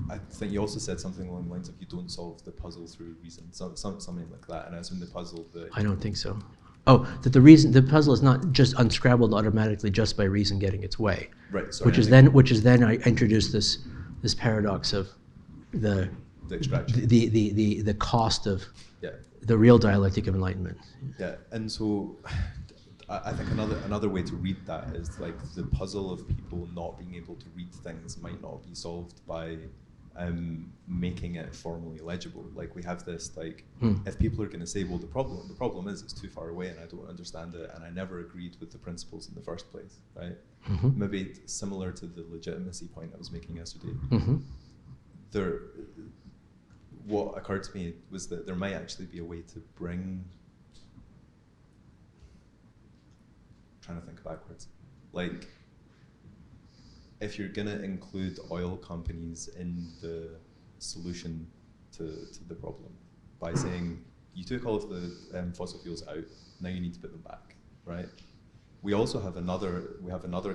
I think you also said something along the lines of you don't solve the puzzle through reason, something like that. And I assume the puzzle. I don't think so. Oh, that the puzzle is not just unscrambled automatically just by reason getting its way. Right. Sorry, which is then I introduced this paradox of the extraction, the cost of the real dialectic of enlightenment. Yeah, and so I think another way to read that is like the puzzle of people not being able to read things might not be solved by making it formally legible. Like we have this if people are going to say, well, the problem is it's too far away and I don't understand it and I never agreed with the principles in the first place, right? Mm-hmm. Maybe it's similar to the legitimacy point I was making yesterday. Mm-hmm. What occurred to me was that there might actually be a way to bring, trying to think backwards, like if you're going to include oil companies in the solution to the problem by saying you took all of the fossil fuels out, now you need to put them back, right? We also have another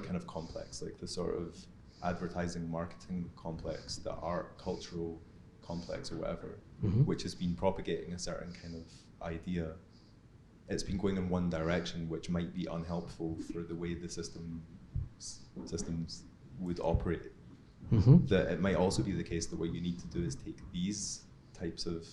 kind of complex, like the sort of advertising marketing complex, the art cultural complex or whatever, mm-hmm. which has been propagating a certain kind of idea. It's been going in one direction, which might be unhelpful for the way the systems would operate. Mm-hmm. That it might also be the case that what you need to do is take these types of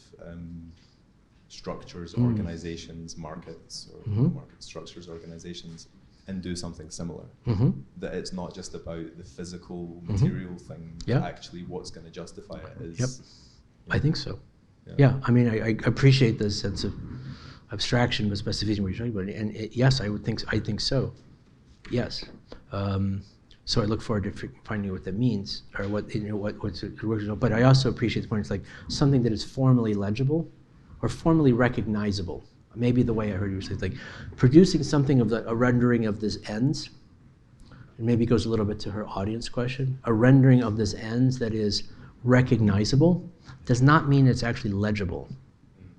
structures, organizations, markets, or market structures, organizations, and do something similar. Mm-hmm. That it's not just about the physical material thing, but actually what's going to justify it is. Yep. I think so. Yeah, I mean, I appreciate the sense of abstraction with specificity what you're talking about, and yes, I think so. Yes. So I look forward to finding out what that means, or what's original. But I also appreciate the point. It's like something that is formally legible, or formally recognizable. Maybe the way I heard you say, like producing something of a rendering of this ends. And maybe it goes a little bit to her audience question. A rendering of this ends that is recognizable does not mean it's actually legible.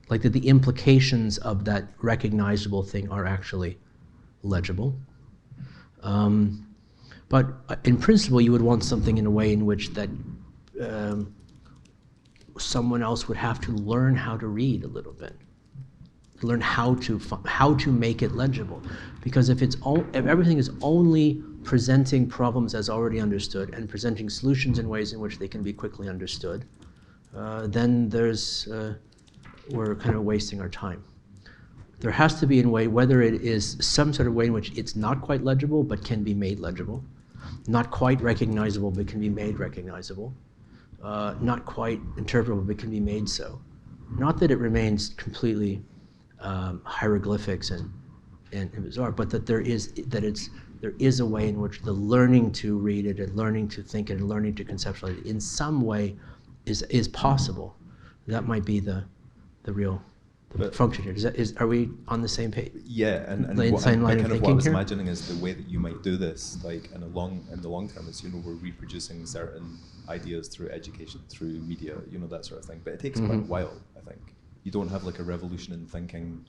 Like that the implications of that recognizable thing are actually legible. But in principle, you would want something in a way in which that someone else would have to learn how to read a little bit, learn how to make it legible. Because if everything is only presenting problems as already understood and presenting solutions in ways in which they can be quickly understood, then we're kind of wasting our time. There has to be a way, whether it is some sort of way in which it's not quite legible but can be made legible, not quite recognizable but can be made recognizable, not quite interpretable but can be made so. Not that it remains completely hieroglyphics and bizarre, but that there is a way in which the learning to read it and learning to think it and learning to conceptualize it in some way is possible. That might be the real function here. Are we on the same page? Yeah, and what I was imagining is the way that you might do this, like in the long term, is we're reproducing certain ideas through education, through media, that sort of thing. But it takes quite a while, I think. You don't have like a revolution in thinking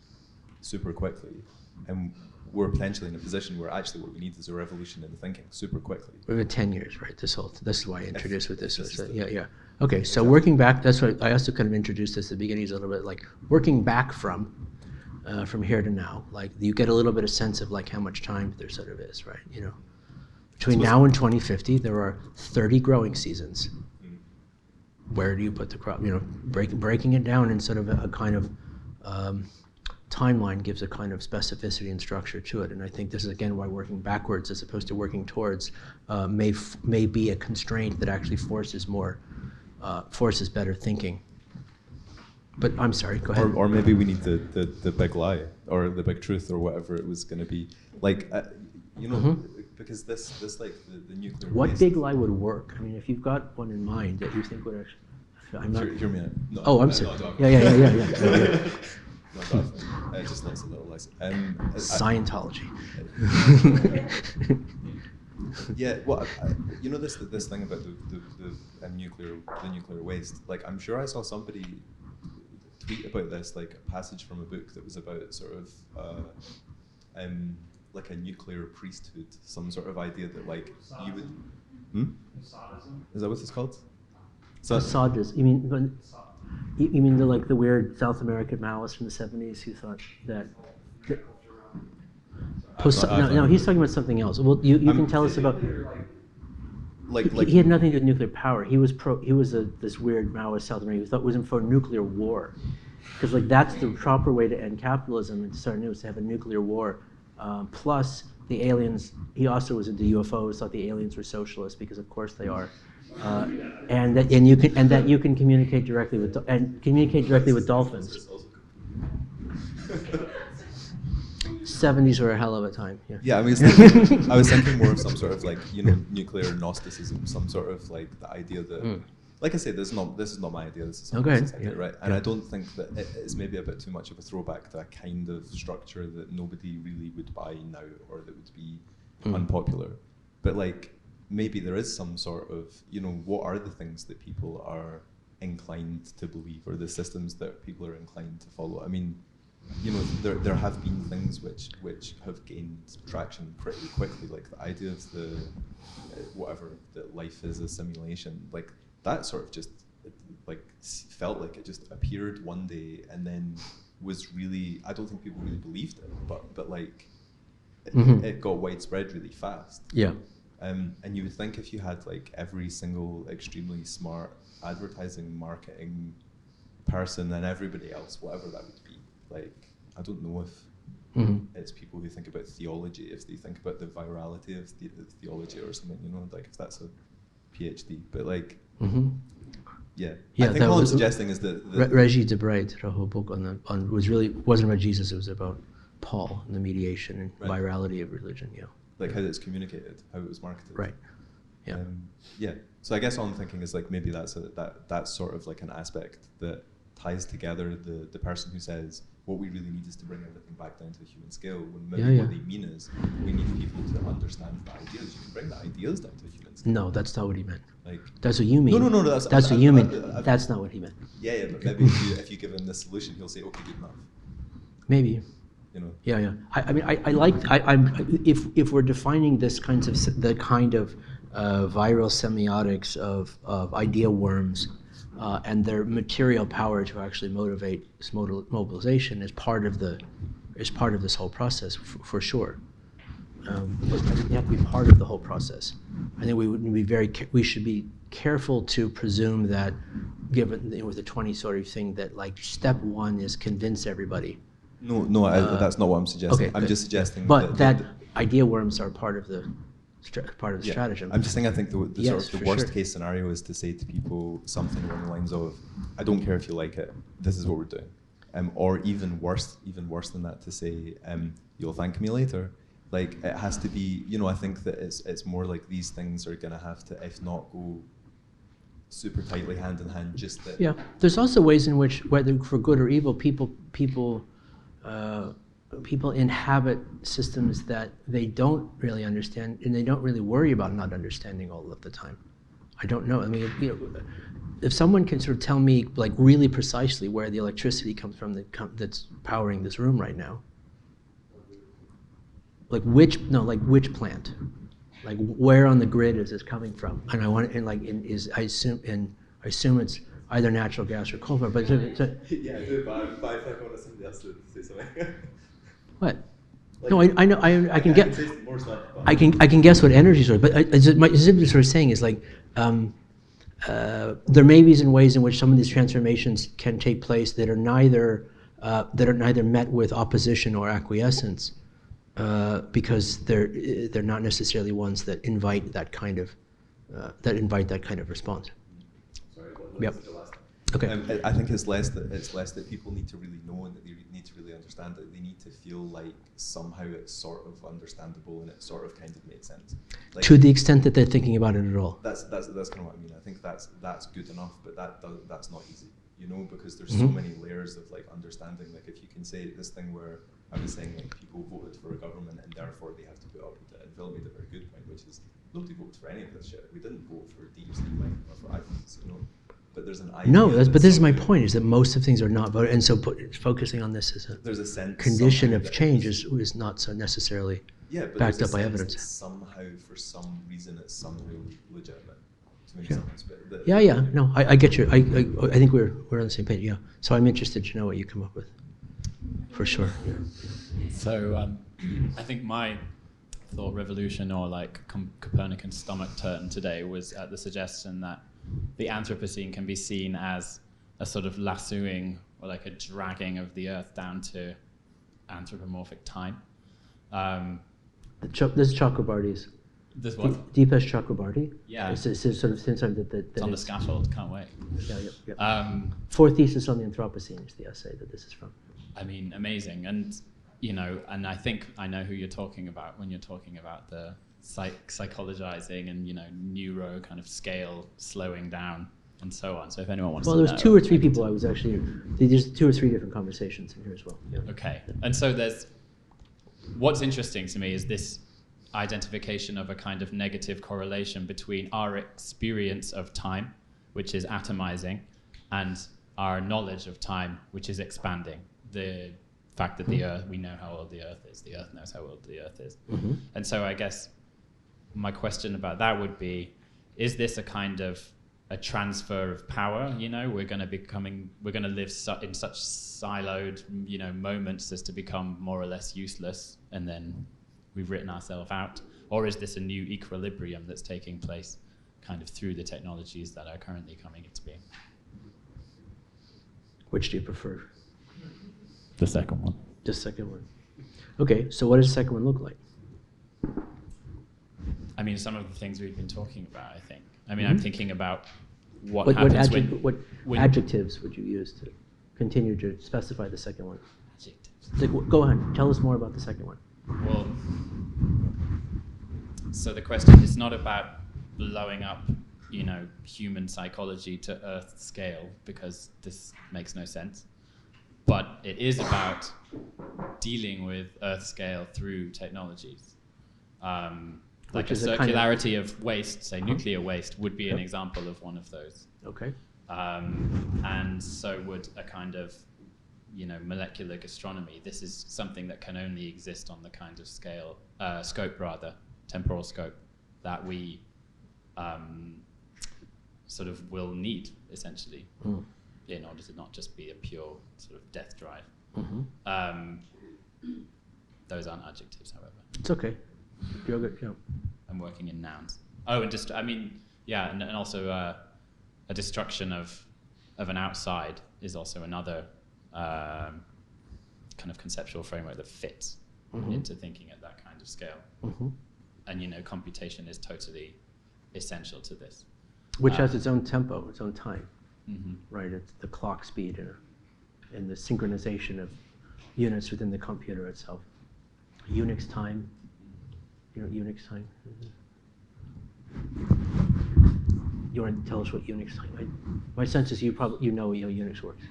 super quickly, and we're potentially in a position where actually what we need is a revolution in thinking super quickly. We've had 10 years, right? This is why I introduced with this. Yeah. Okay, so working back, that's what I also kind of introduced this at the beginning, is a little bit like working back from here to now. Like you get a little bit of sense of like how much time there sort of is, right? Between now and 2050, there are 30 growing seasons. Where do you put the crop? Breaking it down in sort of a kind of timeline gives a kind of specificity and structure to it. And I think this is again why working backwards as opposed to working towards may be a constraint that actually forces better thinking. But I'm sorry, go ahead. Or maybe we need the big lie or the big truth or whatever it was going to be. Like, because this like the nuclear. What big lie would work? I mean, if you've got one in mind that you think would actually. I'm not. Hear me out. No, Oh, I'm no, sorry. no, Yeah. No, just lots of little lies. Scientology. Yeah, well, you know this thing about the nuclear waste. Like, I'm sure I saw somebody tweet about this, like a passage from a book that was about sort of like a nuclear priesthood, some sort of idea that like you would. Is that what it's called? Sadist. You mean the weird South American Maoist from the 70s who thought that. No, he's talking about something else. Well, you can tell us about. He had nothing to do with nuclear power. He was this weird Maoist South American who thought was for nuclear war, because like that's the proper way to end capitalism and to start new is to have a nuclear war. Plus the aliens. He also was into UFOs. Thought the aliens were socialists because of course they are, and that you can communicate directly with dolphins. 70s were a hell of a time. Yeah, I was thinking more of some sort of like nuclear Gnosticism, some sort of like the idea that, like I say, this is not my idea. This is someone else's idea, right? And I don't think that it's maybe a bit too much of a throwback to a kind of structure that nobody really would buy now or that would be unpopular. But like maybe there is some sort of what are the things that people are inclined to believe or the systems that people are inclined to follow? I mean. There have been things which have gained traction pretty quickly, like the idea of the whatever that life is a simulation, like that sort of just like felt like it just appeared one day and then was really I don't think people really believed it, but like it got widespread really fast. Yeah. And you would think if you had like every single extremely smart advertising marketing person and everybody else, whatever that would be. Like, I don't know if it's people who think about theology, if they think about the virality of theology or something, like if that's a PhD. But like, yeah. I think all I'm suggesting is that Reggie Debray did a whole book wasn't about Jesus, it was about Paul and the mediation and virality of religion. Yeah. Like how it's communicated, how it was marketed. Right. Yeah. Yeah. So I guess all I'm thinking is like maybe that's sort of like an aspect that ties together the person who says what we really need is to bring everything back down to a human scale, when maybe what they mean is we need people to understand the ideas. You can bring the ideas down to a human scale. No, that's not what he meant. Like that's what you mean. No. That's what you mean. That's not what he meant. Yeah, but maybe if you give him this solution, he'll say, okay, good enough. Maybe. Yeah. If we're defining this the kind of viral semiotics of idea worms. And their material power to actually motivate mobilization is part of this whole process for sure. You have to be part of the whole process. I think we should be careful to presume that, given with the 20 sort of thing, that like step one is convince everybody. No, that's not what I'm suggesting. Okay, I'm just suggesting. But that idea worms are part of the. Stratagem. I'm just saying I think the worst case scenario is to say to people something along the lines of, I don't care if you like it, this is what we're doing. Or even worse than that, to say, you'll thank me later. Like it has to be, I think that it's more like these things are gonna have to, if not go super tightly hand in hand, just that. Yeah, there's also ways in which, whether for good or evil, people inhabit systems that they don't really understand, and they don't really worry about not understanding all of the time. I don't know. I mean, if someone can sort of tell me, like, really precisely where the electricity comes from that's powering this room right now, like which plant, like where on the grid is this coming from? And I assume it's either natural gas or coal power. But yeah, but I want somebody else to say something. What? Like, no, I know. I can get. I can guess what energy are. But my simply sort of saying is like, there may be ways in which some of these transformations can take place that are neither met with opposition or acquiescence, because they're not necessarily ones that invite that kind of response. Sorry, yep. Okay. I think it's less that people need to really know and that they need to really understand it. They need to feel like somehow it's sort of understandable and it sort of kind of makes sense. Like, to the extent that they're thinking about it at all. That's kind of what I mean. I think that's good enough, but that's not easy, you know, because there's so many layers of like understanding. Like if you can say this thing where I was saying like people voted for a government and therefore they have to put up with it, and Phil made a very good point, which is nobody voted for any of this shit. We didn't vote for deep sea mining or for iPhones, you know. But there's an idea. No, but this is my point: is that most of things are not voted, and so focusing on this as there's a sense condition of change is not so necessarily backed up by evidence. Somehow, for some reason, it's somehow legitimate. No, I get you. I think we're on the same page. Yeah. So I'm interested to know what you come up with. For sure. Yeah. So I think my thought revolution or like Copernican stomach turn today was at the suggestion that the Anthropocene can be seen as a sort of lassoing or like a dragging of the Earth down to anthropomorphic time. This is Chakrabarty's. This what? Deepesh Chakrabarty. Yeah. It's sort of since it's on the scaffold. Can't wait. Yeah. Fourth thesis on the Anthropocene is the essay that this is from. I mean, amazing, and you know, and I think I know who you're talking about when you're talking about the psychologizing and, you know, neuro kind of scale slowing down and so on. So if anyone wants to know. Well, there's 2 or 3 people I was actually, there's 2 or 3 different conversations in here as well. Yeah. Okay. And so what's interesting to me is this identification of a kind of negative correlation between our experience of time, which is atomizing, and our knowledge of time, which is expanding. The fact that the Earth, we know how old the Earth is, the Earth knows how old the Earth is. Mm-hmm. And so I guess my question about that would be, is this a kind of a transfer of power? You know, we're going to live in such siloed, you know, moments as to become more or less useless, and then we've written ourselves out? Or is this a new equilibrium that's taking place kind of through the technologies that are currently coming into being? Which do you prefer? The second one. The second one. Okay, so what does the second one look like? I mean, some of the things we've been talking about, I think. I mean, I'm thinking about what happens what adjectives would you use to continue to specify the second one? Adjectives. Like, go ahead, tell us more about the second one. Well, so the question is not about blowing up, you know, human psychology to Earth scale, because this makes no sense. But it is about dealing with Earth scale through technologies. Like a circularity of waste, say nuclear waste, would be an example of one of those. Okay. And so would a kind of, you know, molecular gastronomy. This is something that can only exist on the kind of scope, temporal scope, that we sort of will need, essentially, in order to not just be a pure sort of death drive. Mm-hmm. Those aren't adjectives, however. It's okay. You're good, yeah. I'm working in nouns. Oh, and just, I mean, yeah, and also a destruction of an outside is also another kind of conceptual framework that fits into thinking at that kind of scale. Mm-hmm. And, you know, computation is totally essential to this. Which has its own tempo, its own time, right? It's the clock speed and the synchronization of units within the computer itself. Unix time, you know, Unix time. You want to tell us what Unix time? My sense is you know how Unix works.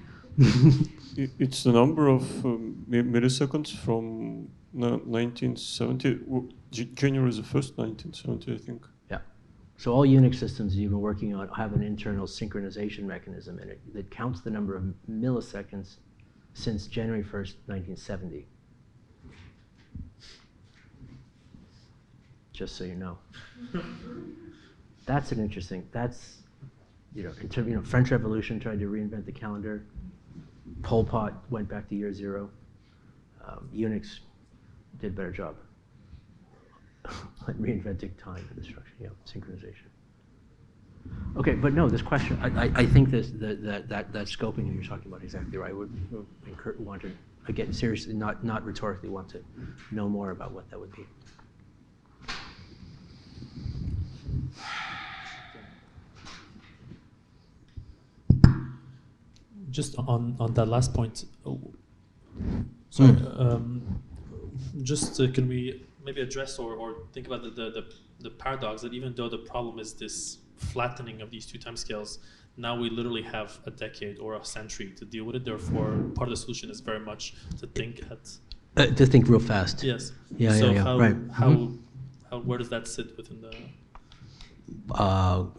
It's the number of milliseconds from 1970, January the 1st, 1970, I think. Yeah. So all Unix systems you've been working on have an internal synchronization mechanism in it that counts the number of milliseconds since January 1st, 1970. Just so you know. That's an interesting, you know, French Revolution tried to reinvent the calendar. Pol Pot went back to year 0. Unix did a better job at reinventing time and destruction, synchronization. Okay, but no, this question, I think that scoping that you're talking about exactly right. Would want to, again, seriously, not rhetorically, want to know more about what that would be. just on that last point, sorry, can we maybe address or think about the paradox that even though the problem is this flattening of these two timescales, now we literally have a decade or a century to deal with it. Therefore, part of the solution is very much to think to think real fast. Yes. Yeah, so yeah, how, right. how where does that sit within the?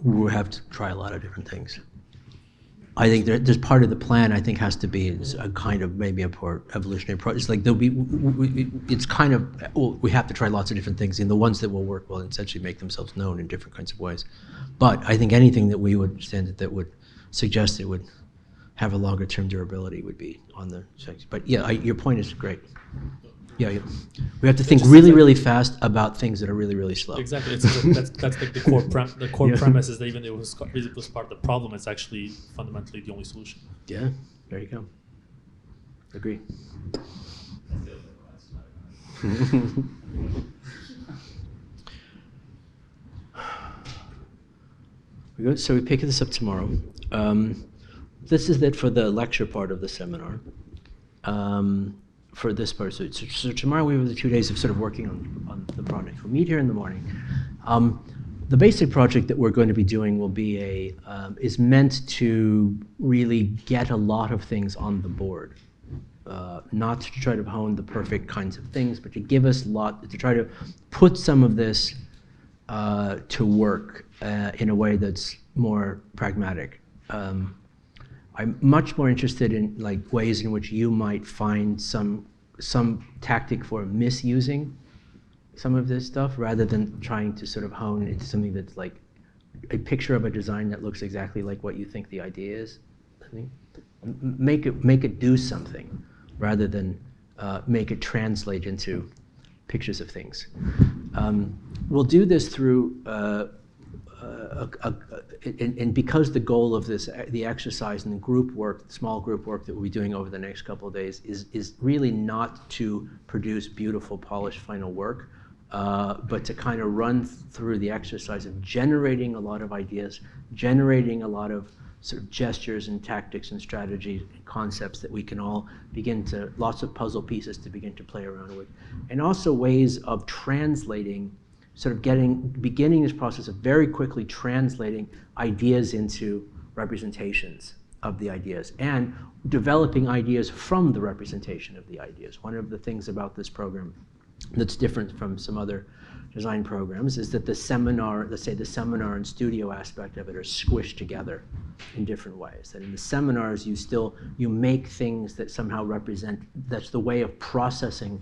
We'll have to try a lot of different things. I think there's part of the plan. I think has to be a kind of maybe a evolutionary approach. It's like there'll be. It's kind of we have to try lots of different things, and the ones that will work will essentially make themselves known in different kinds of ways. But I think anything that we would stand that would suggest it would have a longer term durability would be on the sex. But yeah, your point is great. Yeah, we have to think really fast about things that are really slow. Exactly, that's like the core premise is that even though it was part of the problem, it's actually fundamentally the only solution. Yeah, there you go. Agree. So we pick this up tomorrow. This is it for the lecture part of the seminar. For this part, so tomorrow we have the 2 days of sort of working on the project. We'll meet here in the morning. The basic project that we're going to be doing will be is meant to really get a lot of things on the board. Not to try to hone the perfect kinds of things, but to give us to try to put some of this to work in a way that's more pragmatic. I'm much more interested in like ways in which you might find some tactic for misusing some of this stuff rather than trying to sort of hone into something that's like a picture of a design that looks exactly like what you think the idea is. I think make it do something rather than make it translate into pictures of things. We'll do this through and because the goal of the exercise and the group work, the small group work that we'll be doing over the next couple of days is really not to produce beautiful, polished final work, but to kind of run through the exercise of generating a lot of ideas, generating a lot of sort of gestures and tactics and strategies and concepts that we can all lots of puzzle pieces to begin to play around with, and also ways of translating, sort of beginning this process of very quickly translating ideas into representations of the ideas and developing ideas from the representation of the ideas. One of the things about this program that's different from some other design programs is that the seminar, let's say the seminar and studio aspect of it are squished together in different ways. That in the seminars you make things that somehow represent, that's the way of processing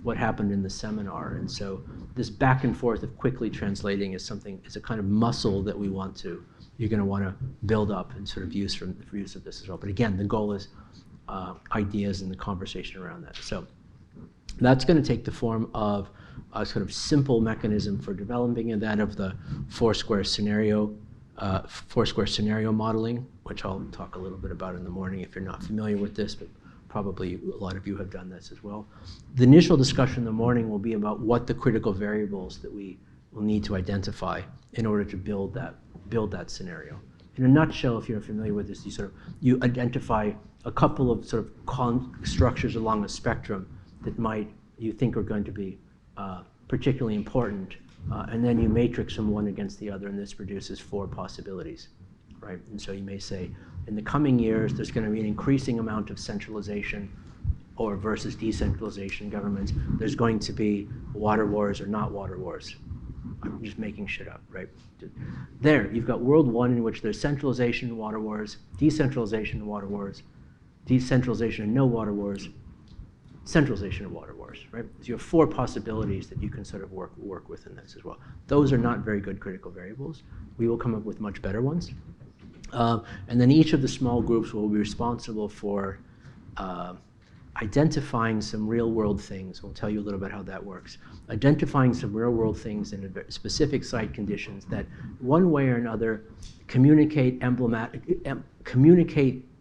what happened in the seminar. And so this back and forth of quickly translating is a kind of muscle that you're going to want to build up and sort of use for use of this as well. But again, the goal is ideas and the conversation around that. So that's going to take the form of a sort of simple mechanism for developing, and that of the Foursquare scenario modeling, which I'll talk a little bit about in the morning if you're not familiar with this, but probably a lot of you have done this as well. The initial discussion in the morning will be about what the critical variables that we will need to identify in order to build that scenario. In a nutshell, if you're familiar with this, you identify a couple of sort of structures along a spectrum that you think are going to be particularly important, and then you matrix them one against the other, and this produces 4 possibilities, right? And so you may say, in the coming years, there's going to be an increasing amount of centralization versus decentralization in governments. There's going to be water wars or not water wars. I'm just making shit up, right? There, you've got world 1 in which there's centralization and water wars, decentralization and water wars, decentralization and no water wars, centralization of water wars, right? So you have 4 possibilities that you can sort of work with in this as well. Those are not very good critical variables. We will come up with much better ones. And then each of the small groups will be responsible for identifying some real world things. We'll tell you a little bit how that works. Identifying some real world things in specific site conditions that one way or another communicate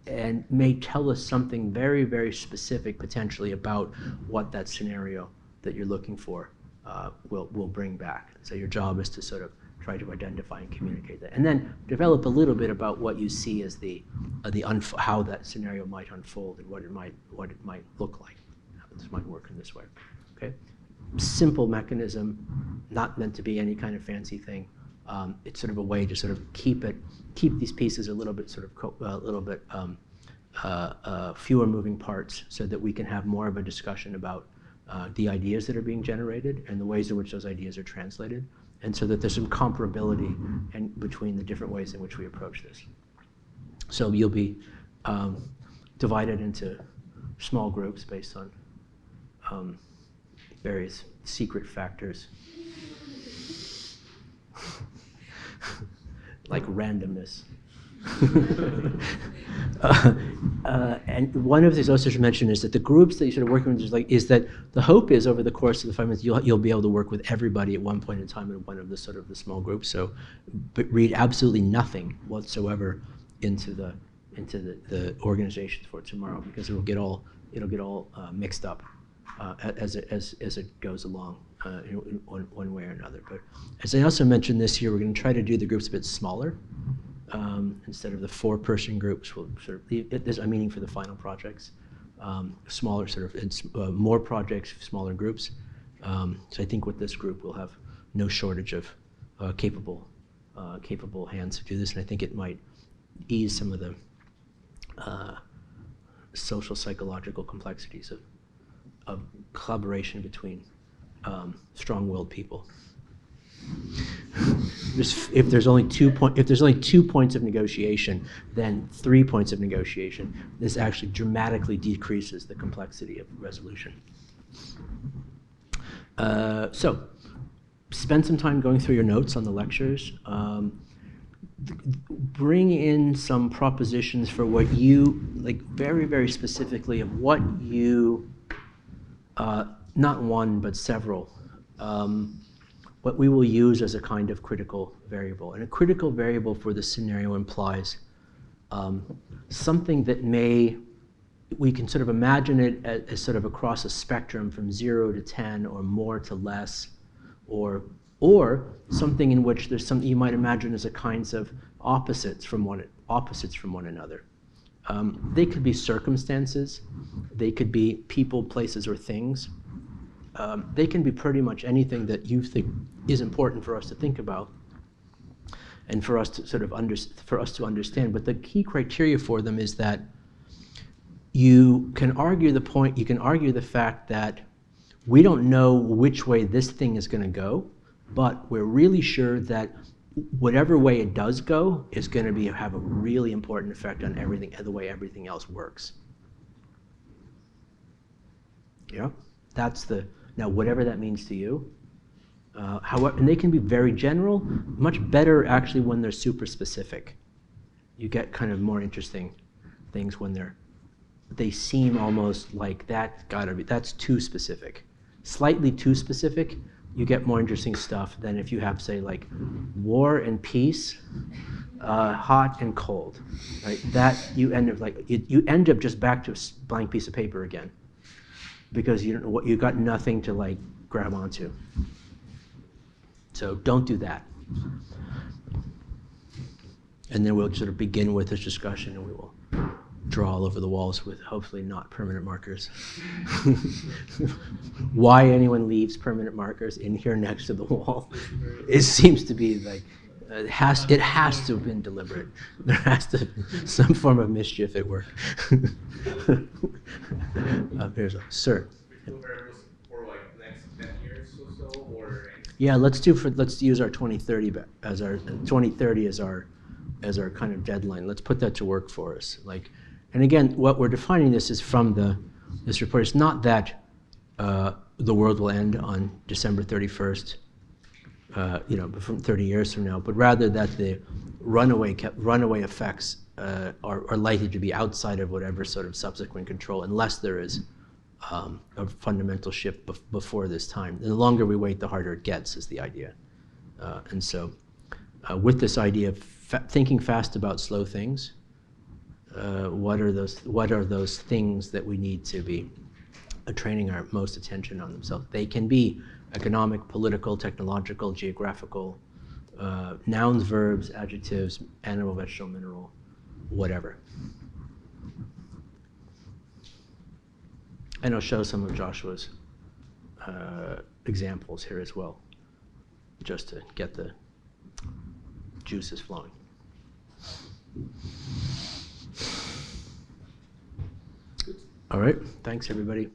and may tell us something very, very specific potentially about what that scenario that you're looking for will bring back. So your job is to sort of try to identify and communicate that, and then develop a little bit about what you see as how that scenario might unfold and what it might look like. How this might work in this way. Okay, simple mechanism, not meant to be any kind of fancy thing. It's sort of a way to sort of keep these pieces a little bit fewer moving parts, so that we can have more of a discussion about the ideas that are being generated and the ways in which those ideas are translated, and so that there's some comparability between the different ways in which we approach this. So you'll be divided into small groups based on various secret factors, like randomness. And one of the things I also should mention is that the groups that you sort of working with is that the hope is over the course of the 5 months you'll be able to work with everybody at one point in time in one of the sort of the small groups. So, but read absolutely nothing whatsoever into the organizations for tomorrow, because it'll get all mixed up as it goes along in one way or another. But as I also mentioned, this year we're going to try to do the groups a bit smaller. Instead of the 4-person groups, we'll sort of there's a meaning for the final projects. Smaller sort of more projects, smaller groups. So I think with this group we'll have no shortage of capable hands to do this, and I think it might ease some of the social psychological complexities of collaboration between strong-willed people. If there's only 2 points of negotiation, then 3 points of negotiation, this actually dramatically decreases the complexity of resolution. So, spend some time going through your notes on the lectures. Bring in some propositions for what you, like very, very specifically of what you, not one, but several, what we will use as a kind of critical variable. And a critical variable for this scenario implies something that we can sort of imagine it as sort of across a spectrum from 0 to 10 or more to less, or something in which there's something you might imagine as a kinds of opposites from one another. They could be circumstances, they could be people, places, or things. They can be pretty much anything that you think is important for us to think about and for us to sort of understand. But the key criteria for them is that you can argue the fact that we don't know which way this thing is going to go, but we're really sure that whatever way it does go is going to have a really important effect on everything, the way everything else works. Yeah, now whatever that means to you. However, and they can be very general, much better actually when they're super specific. You get kind of more interesting things when they seem almost like that's too specific. Slightly too specific, you get more interesting stuff than if you have, say, like war and peace, hot and cold, right? That you end up just back to a blank piece of paper again, because you got nothing to like grab onto. So don't do that. And then we'll sort of begin with this discussion, and we will draw all over the walls with hopefully not permanent markers. Why anyone leaves permanent markers in here next to the wall, it seems to be like it has to have been deliberate. There has to be some form of mischief at work. There's a sir. For like next 10 years or so, or yeah, let's use our 2030 as our kind of deadline. Let's put that to work for us. And again, what we're defining this is from this report. It's not that the world will end on December 31st, from 30 years from now, but rather that the runaway effects are likely to be outside of whatever sort of subsequent control, unless there is a fundamental shift before this time. And the longer we wait, the harder it gets, is the idea. And so, with this idea of thinking fast about slow things, what are those things that we need to be training our most attention on themselves? They can be economic, political, technological, geographical, nouns, verbs, adjectives, animal, vegetable, mineral, whatever. And I'll show some of Joshua's examples here as well, just to get the juices flowing. All right, thanks everybody.